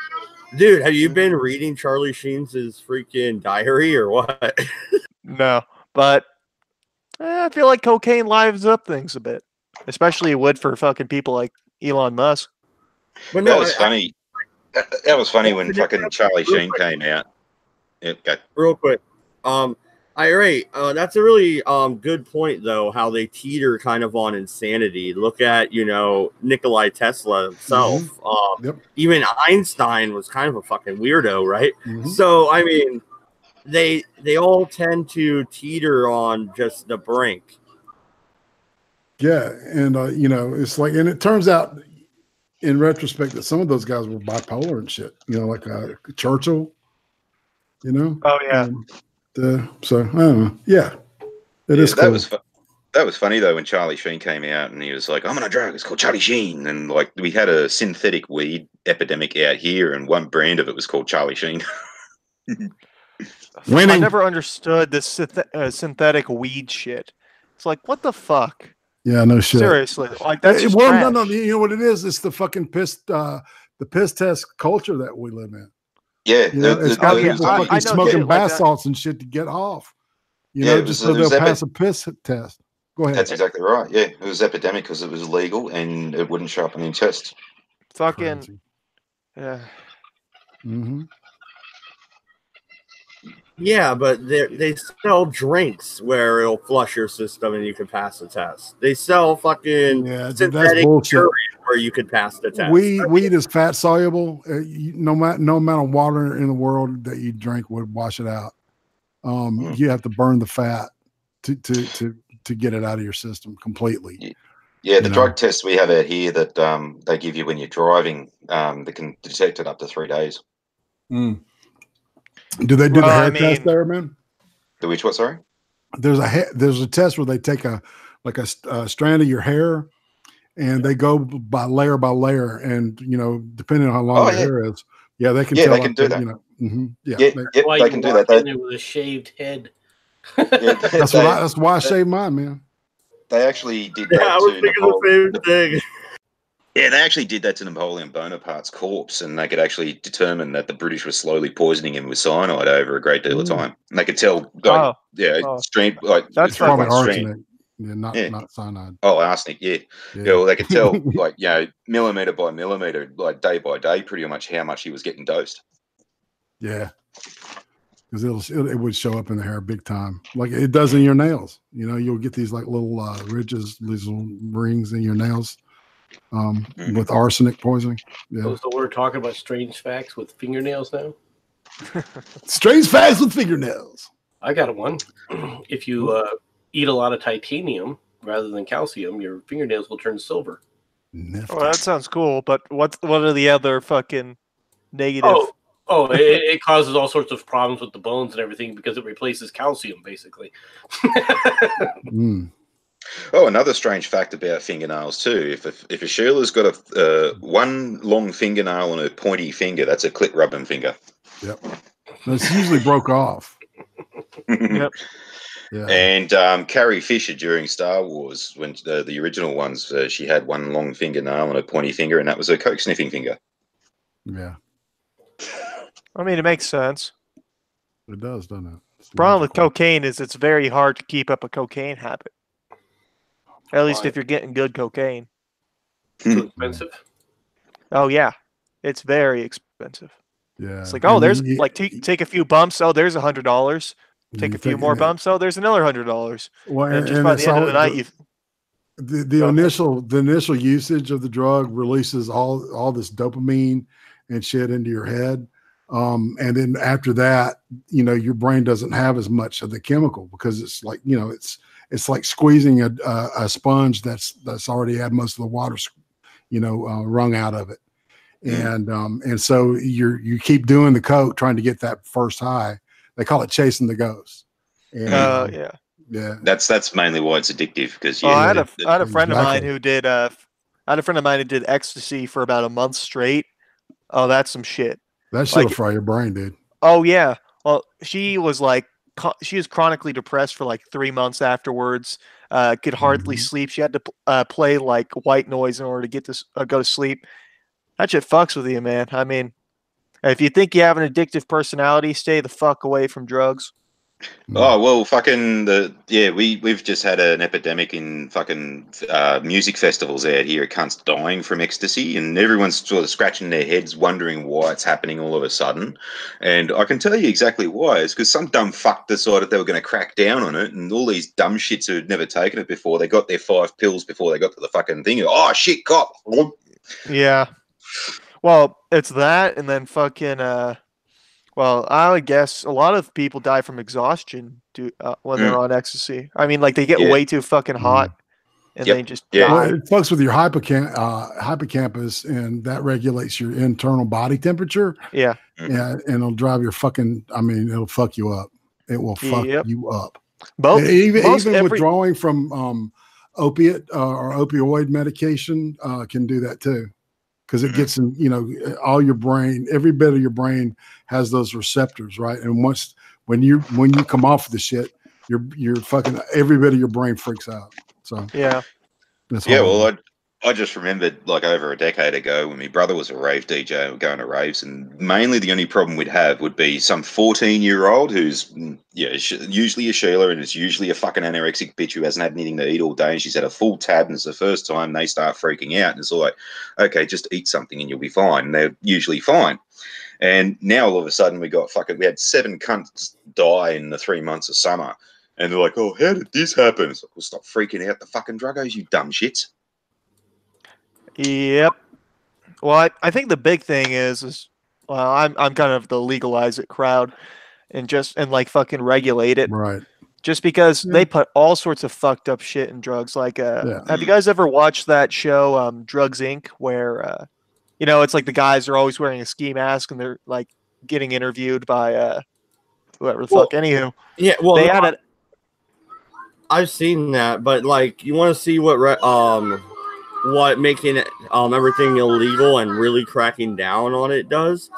Dude, have you been reading Charlie Sheen's freaking diary or what? No, but I feel like cocaine livens up things a bit. Especially it would for fucking people like Elon Musk. But that was funny. That was funny when fucking Charlie Sheen came out. Real quick. That's a really good point though, how they teeter kind of on insanity. Look at, Nikola Tesla himself. Even Einstein was kind of a fucking weirdo, right? Mm-hmm. So I mean, they all tend to teeter on just the brink. Yeah, and it's like, and it turns out in retrospect that some of those guys were bipolar and shit. Like Churchill. Oh yeah. So I don't know. Yeah, it is cool. That was funny though when Charlie Sheen came out and he was like, "I'm on a drug. It's called Charlie Sheen," and like we had a synthetic weed epidemic out here, and one brand of it was called Charlie Sheen. Winning. I never understood this synthetic weed shit. It's like, what the fuck? Yeah, no shit. Seriously, like that's just no. You know what it is? It's the fucking piss test culture that we live in. Yeah, it's got people fucking smoking bath salts and shit to get off. Just so they'll pass a piss test. Go ahead. That's exactly right. Yeah, it was epidemic because it was legal and it wouldn't show up on any tests. Fucking crazy. yeah. Mm-hmm. Yeah, but they sell drinks where it'll flush your system and you can pass the test. They sell fucking that's synthetic bullshit. urine where you could pass the test. Weed is fat soluble. No amount of water in the world that you drink would wash it out. You have to burn the fat to get it out of your system completely. Yeah, the drug tests we have out here that they give you when you're driving, they can detect it up to 3 days. Mm. Do they do the hair test there, man? The which what? Sorry. There's a test where they take a strand of your hair, and they go by layer, and depending on how long your hair is, they can tell. They can do that. They can do that. With a shaved head. That's why I shaved mine, man. They actually did that. I was thinking the same thing. Yeah, they actually did that to Napoleon Bonaparte's corpse, and they could actually determine that the British were slowly poisoning him with cyanide over a great deal of time. And they could tell, stream like that's probably arsenic, not cyanide. Oh, arsenic, yeah. Well, they could tell, millimeter by millimeter, like day by day, pretty much how much he was getting dosed. Yeah, because it would show up in the hair big time, like it does in your nails. You'll get these like little ridges, these little rings in your nails. With arsenic poisoning. Yeah. So we're talking about strange facts with fingernails now. Strange facts with fingernails. I got one. If you eat a lot of titanium rather than calcium, your fingernails will turn silver. Nifty. Oh, that sounds cool. But what are the other fucking negative? It causes all sorts of problems with the bones and everything because it replaces calcium, basically. Oh, another strange fact about fingernails too. If a Sheila's got a one long fingernail and a pointy finger, that's a clit rubbing finger. Yep, it's usually broke off. Yep. Yeah. And Carrie Fisher during Star Wars, when the original ones, she had one long fingernail and a pointy finger, and that was her coke sniffing finger. Yeah. I mean, it makes sense. It does, doesn't it? The problem with cocaine is it's very hard to keep up a cocaine habit. At least if you're getting good cocaine. Too expensive? Oh, yeah. It's very expensive. Yeah. It's like, there's take a few bumps. Oh, there's $100. Take a few more bumps. Oh, there's another $100. Well, and just by the end of the night, the initial usage of the drug releases all this dopamine and shit into your head. And then after that, your brain doesn't have as much of the chemical because it's like, it's like squeezing a sponge that's already had most of the water, wrung out of it. And so you keep doing the coke, trying to get that first high. They call it chasing the ghost. And, yeah. That's mainly why it's addictive. Because I had a friend of mine who did ecstasy for about a month straight. Oh, that's some shit. That shit'll fry your brain, dude. Oh yeah. Well, she was chronically depressed for like 3 months afterwards. Could hardly sleep. She had to play like white noise in order to get to go to sleep. That shit fucks with you, man. I mean, if you think you have an addictive personality, stay the fuck away from drugs. Oh well, we've just had an epidemic in fucking music festivals out here. Cunts dying from ecstasy, and everyone's sort of scratching their heads, wondering why it's happening all of a sudden. And I can tell you exactly why. It's because some dumb fuck decided they were going to crack down on it, and all these dumb shits who had never taken it before, they got their 5 pills before they got to the fucking thing. Oh shit, cop! Yeah. Well, it's that, and then fucking. Well, I would guess a lot of people die from exhaustion when they're on ecstasy. I mean, like they get way too fucking hot, and they just die. Well, it fucks with your hippocampus, and that regulates your internal body temperature. Yeah, and it'll drive your fucking. I mean, it'll fuck you up. It will fuck you up. Even withdrawing from opiate or opioid medication can do that too. Because it gets in, all your brain, every bit of your brain has those receptors, right? And when you come off of the shit, you're fucking every bit of your brain freaks out. So yeah, well, I just remembered like over a decade ago when my brother was a rave DJ and going to raves, and mainly the only problem we'd have would be some 14-year-old who's usually a Sheila, and it's usually a fucking anorexic bitch who hasn't had anything to eat all day, and she's had a full tab, and it's the first time they start freaking out, and it's all like, okay, just eat something and you'll be fine. And they're usually fine. And now all of a sudden we had 7 cunts die in the 3 months of summer. And they're like, oh, how did this happen? It's like, well, stop freaking out the fucking druggos, you dumb shits. Yep. Well, I think the big thing is well, I'm kind of the legalize it crowd and like fucking regulate it. Right. Just because they put all sorts of fucked up shit in drugs. Like, have you guys ever watched that show, Drugs Inc., where, it's like the guys are always wearing a ski mask and they're like getting interviewed by whoever the fuck. Anywho, yeah. Well, they had it. I've seen that, but like, you want to see what making it everything illegal and really cracking down on it does?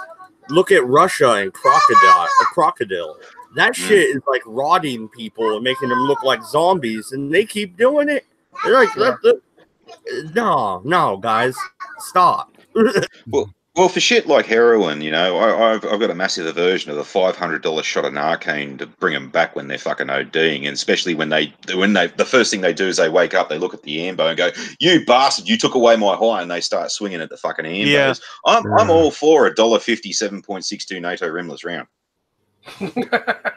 Look at Russia and crocodile. That shit is like rotting people and making them look like zombies, and they keep doing it. They're like, no, guys, stop. Well, for shit like heroin, I've got a massive aversion of the $500 shot of Narcan to bring them back when they're fucking ODing, and especially when the first thing they do is they wake up, they look at the ambo and go, "You bastard, you took away my high," and they start swinging at the fucking ambos. Yeah. I'm all for $1.50 7.62 NATO rimless round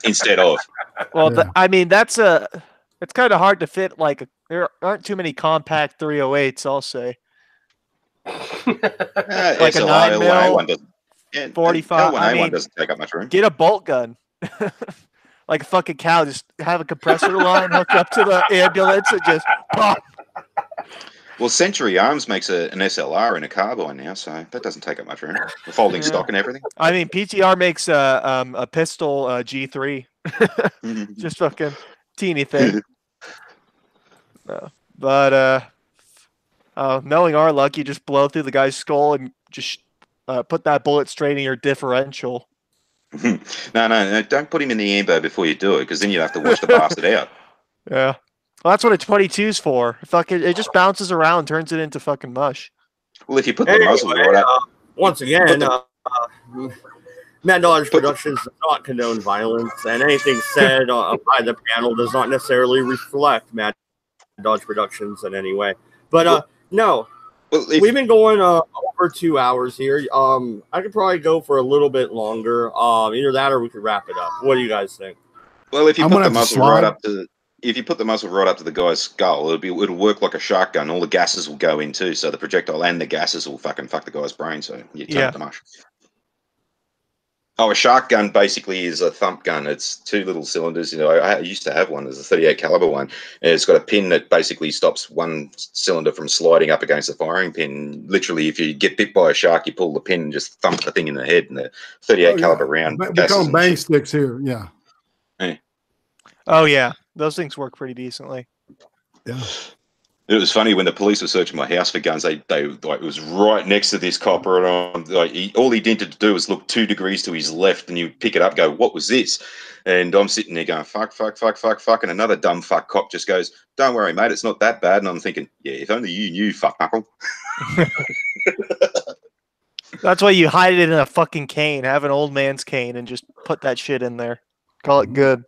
instead of. Well, it's kind of hard to fit. Like, there aren't too many compact 308s, I'll say. Like a 9 mil, 45. A1A1 doesn't take up much room. Get a bolt gun, like a fucking cow. Just have a compressor line hooked up to the ambulance and just pop. Well, Century Arms makes an SLR and a carbine now, so that doesn't take up much room. The folding stock and everything. I mean, PTR makes a pistol G3, just fucking teeny thing. But knowing our luck, you just blow through the guy's skull and just put that bullet straight in your differential. No, don't put him in the ambo before you do it, because then you have to wash the bastard out. Yeah. Well, that's what a 22's for. It just bounces around and turns it into fucking mush. Well, if you put the muzzle right up. Once again, Mad Dodge Productions does not condone violence, and anything said by the panel does not necessarily reflect Mad Dodge Productions in any way. But no, we've been going over 2 hours here. I could probably go for a little bit longer. Either that or we could wrap it up. What do you guys think? Well, if you put the muzzle right up to the guy's skull, it'll work like a shark gun. All the gases will go in too, so the projectile and the gases will fucking fuck the guy's brain. So you turn it to mush. Oh, a shark gun basically is a thump gun. It's 2 little cylinders. I used to have one. There's a 38 caliber one. And it's got a pin that basically stops one cylinder from sliding up against the firing pin. Literally, if you get bit by a shark, you pull the pin and just thump the thing in the head. And the 38 caliber round. We call them bang sticks here. Yeah. Oh yeah, those things work pretty decently. Yeah. It was funny when the police were searching my house for guns. They like, it was right next to this copper, and all he needed to do was look 2 degrees to his left, and you pick it up, go, "What was this?" And I'm sitting there going, "Fuck," and another dumb fuck cop just goes, "Don't worry, mate, it's not that bad." And I'm thinking, yeah, if only you knew, fuck knuckle. That's why you hide it in a fucking cane. Have an old man's cane and just put that shit in there. Call it good.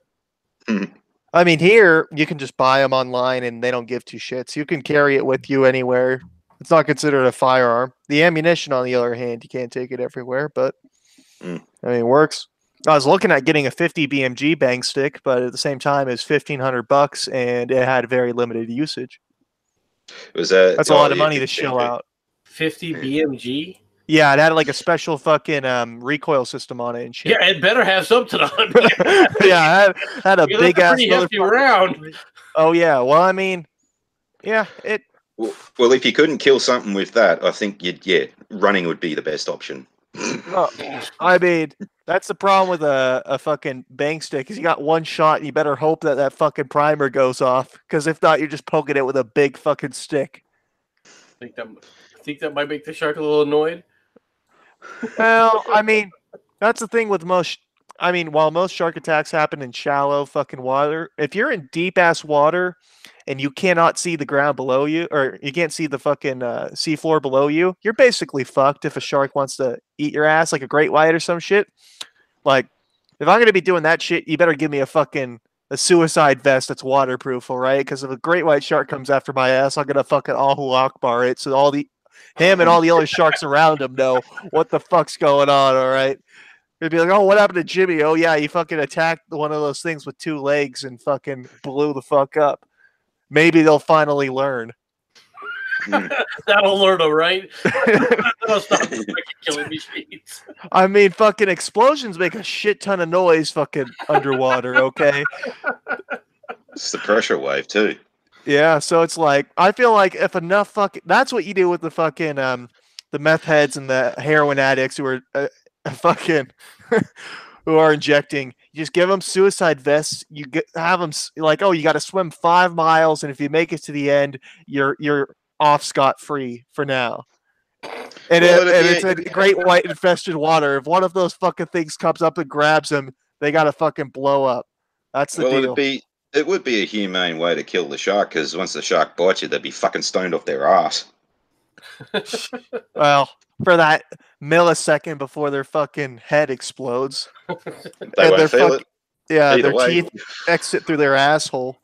I mean, here, you can just buy them online and they don't give 2 shits. You can carry it with you anywhere. It's not considered a firearm. The ammunition, on the other hand, you can't take it everywhere, but I mean, it works. I was looking at getting a 50 BMG bang stick, but at the same time, it's $1,500 and it had very limited usage. That's a lot of money to shell out. 50 BMG? Yeah, it had like a special fucking recoil system on it and shit. Yeah, it better have something on it. Yeah, it had a big ass round. Oh yeah, well I mean, yeah, it. Well, if you couldn't kill something with that, I think running would be the best option. I mean, that's the problem with a fucking bang stick, is you got one shot and you better hope that fucking primer goes off, because if not, you're just poking it with a big fucking stick. I think that might make the shark a little annoyed. Well, I mean, that's the thing with most. I mean, while most shark attacks happen in shallow fucking water, if you're in deep ass water and you cannot see the ground below you, or you can't see the fucking seafloor below you, you're basically fucked if a shark wants to eat your ass, like a great white or some shit. Like, if I'm gonna be doing that shit, you better give me a suicide vest that's waterproof, all right? Because if a great white shark comes after my ass, I'm gonna fucking Allahu Akbar it, so all the Him and all the other sharks around him know what the fuck's going on, all right? They'd be like, oh, what happened to Jimmy? Oh, yeah, he fucking attacked one of those things with 2 legs and fucking blew the fuck up. Maybe they'll finally learn. That'll learn them, right? That'll stop the freaking killing machines. I mean, fucking explosions make a shit ton of noise fucking underwater, okay? It's the pressure wave, too. Yeah, so it's like, I feel like if enough fucking... That's what you do with the fucking, the meth heads and the heroin addicts who are fucking... who are injecting. You just give them suicide vests. You have them like, oh, you got to swim 5 miles, and if you make it to the end, you're off scot-free for now. And, it's a great white infested water. If one of those fucking things comes up and grabs them, they got to fucking blow up. That's the deal. It would be a humane way to kill the shark, because once the shark bites you, they'd be fucking stoned off their ass. Well, for that millisecond before their fucking head explodes. They won't feel it. Yeah, Either their way. teeth exit through their asshole.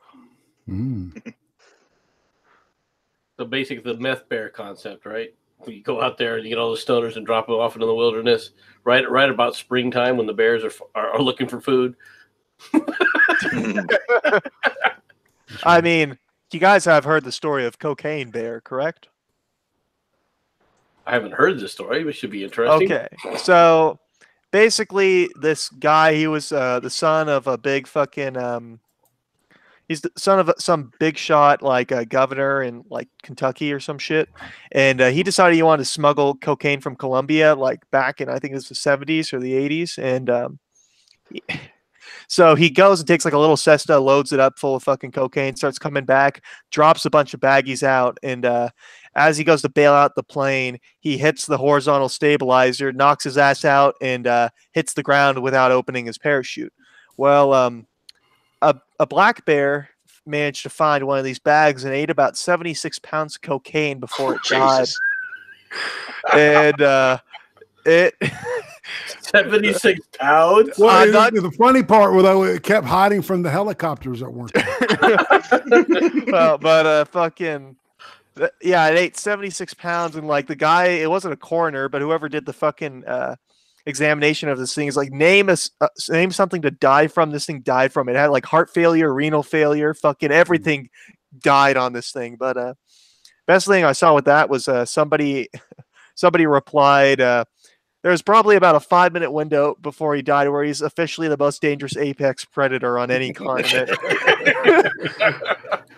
So basically the meth bear concept, right? You go out there and you get all the stoners and drop them off into the wilderness, right about springtime when the bears are looking for food. I mean, you guys have heard the story of Cocaine Bear, correct? I haven't heard this story, but it should be interesting. Okay, so basically this guy, he was the son of a big fucking... he's the son of some big shot, like a governor in like Kentucky or some shit. And he decided he wanted to smuggle cocaine from Colombia, like back in, I think it was the 70s or the 80s. And so he goes and takes like a little Cessna, loads it up full of fucking cocaine, starts coming back, drops a bunch of baggies out. And as he goes to bail out the plane, he hits the horizontal stabilizer, knocks his ass out, and hits the ground without opening his parachute. Well, a black bear managed to find one of these bags and ate about 76 pounds of cocaine before it died. And it 76 pounds. Well, the funny part was though it kept hiding from the helicopters that weren't there. Well, but fucking yeah, it ate 76 pounds, and like the guy, it wasn't a coroner, but whoever did the fucking examination of this thing is like, name something to die from. This thing died from. It had like heart failure, renal failure, fucking everything died on this thing. But best thing I saw with that was somebody replied, there's probably about a 5-minute window before he died where he's officially the most dangerous apex predator on any continent.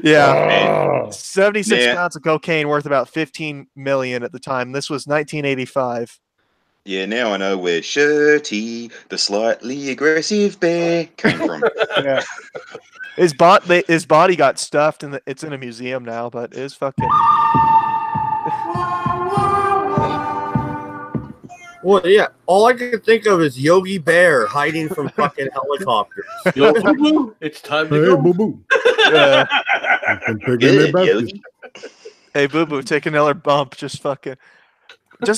Yeah. 76 pounds of cocaine worth about 15 million at the time. This was 1985. Yeah, now I know where Shirty, the slightly aggressive bear, came from. Yeah. His body got stuffed, and it's in a museum now, but it's fucking... Well, yeah, all I can think of is Yogi Bear hiding from fucking helicopters. Yo, boo-boo, it's time to go. Boo-boo. Hey, boo-boo, take another bump. Just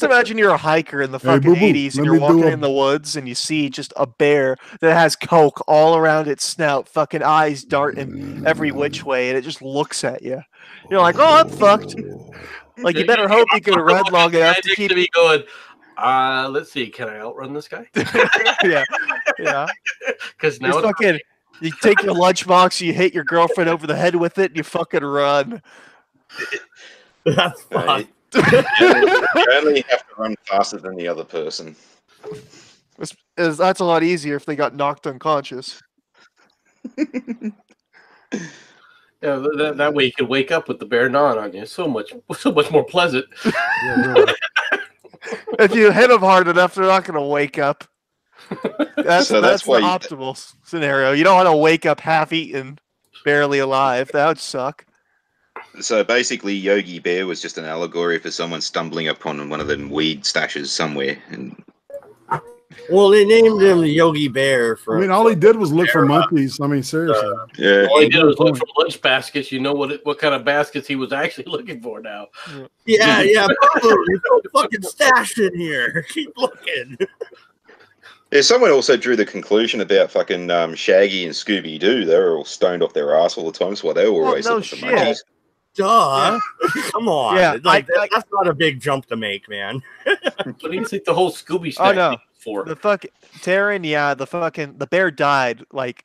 imagine you're a hiker in the fucking 80s and you're walking in the woods and you see just a bear that has coke all around its snout, fucking eyes darting every which way, and it just looks at you. You're like, oh, I'm fucked. Like, you better hope you can run long enough to keep me going. Let's see, can I outrun this guy? Yeah. Because now fucking, you take your lunchbox, you hit your girlfriend over the head with it, and you fucking run. That's fun. You only have to run faster than the other person. That's a lot easier if they got knocked unconscious. Yeah, that way you can wake up with the bear gnawing on you. So much more pleasant. If you hit them hard enough, they're not going to wake up. That's the optimal scenario. You don't want to wake up half-eaten, barely alive. That would suck. So basically, Yogi Bear was just an allegory for someone stumbling upon one of them weed stashes somewhere. Well, they named him Yogi Bear for. I mean, all he did was look for monkeys. I mean, seriously. Yeah. All he did was look for lunch baskets. You know what kind of baskets he was actually looking for now. Yeah. There's no fucking stash in here. Keep looking. Yeah, someone also drew the conclusion about fucking Shaggy and Scooby-Doo. They were all stoned off their ass all the time, so they were always looking for monkeys. Duh. Come on. Yeah, that's not a big jump to make, man. What do you think the whole Scooby Oh snack no, thing is for? the fucking Taryn, yeah, the bear died like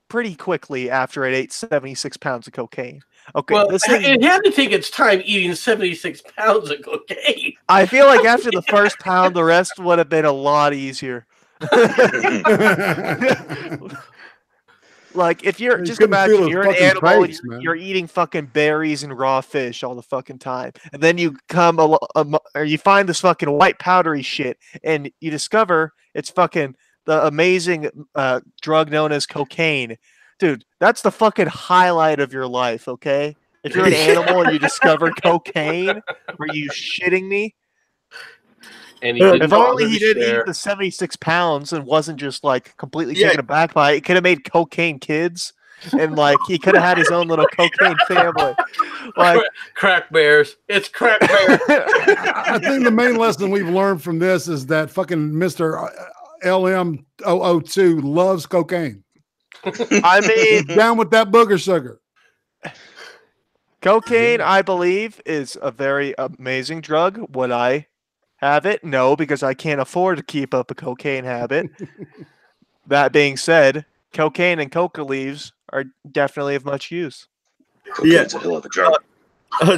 pretty quickly after it ate 76 pounds of cocaine. Okay, Well, this thing, it had to take its time eating 76 pounds of cocaine. I feel like after the first pound, the rest would have been a lot easier. Like if you're just imagine you're an animal, and you're eating fucking berries and raw fish all the fucking time, and then you come or you find this fucking white powdery shit, and you discover it's fucking the amazing drug known as cocaine, dude. That's the fucking highlight of your life. Okay, if you're an animal and you discover cocaine, are you shitting me? And if only he didn't eat the 76 pounds and wasn't just like completely taken aback by it, it could have made cocaine kids, and like he could have had his own little cocaine family. Like crack bears, it's crack bears. I think the main lesson we've learned from this is that fucking Mr. LM002 loves cocaine. I mean, he's down with that booger sugar. Cocaine, I believe, is a very amazing drug. Would I have it? No, because I can't afford to keep up a cocaine habit. That being said, cocaine and coca leaves are definitely of much use. Cocaine's a hell of a drug.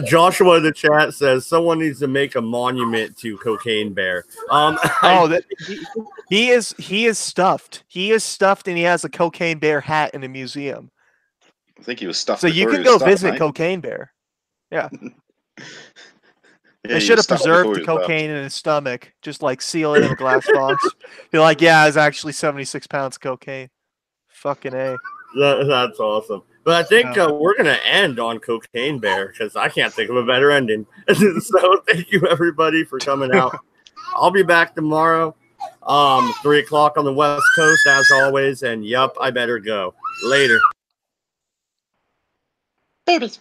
Joshua in the chat says someone needs to make a monument to Cocaine Bear. He is stuffed. He is stuffed, and he has a Cocaine Bear hat in a museum. I think he was stuffed. So you can go visit Cocaine Bear. Yeah. They should have preserved the cocaine in his stomach, just like seal it in a glass box. Be like, yeah, it's actually 76 pounds of cocaine. Fucking A. That's awesome. But I think we're going to end on Cocaine Bear because I can't think of a better ending. So thank you, everybody, for coming out. I'll be back tomorrow, 3 o'clock on the West Coast, as always. And, yup, I better go. Later. Boobies.